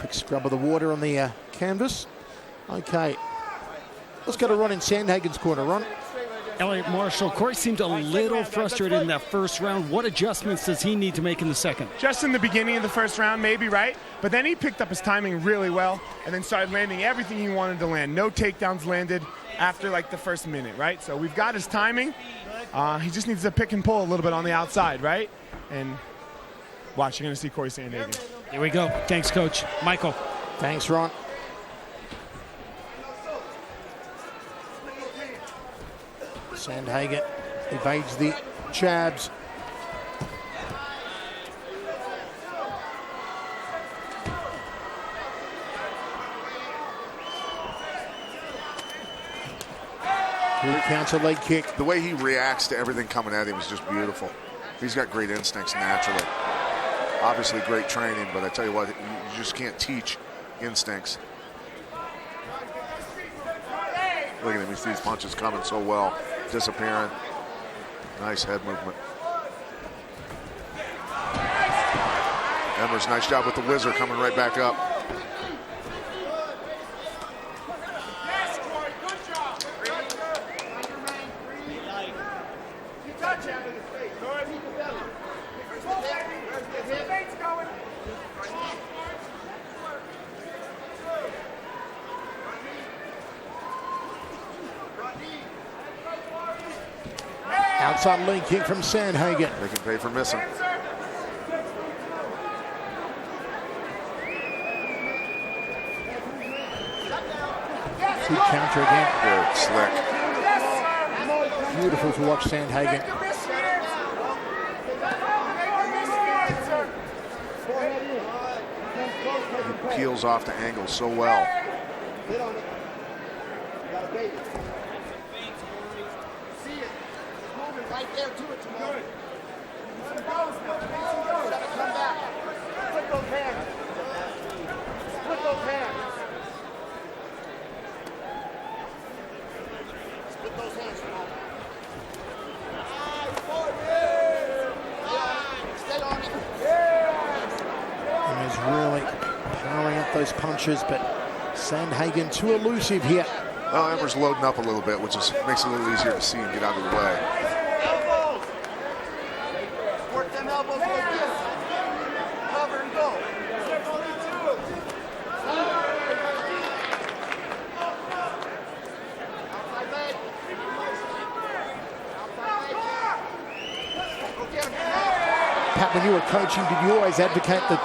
Quick scrub of the water on the canvas. Okay. Let's go to Ron in Sandhagen's corner. Ron. Elliot Marshall, Corey seemed a little frustrated in that first round. What adjustments does he need to make in the second? Just in the beginning of the first round, maybe, right? But then he picked up his timing really well and then started landing everything he wanted to land. No takedowns landed after like the first minute, right? So we've got his timing. He just needs to pick and pull a little bit on the outside, right? And watch, you're going to see Corey Sandhagen. Here we go. Thanks, Coach. Michael. Thanks, Ron. Sandhagen evades the jabs. Good counter leg kick. The way he reacts to everything coming at him is just beautiful. He's got great instincts naturally. Obviously great training, but I tell you what, you just can't teach instincts. Look at him, he sees punches coming so well, disappearing. Nice head movement. Emmers, nice job with the whizzer, coming right back up. Outside leg kick from Sandhagen. They can pay for missing. Good counter again. Good, slick. Beautiful to watch Sandhagen. He peels off the angle so well. Right there to it tomorrow. Come back. Put those hands. Put those hands. Put those hands tomorrow. Stay on it. And he's really powering up those punches, but Sandhagen too elusive here. Well, Emmers loading up a little bit, which is makes it a little easier to see and get out of the way. Work them elbows like this. Cover and go. Outside leg. Pat, when you were coaching, did you always advocate that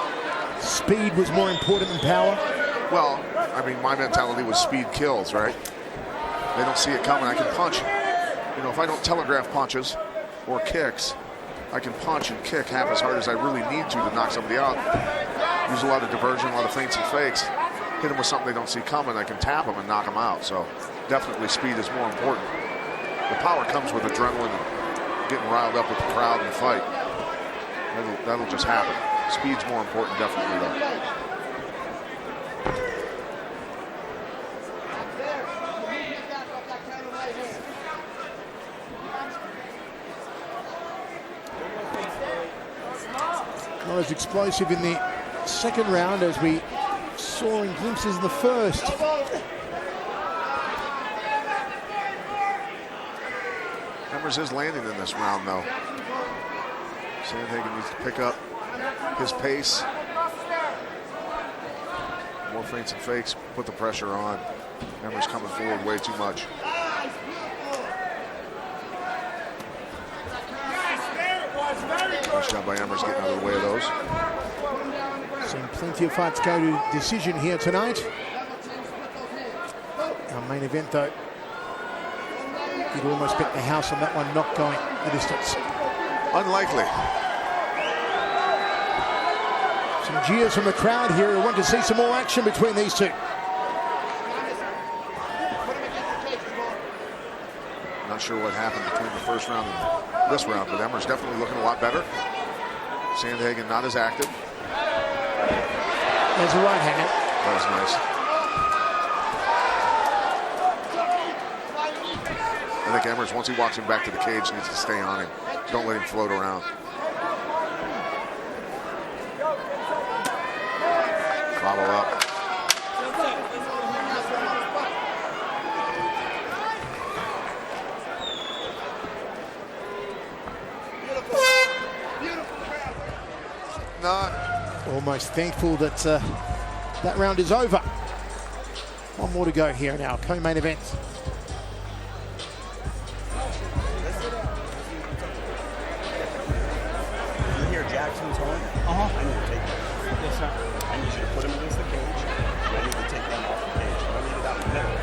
speed was more important than power? Well, I mean, my mentality was speed kills, right? They don't see it coming, I can punch. You know, if I don't telegraph punches or kicks, I can punch and kick half as hard as I really need to knock somebody out. Use a lot of diversion, a lot of feints and fakes. Hit them with something they don't see coming, I can tap them and knock them out. So definitely speed is more important. The power comes with adrenaline and getting riled up with the crowd and the fight. That'll just happen. Speed's more important, definitely, though. Not as explosive in the second round as we saw in glimpses in the first. Emmers is landing in this round, though. Sandhagen needs to pick up his pace. More feints and fakes, put the pressure on. Emmers coming forward way too much. Nice job by Emmers getting out of the way of those. Seen plenty of fights go to decision here tonight. Our main event, though, you'd almost bet the house on that one not going the distance. Unlikely. Some jeers from the crowd here who want to see some more action between these two. Not sure what happened between the first round and this round, but Emmers definitely looking a lot better. Sandhagen not as active. There's a right hand. That was nice. I think Emmers, once he walks him back to the cage, needs to stay on him. Don't let him float around. Follow up. Not. Almost thankful that that round is over. One more to go here in our co-main event. You hear Jackson's horn? I need to take that. Yes, sir. I need you to put him against the cage. And I need to take them off the cage. I need it out in the middle.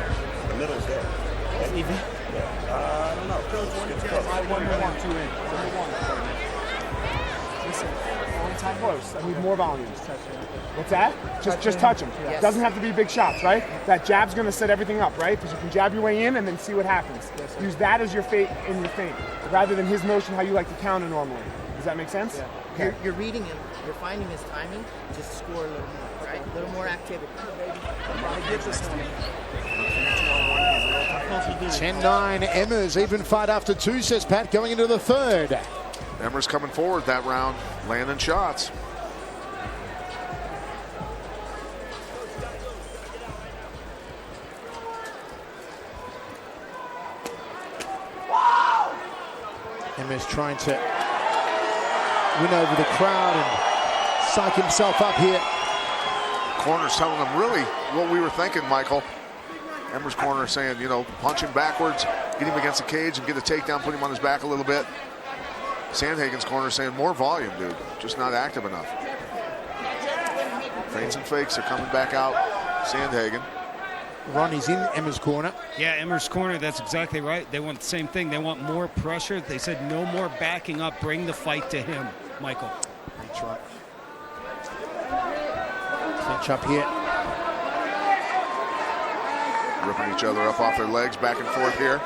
The middle's there. Okay? Even? I don't know. I want you in. Listen, long time close. I need more volume. What's that? Just touch him. Yes. Doesn't have to be big shots, right? That jab's going to set everything up, right? Because you can jab your way in and then see what happens. Yes, use that as your feint in your feint, rather than his motion how you like to counter normally. Does that make sense? Yeah. Okay. You're reading him. You're finding his timing. Just score a little more, right? A little more activity. I get this one. 10-9, Emmers even fight after 2 sets, Pat, going into the third. Emmers coming forward that round, landing shots. Emmers trying to win over the crowd and psych himself up here. Corner's telling him really what we were thinking, Michael. Emmers' corner saying, you know, punch him backwards, get him against the cage and get a takedown, put him on his back a little bit. Sandhagen's corner saying more volume, dude, just not active enough. Feints and fakes are coming back out. Sandhagen. Ronnie's in Emmers' corner. Yeah, Emmers' corner, that's exactly right. They want the same thing. They want more pressure. They said no more backing up. Bring the fight to him, Michael. That's right. Clinch up here. Ripping each other up off their legs, back and forth here.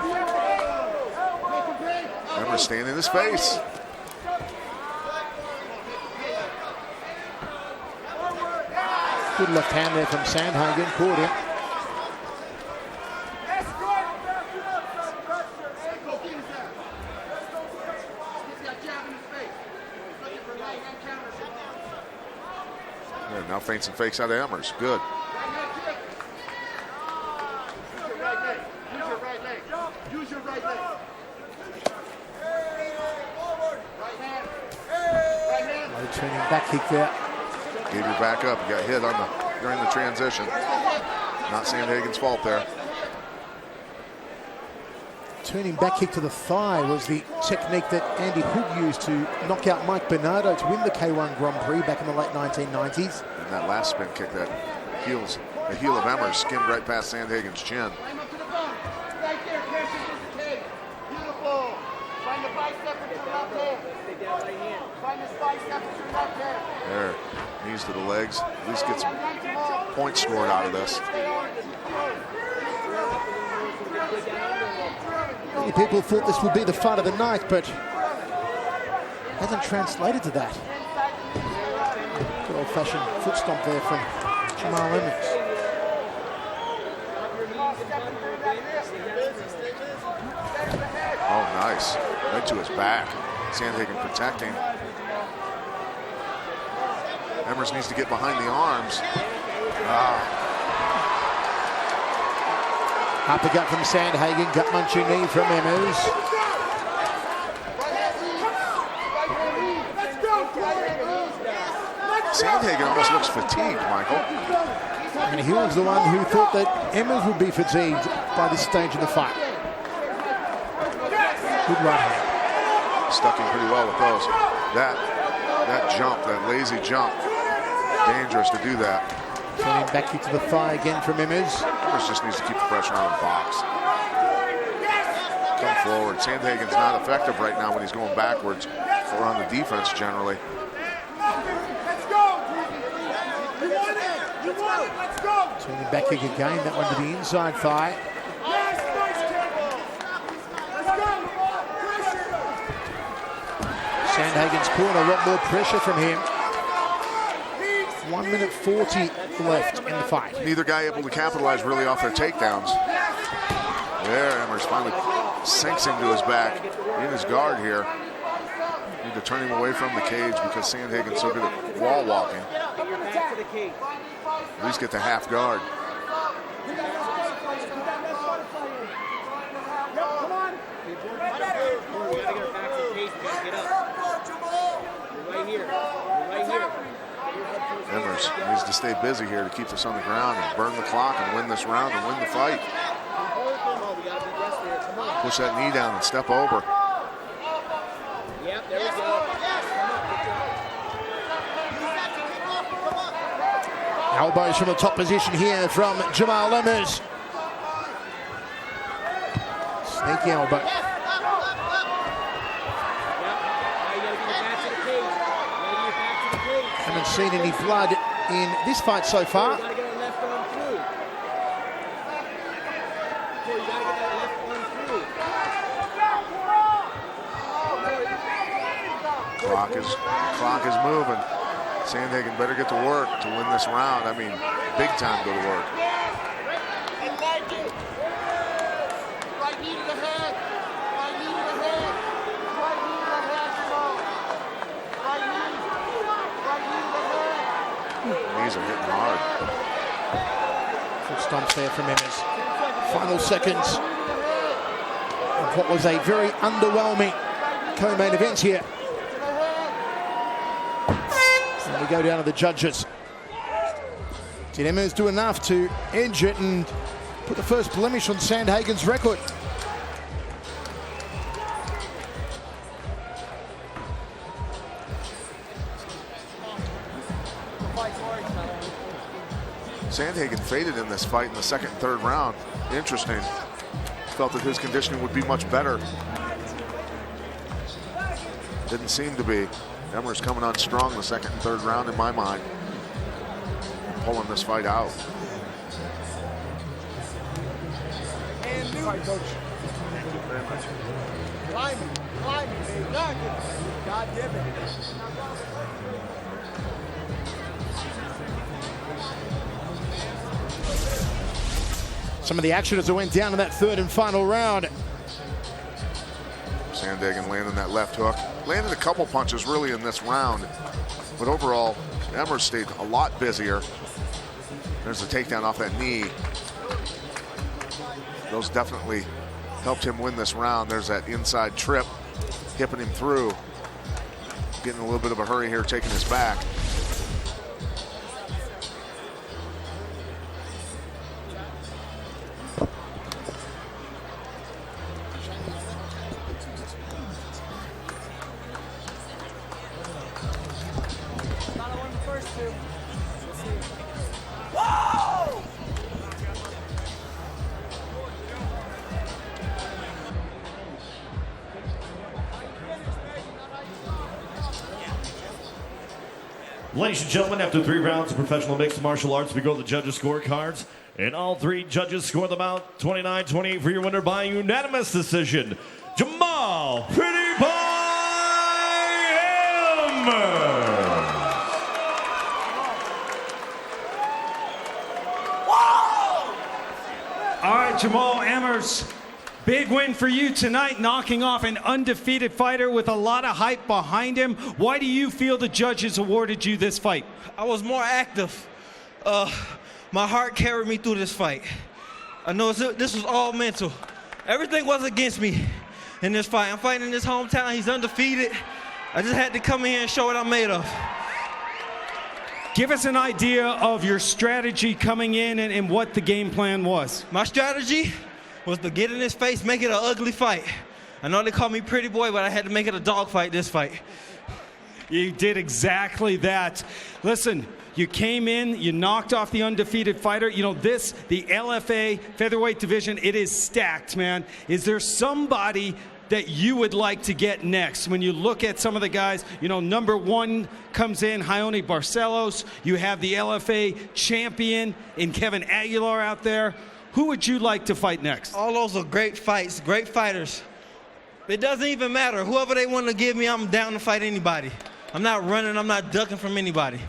Emmers staying in his face. Good left hand there from Sandhagen, caught him. Yeah, now feints and fakes out of Emmers. Good. Use your right leg. Turning back kick there. Gave your back up. You got hit on during the transition. Not Sandhagen's fault there. Turning back kick to the thigh was the technique that Andy Hood used to knock out Mike Bernardo to win the K1 Grand Prix back in the late 1990s. And that last spin kick, that the heel of Emmers skimmed right past Sandhagen's chin. Right there, Chris. Beautiful. Find the bicep with your left hand. Take that right hand. Find this bicep with your left hand. There, knees to the legs. At least get some points scored out of this. Many people thought this would be the fight of the night, but hasn't translated to that. Good old-fashioned foot stomp there from Jamal Emmers. Oh, nice. Right to his back. Sandhagen protecting. Emmers needs to get behind the arms. Uppercut from Sandhagen, gut munching knee from Emmers. Sandhagen almost looks fatigued, Michael. And he was the one who thought that Emmers would be fatigued by this stage of the fight. Good right hand. Stuck him pretty well with those. That jump, that lazy jump, dangerous to do that. Turning back kick to the thigh again from Emmers. Emmers just needs to keep the pressure on the box. Come forward. Sandhagen's not effective right now when he's going backwards or on the defense generally. Let's go. You want it. You want it. Let's go. Turning back kick again, that one to the inside thigh. Nice, Campbell. Let's go. Sandhagen's corner, a lot more pressure from him. 1 minute 40 left in the fight. Neither guy able to capitalize really off their takedowns. There, Emmers finally sinks him to his back in his guard here. Need to turn him away from the cage because Sandhagen's so good at wall walking. Get your back to the cage. At least get to half guard. Come on. We gotta get her back to the cage. We gotta get up. You're right here. You're right here. Emmers needs to stay busy here to keep this on the ground and burn the clock and win this round and win the fight. Push that knee down and step over. Yep, there we go. Elbows from the top position here from Jamal Emmers. Sneaky elbow. Haven't seen any blood in this fight so far. Clock is moving. Sandhagen better get to work to win this round. I mean, big time go to work. Right knee to the head. Right knee to the head. Right knee to the head, Jamal. Right knee. Right knee to the head. Knees are hitting hard. Foot stomps there from Emmers. Final seconds of what was a very underwhelming co-main event here. And we go down to the judges. Did Emmers do enough to edge it and put the first blemish on Sandhagen's record? Sandhagen faded in this fight in the second and third round. Interesting. Felt that his conditioning would be much better. Didn't seem to be. Emmers coming on strong the second and third round in my mind. Pulling this fight out. And new fight, coach. Thank you very much. Climbing, baby. God damn it. Some of the action as it went down in that third and final round. Sandhagen landing that left hook. Landed a couple punches really in this round. But overall, Emmers stayed a lot busier. There's the takedown off that knee. Those definitely helped him win this round. There's that inside trip, hipping him through. Getting a little bit of a hurry here, taking his back. Ladies and gentlemen, after 3 rounds of professional mixed martial arts, we go to the judges' scorecards. And all 3 judges score them out 29-28 for your winner by unanimous decision. Jamal Pretty Boy Emmers. All right, Jamal Emmers. Big win for you tonight, knocking off an undefeated fighter with a lot of hype behind him. Why do you feel the judges awarded you this fight? I was more active. My heart carried me through this fight. I know this was all mental. Everything was against me in this fight. I'm fighting in his hometown. He's undefeated. I just had to come in here and show what I'm made of. Give us an idea of your strategy coming in and what the game plan was. My strategy was to get in his face, make it an ugly fight. I know they call me Pretty Boy, but I had to make it a dog fight this fight. You did exactly that. Listen, you came in, you knocked off the undefeated fighter. You know, the LFA featherweight division, it is stacked, man. Is there somebody that you would like to get next? When you look at some of the guys, you know, number 1 comes in, Raoni Barcelos. You have the LFA champion in Kevin Aguilar out there. Who would you like to fight next? All those are great fights, great fighters. It doesn't even matter. Whoever they want to give me, I'm down to fight anybody. I'm not running, I'm not ducking from anybody.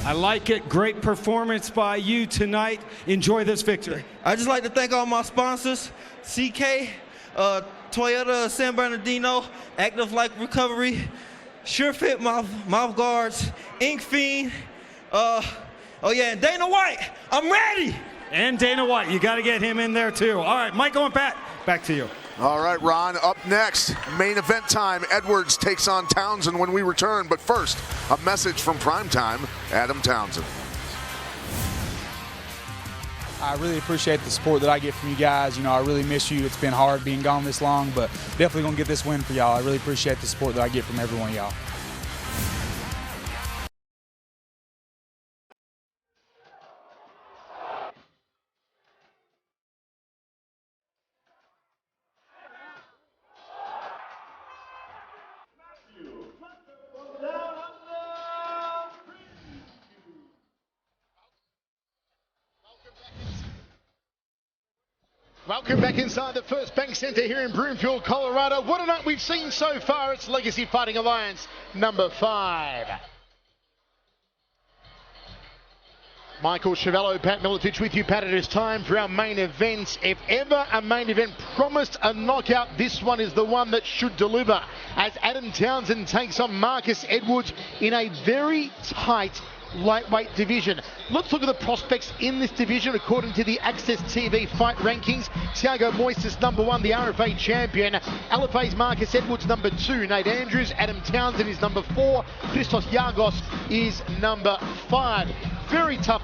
I like it. Great performance by you tonight. Enjoy this victory. I'd just like to thank all my sponsors, CK, Toyota San Bernardino, Active Life Recovery, SureFit mouth guards, Ink Fiend, Oh yeah, and Dana White, I'm ready. And Dana White, you got to get him in there too. All right, Michael and Pat, back to you. All right, Ron, up next, main event time. Edwards takes on Townsend when we return. But first, a message from Primetime, Adam Townsend. I really appreciate the support that I get from you guys. You know, I really miss you. It's been hard being gone this long, but definitely going to get this win for y'all. I really appreciate the support that I get from every one of y'all. Welcome back inside the First Bank Center here in Broomfield, Colorado. What a night we've seen so far. It's Legacy Fighting Alliance number 5. Michael Chiavello, Pat Miletich with you. Pat, it is time for our main events. If ever a main event promised a knockout, this one is the one that should deliver. As Adam Townsend takes on Marcus Edwards in a very tight lightweight division. Let's look at the prospects in this division according to the Access TV fight rankings. Thiago Moises number 1, the RFA champion. LFA's Marcus Edwards number 2. Nate Andrews, Adam Townsend is number 4. Christos Giagos is number 5. Very tough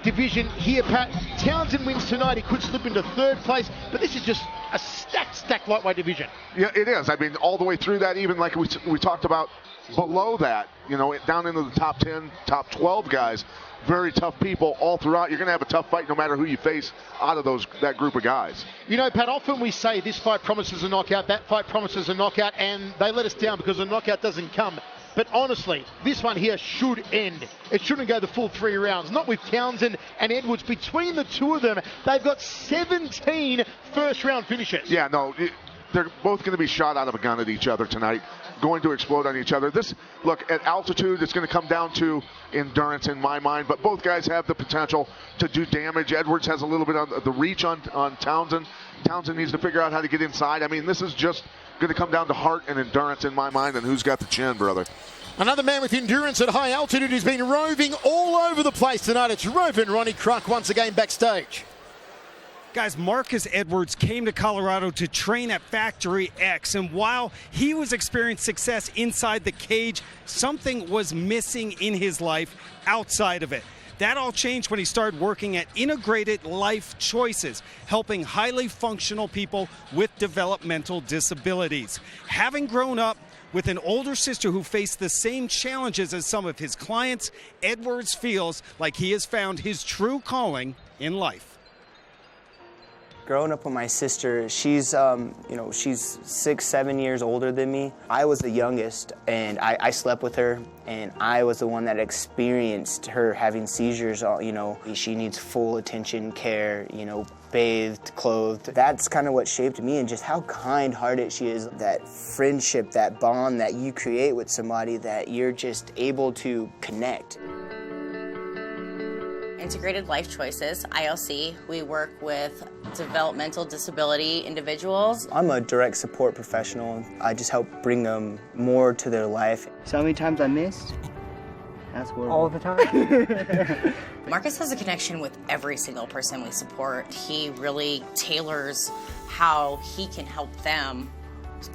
division here, Pat. Townsend wins tonight. He could slip into 3rd place, but this is just a stacked lightweight division. Yeah, it is. I mean, all the way through that, even like we talked about below that, you know, down into the top 10, top 12 guys, very tough people all throughout. You're going to have a tough fight no matter who you face out of that group of guys. You know, Pat, often we say this fight promises a knockout, that fight promises a knockout, and they let us down because the knockout doesn't come. But honestly, this one here should end. It shouldn't go the full 3 rounds. Not with Townsend and Edwards. Between the two of them, they've got 17 first-round finishes. Yeah, no, they're both going to be shot out of a gun at each other tonight, going to explode on each other. Look, at altitude, it's going to come down to endurance in my mind, but both guys have the potential to do damage. Edwards has a little bit of the reach on Townsend. Townsend needs to figure out how to get inside. I mean, this is just going to come down to heart and endurance in my mind, and who's got the chin, brother. Another man with endurance at high altitude who's been roving all over the place tonight. It's Roving Ronnie Kruk once again backstage. Guys, Marcus Edwards came to Colorado to train at Factory X, and while he was experiencing success inside the cage, something was missing in his life outside of it. That all changed when he started working at Integrated Life Choices, helping highly functional people with developmental disabilities. Having grown up with an older sister who faced the same challenges as some of his clients, Edwards feels like he has found his true calling in life. Growing up with my sister, she's 6-7 years older than me. I was the youngest, and I slept with her, and I was the one that experienced her having seizures. She needs full attention, care, bathed, clothed. That's kind of what shaped me, and just how kind-hearted she is. That friendship, that bond that you create with somebody, that you're just able to connect. Integrated Life Choices, ILC. We work with developmental disability individuals. I'm a direct support professional. I just help bring them more to their life. So how many times I missed? That's horrible. All the time. Marcus has a connection with every single person we support. He really tailors how he can help them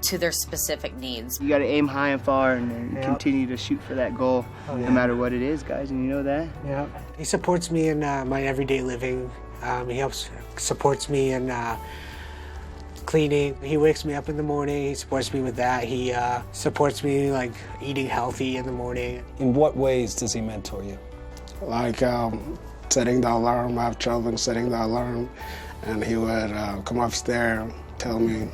to their specific needs. You got to aim high and far and continue to shoot for that goal, no matter what it is, guys, and you know that? Yeah. He supports me in my everyday living. He supports me in cleaning. He wakes me up in the morning. He supports me with that. He supports me like eating healthy in the morning. In what ways does he mentor you? Like setting the alarm. I have trouble in setting the alarm, and he would come upstairs, tell me,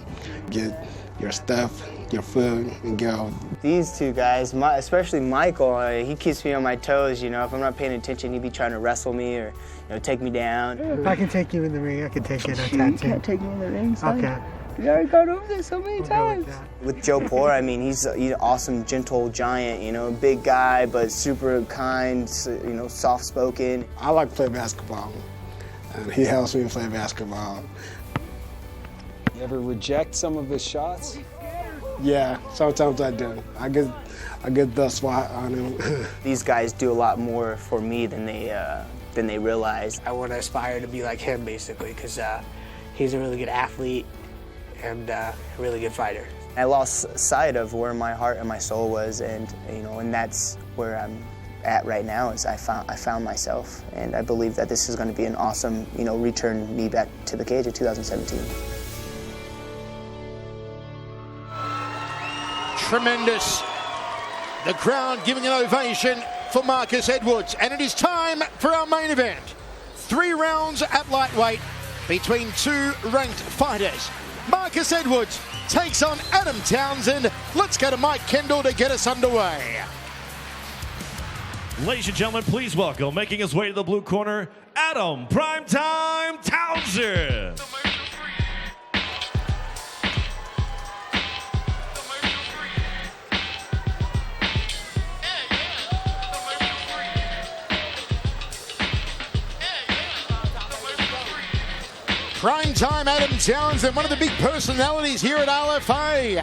get your stuff, your food, and go. These two guys, especially Michael, he keeps me on my toes. If I'm not paying attention, he'd be trying to wrestle me or take me down. If I can take you in the ring, I can take you in a tattoo. You can't take me in the ring, son. Okay. We already gone over this so many times. With Joe Poor, he's an awesome, gentle giant, big guy, but super kind, soft-spoken. I like to play basketball, and he helps me play basketball. You ever reject some of his shots? Yeah, sometimes I do. I get the swat on him. These guys do a lot more for me than they realize. I want to aspire to be like him, basically, because he's a really good athlete and a really good fighter. I lost sight of where my heart and my soul was, and and that's where I'm at right now. Is I found myself, and I believe that this is going to be an awesome, return me back to the cage in 2017. Tremendous. The crowd giving an ovation for Marcus Edwards, and it is time for our main event. 3 rounds at lightweight between 2 ranked fighters. Marcus Edwards takes on Adam Townsend. Let's go to Mike Kendall to get us underway. Ladies and gentlemen, please welcome, making his way to the blue corner, Adam Primetime Townsend. Primetime Adam Townsend, one of the big personalities here at LFA.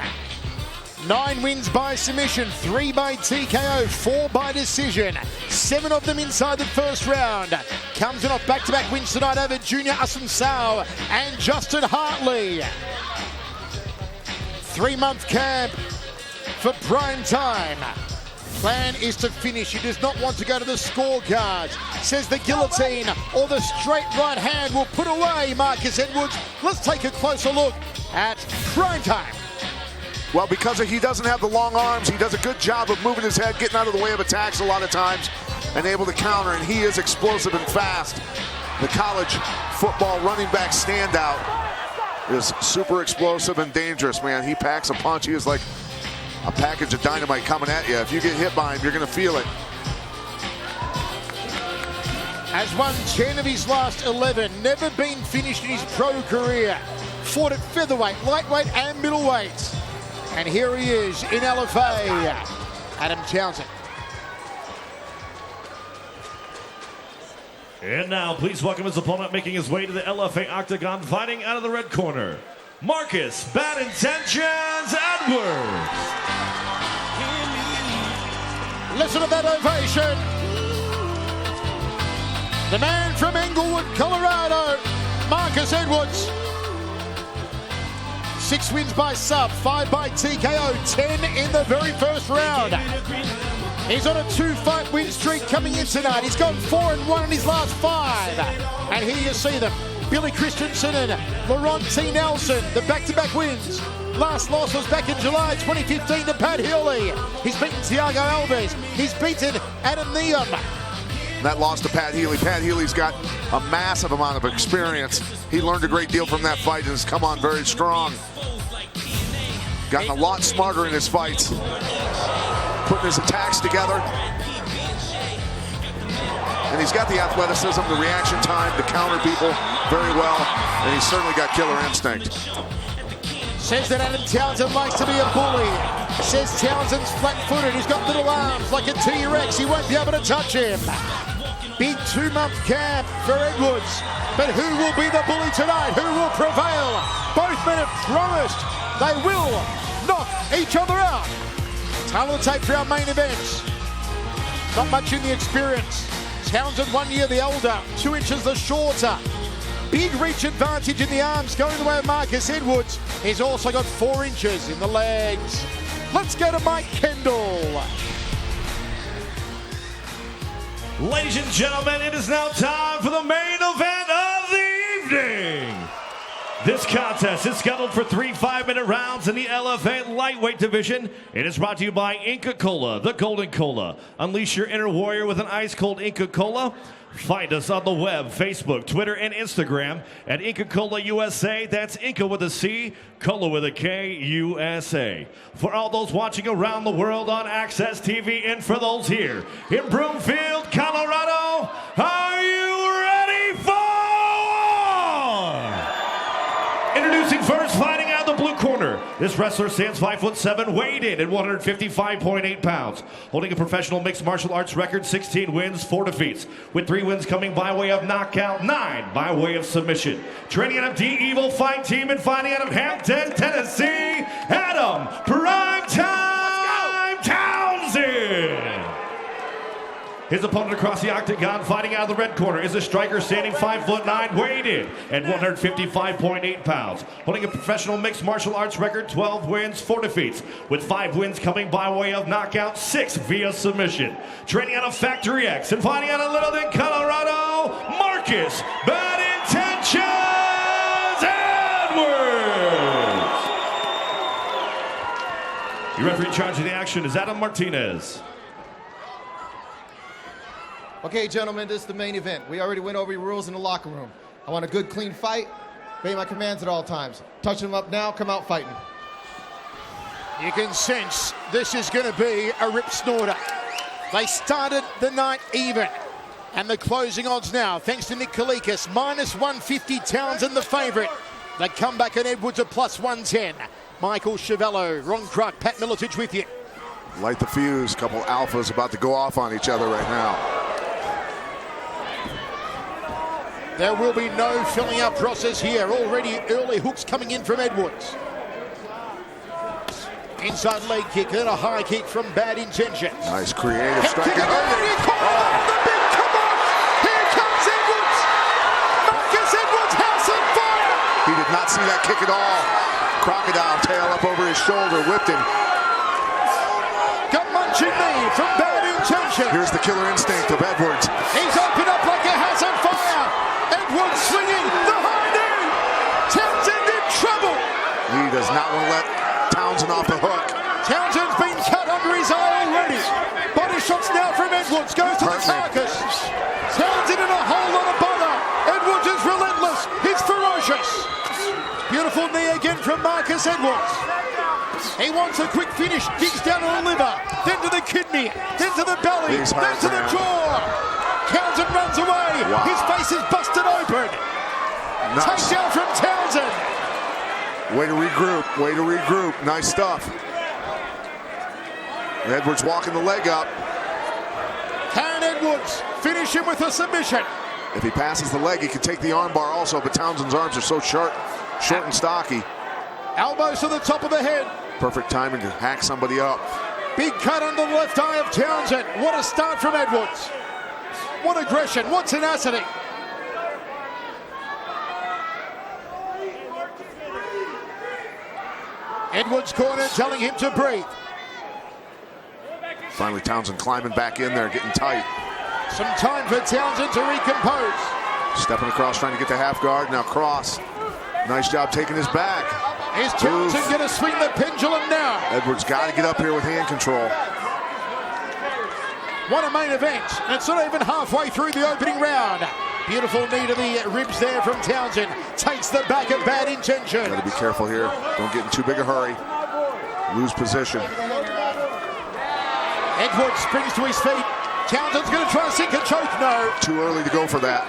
9 wins by submission, 3 by TKO, 4 by decision. 7 of them inside the first round. Comes in off back-to-back wins tonight over Junior Asuncao and Justin Hartley. 3-month camp for Primetime. Plan is to finish. He does not want to go to the scorecards. Says the guillotine or the straight right hand will put away Marcus Edwards. Let's take a closer look at Primetime. Well, because he doesn't have the long arms, he does a good job of moving his head, getting out of the way of attacks a lot of times, and able to counter, and he is explosive and fast. The college football running back standout is super explosive and dangerous, man. He packs a punch. He is like a package of dynamite coming at you. If you get hit by him, you're going to feel it. Has won 10 of his last 11, never been finished in his pro career. Fought at featherweight, lightweight and middleweight. And here he is in LFA, Adam Townsend. And now, please welcome his opponent, making his way to the LFA Octagon, fighting out of the red corner, Marcus Bad Intentions Edwards. Listen to that ovation. The man from Englewood, Colorado, Marcus Edwards. 6 wins by sub, 5 by TKO, 10 in the very first round. He's on a 2-fight win streak coming in tonight. He's gone 4-1 in his last 5. And here you see them. Billy Christensen and Laurent T. Nelson, the back-to-back wins. Last loss was back in July 2015 to Pat Healy. He's beaten Thiago Alves. He's beaten Adam Neum. That loss to Pat Healy. Pat Healy's got a massive amount of experience. He learned a great deal from that fight and has come on very strong. Gotten a lot smarter in his fights. Putting his attacks together. And he's got the athleticism, the reaction time to counter people very well. And he's certainly got killer instinct. Says that Adam Townsend likes to be a bully. Says Townsend's flat-footed. He's got little arms like a T-Rex. He won't be able to touch him. Big 2-month camp for Edwards. But who will be the bully tonight? Who will prevail? Both men have promised they will knock each other out. Time of the tape for our main events. Not much in the experience. Townsend 1 year the older, 2 inches the shorter. Big reach advantage in the arms going the way of Marcus Edwards. He's also got 4 inches in the legs. Let's go to Mike Kendall. Ladies and gentlemen, it is now time for the main event of the evening. This contest is scheduled for 3 5-minute rounds in the LFA lightweight division. It is brought to you by Inca Kola, the Golden Cola. Unleash your inner warrior with an ice-cold Inca Kola. Find us on the web, Facebook, Twitter, and Instagram at Inca Kola USA. That's Inca with a C, Cola with a K, USA. For all those watching around the world on Access TV and for those here in Broomfield, Colorado, are you ready for? Introducing first, fighting out of the blue corner. This wrestler stands 5'7", weighed in at 155.8 pounds. Holding a professional mixed martial arts record, 16 wins, 4 defeats. With 3 wins coming by way of knockout, 9 by way of submission. Training out of D-Evil Fight Team and fighting out of Hampton, Tennessee, Adam Primetime His opponent across the octagon, fighting out of the red corner, is a striker standing 5'9", weighed in at 155.8 pounds. Holding a professional mixed martial arts record, 12 wins, 4 defeats, with 5 wins coming by way of knockout, 6 via submission. Training out of Factory X and fighting out of Littleton, Colorado, Marcus Bad Intentions Edwards. Your referee in charge of the action is Adam Martinez. Okay, gentlemen, this is the main event. We already went over your rules in the locker room. I want a good, clean fight. Obey my commands at all times. Touch them up now, come out fighting. You can sense this is going to be a rip snorter. They started the night even. And the closing odds now, thanks to Nick Kalikas, -150, Townsend the favourite. The comeback at Edwards at +110. Michael Chiavello, Ron Kruk, Pat Miletich with you. Light the fuse. Couple alphas about to go off on each other right now. There will be no filling up process here. Already early hooks coming in from Edwards. Inside leg kick and a high kick from Bad Intentions. Nice creative strike. The big kibosh. Here comes Edwards. Marcus Edwards, house on fire. He did not see that kick at all. Crocodile tail up over his shoulder, whipped him. Got munching knee from Bad Intentions. Here's the killer instinct of Edwards. He's opened up like a house on fire. Edwards swinging the high knee. Townsend in trouble. He does not want to let Townsend off the hook. Townsend's been cut under his eye already. Body shots now from Edwards. Goes to the carcass. Townsend in a whole lot of butter. Edwards is relentless. He's ferocious. Beautiful knee again from Marcus Edwards. He wants a quick finish. Digs down to the liver, then to the kidney, then to the belly, then to the jaw. Townsend runs away. Wow. His face is busted open. Nice. Takedown from Townsend. Way to regroup. Way to regroup. Nice stuff. Edwards walking the leg up. Can Edwards finish him with a submission? If he passes the leg, he can take the armbar also, but Townsend's arms are so short and stocky. Elbows to the top of the head. Perfect timing to hack somebody up. Big cut under the left eye of Townsend. What a start from Edwards. What aggression, what tenacity. Edwards' corner telling him to breathe. Finally, Townsend climbing back in there, getting tight. Some time for Townsend to recompose. Stepping across, trying to get the half guard. Now cross. Nice job taking his back. Is Townsend going to swing the pendulum now? Edwards got to get up here with hand control. What a main event. It's not even halfway through the opening round. Beautiful knee to the ribs there from Townsend. Takes the back of Bad Intentions. Got to be careful here. Don't get in too big a hurry. Lose position. Edwards springs to his feet. Townsend's going to try to sink a choke. No. Too early to go for that.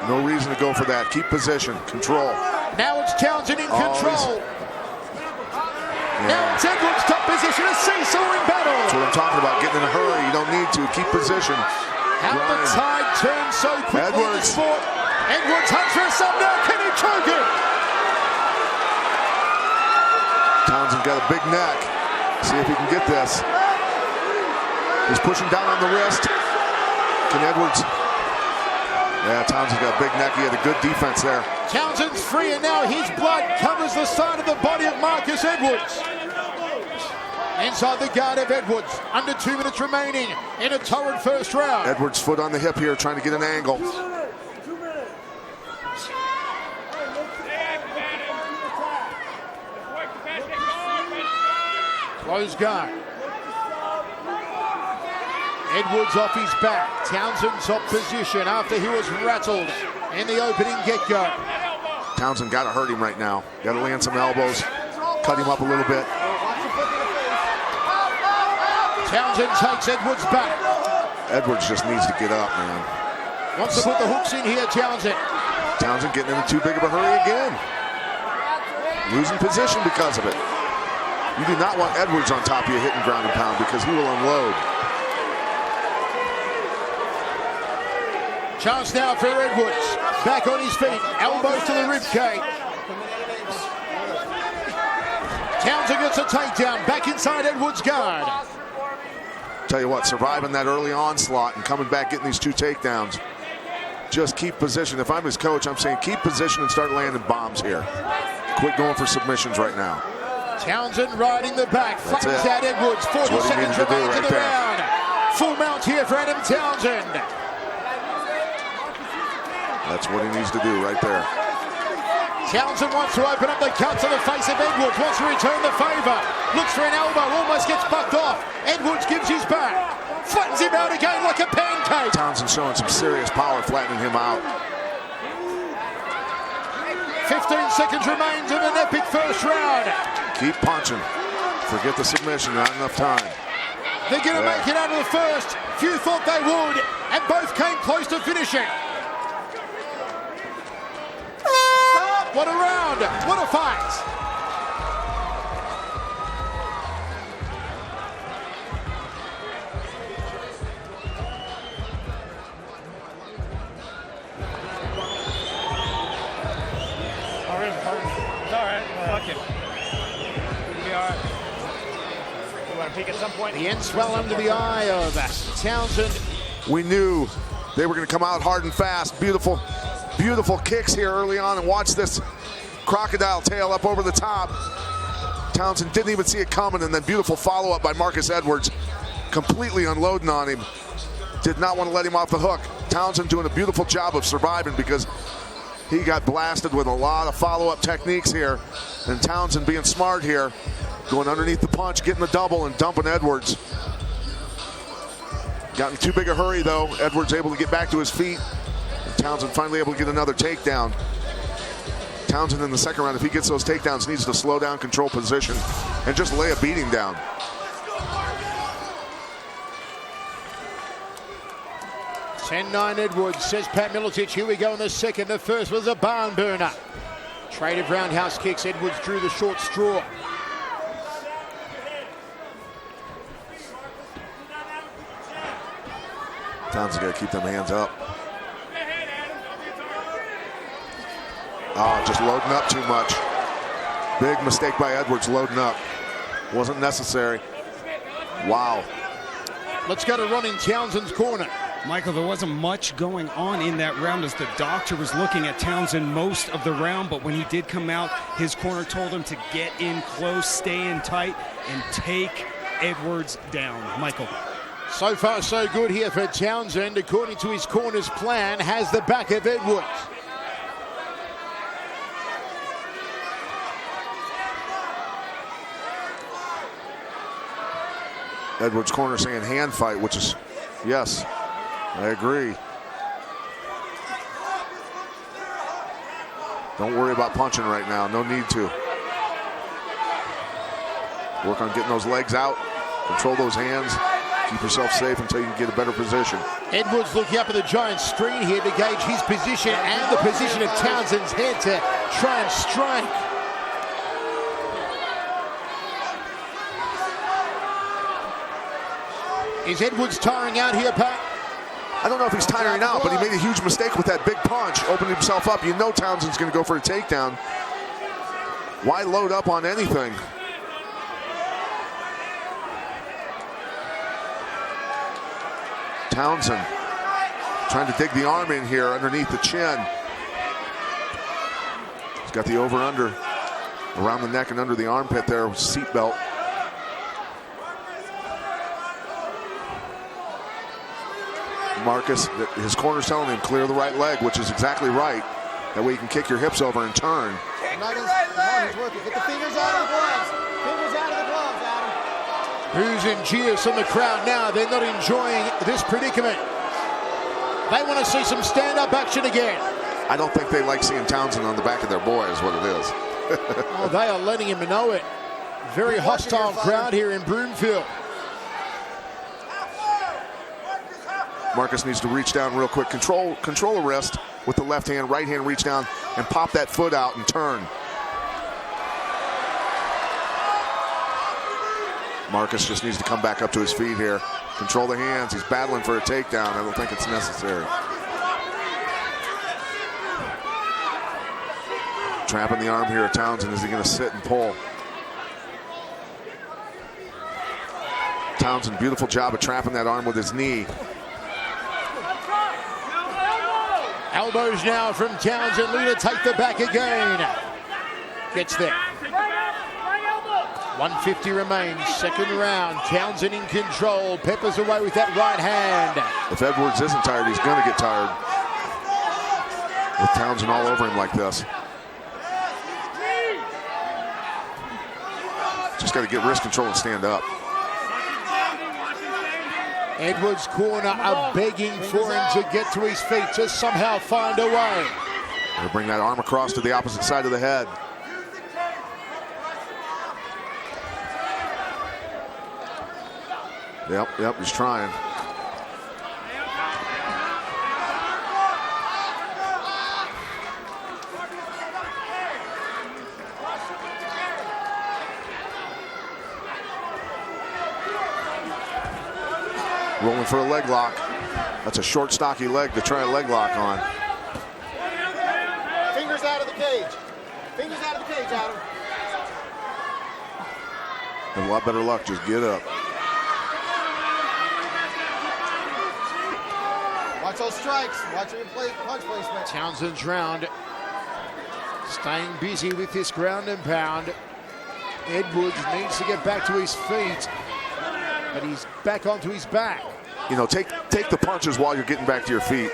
No reason to go for that. Keep position. Control. Now it's Townsend in control. Now it's Edwards' top position. A seesawing battle. That's what I'm talking about. Getting in a hurry. You don't need to. Keep position. How the tide turns so quickly in the sport. Edwards hunts for a sub now. Can he choke it? Townsend got a big neck. See if he can get this. He's pushing down on the wrist. Can Edwards? Yeah, Townsend got a big neck. He had a good defense there. Townsend's free, and now his blood covers the side of the body of Marcus Edwards. Inside the guard of Edwards. Under 2 minutes remaining in a torrid first round. Edwards' foot on the hip here, trying to get an angle. Close guard. Edwards off his back. Townsend's off position after he was rattled in the opening get-go. Townsend got to hurt him right now. Got to land some elbows. Cut him up a little bit. Townsend takes Edwards back. Edwards just needs to get up, man. Wants to put the hooks in here, Townsend. Townsend getting in too big of a hurry again. Losing position because of it. You do not want Edwards on top of you hitting ground and pound because he will unload. Chance now for Edwards. Back on his feet. Elbows to the ribcage. Townsend gets a takedown. Back inside Edwards' guard. Tell you what, surviving that early onslaught and coming back, getting these 2 takedowns. Just keep position. If I'm his coach, I'm saying keep position and start landing bombs here. Quit going for submissions right now. Townsend riding the back, flattens out Edwards. 40 That's what he seconds needed to do remains in right the there. round. Full mount here for Adam Townsend. That's what he needs to do right there. Townsend wants to open up the cuts on the face of Edwards, wants to return the favour. Looks for an elbow, almost gets bucked off. Edwards gives his back. Flattens him out again like a pancake. Townsend showing some serious power, flattening him out. 15 seconds remains in an epic first round. Keep punching. Forget the submission, not enough time. They're going to make it out of the first. Few thought they would, and both came close to finishing. What a round. What a fight. It's all right. Fuck it. It'll be all right. You want to peek at some point? The end swell under the eye of Townsend. We knew they were going to come out hard and fast. Beautiful, beautiful kicks here early on, and watch this crocodile tail up over the top. Townsend didn't even see it coming, and then beautiful follow-up by Marcus Edwards, completely unloading on him. Did not want to let him off the hook. Townsend doing a beautiful job of surviving because he got blasted with a lot of follow-up techniques here. And Townsend being smart here, going underneath the punch, getting the double and dumping Edwards. Got in too big a hurry though. Edwards able to get back to his feet. And Townsend finally able to get another takedown. Townsend in the second round, if he gets those takedowns, needs to slow down, control position, and just lay a beating down. (10-9) Edwards, says Pat Miletich. Here we go in the second. The first was a barn burner. Trade of roundhouse kicks. Edwards drew the short straw. Townsend got to keep them hands up. Oh, just loading up too much. Big mistake by Edwards, loading up. Wasn't necessary. Wow. Let's go to Ron in Townsend's corner. Michael, there wasn't much going on in that round as the doctor was looking at Townsend most of the round, but when he did come out, his corner told him to get in close, stay in tight, and take Edwards down. Michael. So far, so good here for Townsend. According to his corner's plan, has the back of Edwards. Edwards' corner saying hand fight, which is, yes, I agree. Don't worry about punching right now. No need to. Work on getting those legs out. Control those hands. Keep yourself safe until you can get a better position. Edwards looking up at the giant screen here to gauge his position and the position of Townsend's head to try and strike. Is Edwards tiring out here, Pat? I don't know if he's tiring out, but he made a huge mistake with that big punch. Opened himself up. You know Townsend's going to go for a takedown. Why load up on anything? Townsend trying to dig the arm in here underneath the chin. He's got the over-under around the neck and under the armpit there with seatbelt. Marcus, his corner's telling him clear the right leg, which is exactly right. That way you can kick your hips over and turn. Not his, come on, he's working. Get the fingers out of the gloves. Fingers out of the gloves, Adam. Who's in jeers from the crowd now? They're not enjoying this predicament. They want to see some stand-up action again. I don't think they like seeing Townsend on the back of their boy is what it is. Oh, they are letting him know it. Very hostile crowd here in Broomfield. Marcus needs to reach down real quick. Control a wrist with the left hand, right hand reach down and pop that foot out and turn. Marcus just needs to come back up to his feet here. Control the hands. He's battling for a takedown. I don't think it's necessary. Trapping the arm here at Townsend. Is he going to sit and pull? Townsend, beautiful job of trapping that arm with his knee. Elbows now from Townsend. Luna take the back again. Gets there. 150 remains, second round. Townsend in control. Peppers away with that right hand. If Edwards isn't tired, he's going to get tired. With Townsend all over him like this. Just got to get wrist control and stand up. Edwards' corner are begging for him to get to his feet, to somehow find a way. Gonna bring that arm across to the opposite side of the head. Yep, he's trying. Rolling for a leg lock. That's a short, stocky leg to try a leg lock on. Fingers out of the cage. Fingers out of the cage, Adam. Have a lot better luck. Just get up. Watch those strikes. Watch your punch placement. Townsend's round. Staying busy with this ground and pound. Edwards needs to get back to his feet, but he's back onto his back. You know, take the punches while you're getting back to your feet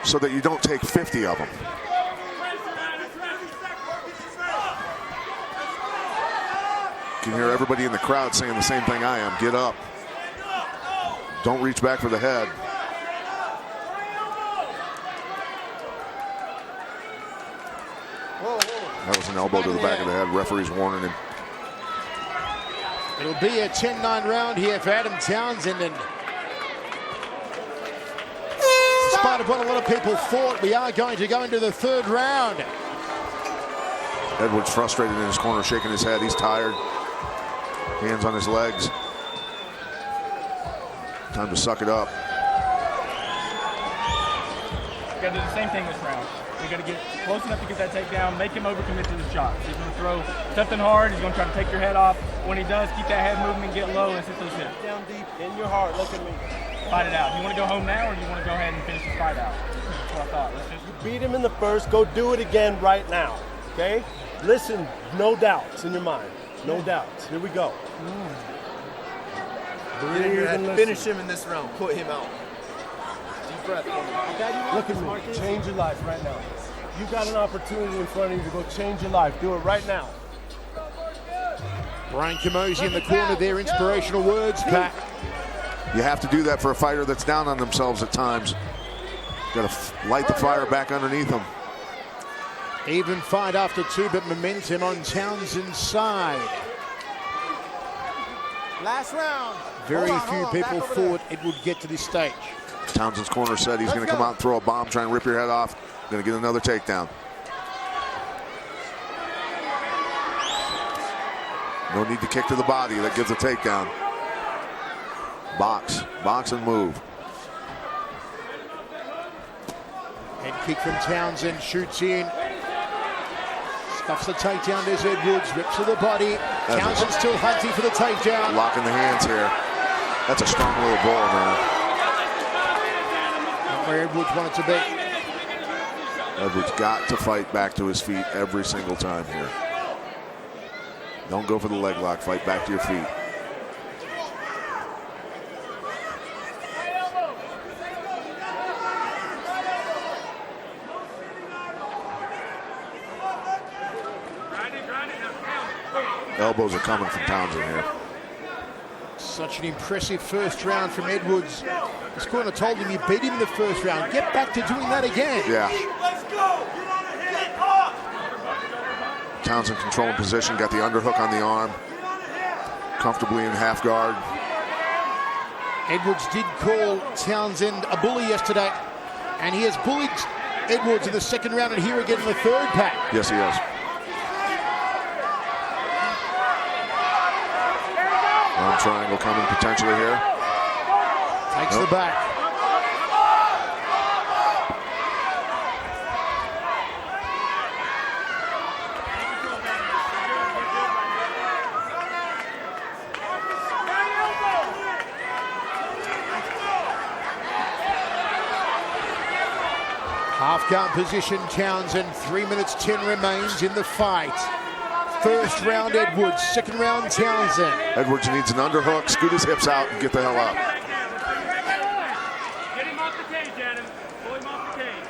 so that you don't take 50 of them. You can hear everybody in the crowd saying the same thing I am. Get up. Don't reach back for the head. That was an elbow to the back of the head. Referee's warning him. It'll be a 10-9 round here for Adam Townsend, and in spite of what a lot of people thought, we are going to go into the third round. Edwards frustrated in his corner, shaking his head. He's tired. Hands on his legs. Time to suck it up. We got to do the same thing this round. We got to get close enough to get that takedown, make him overcommit to the shot. He's going to throw something hard. He's going to try to take your head off. When he does, keep that head movement, get low, and hit those hips. Down deep in your heart. Look at me. Fight it out. You want to go home now, or do you want to go ahead and finish the fight out? That's what I thought. You beat him in the first. Go do it again right now. Okay? Listen, no doubts in your mind. No doubts. Here we go. Finish him in this round. Put him out. Deep breath. Look at me. Change your life right now. You got an opportunity in front of you to go change your life. Do it right now. Brian Camozzi in the corner there. Inspirational words, Pat. You have to do that for a fighter that's down on themselves at times. Got to light the fire back underneath them. Even fight after two, but momentum on Townsend's side. Last round. Very few people thought it would get to this stage. Townsend's corner said he's going to come out and throw a bomb, try and rip your head off. Going to get another takedown. No need to kick to the body. That gives a takedown. Box and move. Head kick from Townsend, shoots in. Stuffs the takedown, there's Edwards, rips to the body. Townsend still hunting for the takedown. Locking the hands here. That's a strong little ball, man. Not where Edwards wanted to be. Edwards got to fight back to his feet every single time here. Don't go for the leg lock, fight back to your feet. Elbows are coming from Townsend here. Such an impressive first round from Edwards. His corner told him you beat him in the first round. Get back to doing that again. Yeah. Townsend controlling position, got the underhook on the arm. Comfortably in half guard. Edwards did call Townsend a bully yesterday, and he has bullied Edwards in the second round and here again in the third, Pat. Yes, he has. Arm triangle coming potentially here. Takes the back. Half guard position, Townsend. 3 minutes 10 remains in the fight. First round, Edwards. Second round, Townsend. Edwards needs an underhook, scoot his hips out, and get the hell up. Get him off the cage, Adam. Pull him off the cage.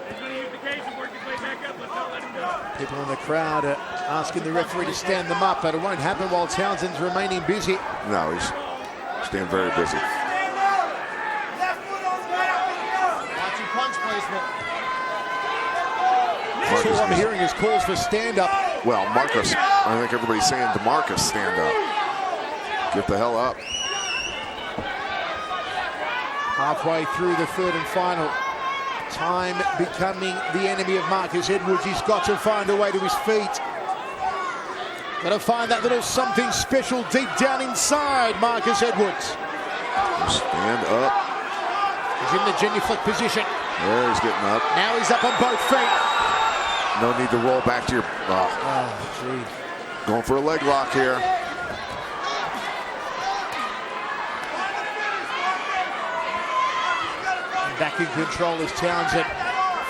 He's going to use the cage to work his way back up. Let's not let him go. People in the crowd are asking the referee to stand them up, but it won't happen while Townsend's remaining busy. No, he's staying very busy. Watching punch placement. That's all I'm hearing is calls for stand-up. Well, Marcus, I think everybody's saying to Marcus, stand up. Get the hell up. Halfway through the third and final. Time becoming the enemy of Marcus Edwards. He's got to find a way to his feet. Got to find that little something special deep down inside Marcus Edwards. Stand up. He's in the genuflect position. There, he's getting up. Now he's up on both feet. No need to roll back to your... gee. Going for a leg lock here. Back in control is Townsend.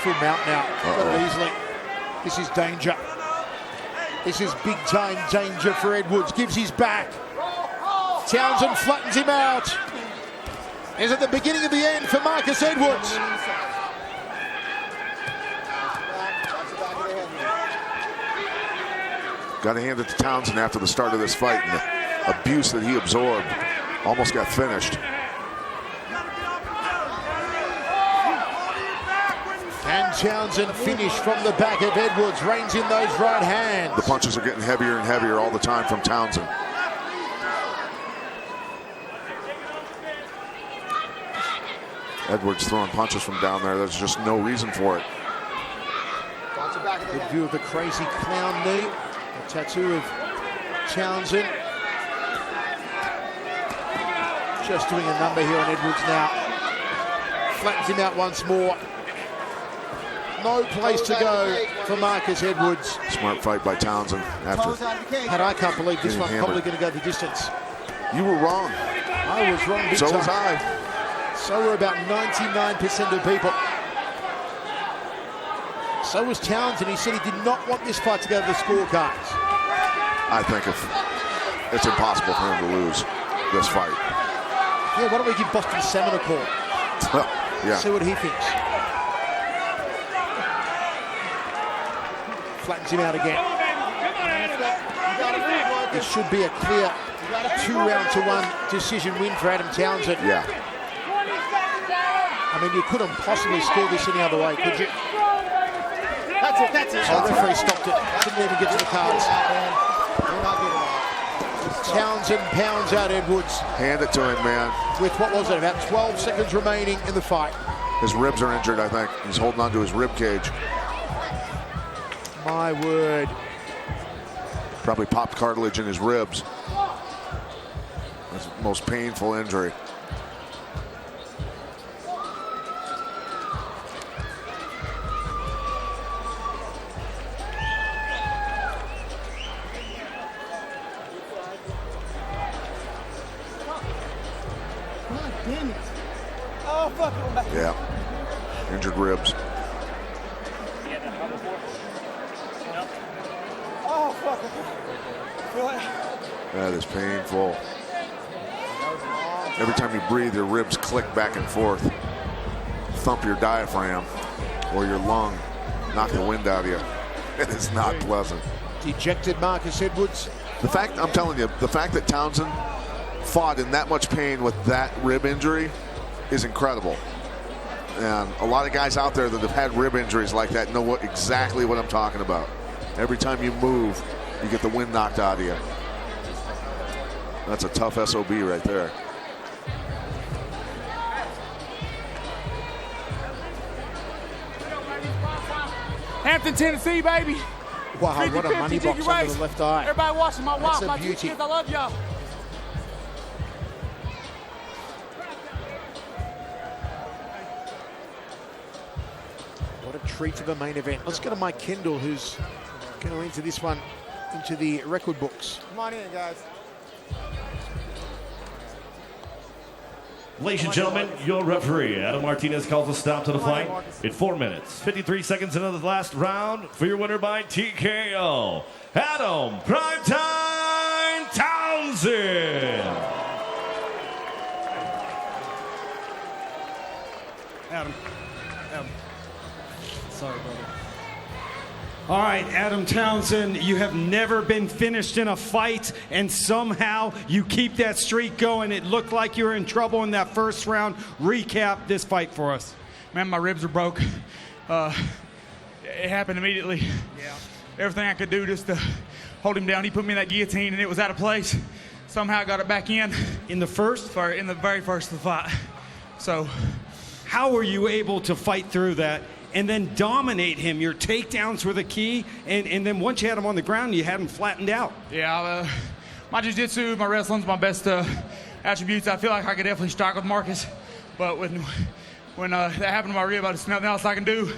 Full mount now. Got it easily. This is danger. This is big time danger for Edwards. Gives his back. Townsend flattens him out. Is it the beginning of the end for Marcus Edwards? Got to hand it to Townsend after the start of this fight, and the abuse that he absorbed almost got finished. Can Townsend finish from the back of Edwards? Reins in those right hands. The punches are getting heavier and heavier all the time from Townsend. Edwards throwing punches from down there. There's just no reason for it. Good view of the crazy clown knee. A tattoo of Townsend. Just doing a number here on Edwards now. Flattens him out once more. No place to go for Marcus Edwards. Smart fight by Townsend after. And I can't believe this one's probably going to go the distance. You were wrong. I was wrong big So time. was I. So were about 99% of people. So was Townsend. He said he did not want this fight to go to the scorecards. I think it's impossible for him to lose this fight. Yeah, why don't we give Boston Salmon a call? Yeah. See what he thinks. Flattens him out again. It should be a clear 2-round-to-1 decision win for Adam Townsend. Yeah. I mean, you couldn't possibly score this any other way, could you? That's it, that's it. Oh, the referee stopped it. Didn't even get to the cards. Townsend pounds out Edwards. Hand it to him, man. With, what was it, about 12 seconds remaining in the fight. His ribs are injured, I think. He's holding on to his rib cage. My word. Probably popped cartilage in his ribs. That's the most painful injury. God damn it. Oh, fuck. I'm back. Yeah. Injured ribs. Oh, fuck. Feel like... That is painful. Every time you breathe, your ribs click back and forth. Thump your diaphragm or your lung. Knock the wind out of you. It is not pleasant. Dejected Marcus Edwards. The fact, I'm telling you, the fact that Townsend fought in that much pain with that rib injury is incredible. And a lot of guys out there that have had rib injuries like that know exactly what I'm talking about. Every time you move, you get the wind knocked out of you. That's a tough SOB right there. Hampton, Tennessee, baby. Wow, what a 50-50 money Jiggy box under Race. the left eye. Everybody watching my That's wife, a my two beauty. kids. I love y'all. What a treat for the main event. Let's go to Mike Kendall, who's going to enter this one into the record books. Come on in, guys. Ladies and gentlemen, your referee, Adam Martinez, calls a stop to the fight in 4 minutes, 53 seconds into the last round for your winner by TKO, Adam Primetime Townsend. Adam. Sorry, brother. All right, Adam Townsend, you have never been finished in a fight, and somehow you keep that streak going. It looked like you were in trouble in that first round. Recap this fight for us. Man, my ribs are broke. It happened immediately. Yeah. Everything I could do just to hold him down. He put me in that guillotine, and it was out of place. Somehow I got it back in. In the first? In the very first of the fight. So, how were you able to fight through that and then dominate him? Your takedowns were the key, and then once you had him on the ground, you had him flattened out. Yeah, my jiu-jitsu, my wrestling's my best attributes. I feel like I could definitely strike with Marcus, but when that happened to my rib, there's nothing else I can do.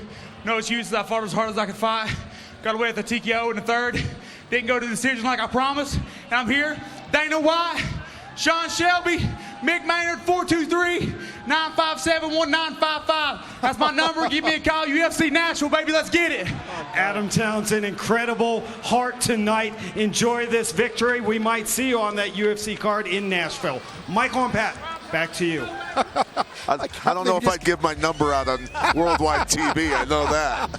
No excuses. I fought as hard as I could fight. Got away with the TKO in the third. Didn't go to the decision like I promised, and I'm here. Dana White, Sean Shelby, Mick Maynard, 423-957-1955. That's my number. Give me a call. UFC Nashville, baby. Let's get it. Adam Townsend, incredible heart tonight. Enjoy this victory. We might see you on that UFC card in Nashville. Michael and Pat, back to you. I don't know if I'd give my number out on worldwide TV. I know that.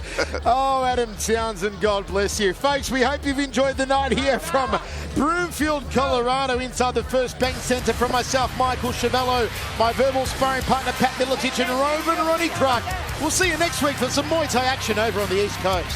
Oh, Adam Townsend, God bless you. Folks, we hope you've enjoyed the night here from Broomfield, Colorado, inside the First Bank Center. From myself, Michael Chavello, my verbal sparring partner, Pat Miletich, and Roman Ronnie Kruk. We'll see you next week for some Muay Thai action over on the East Coast.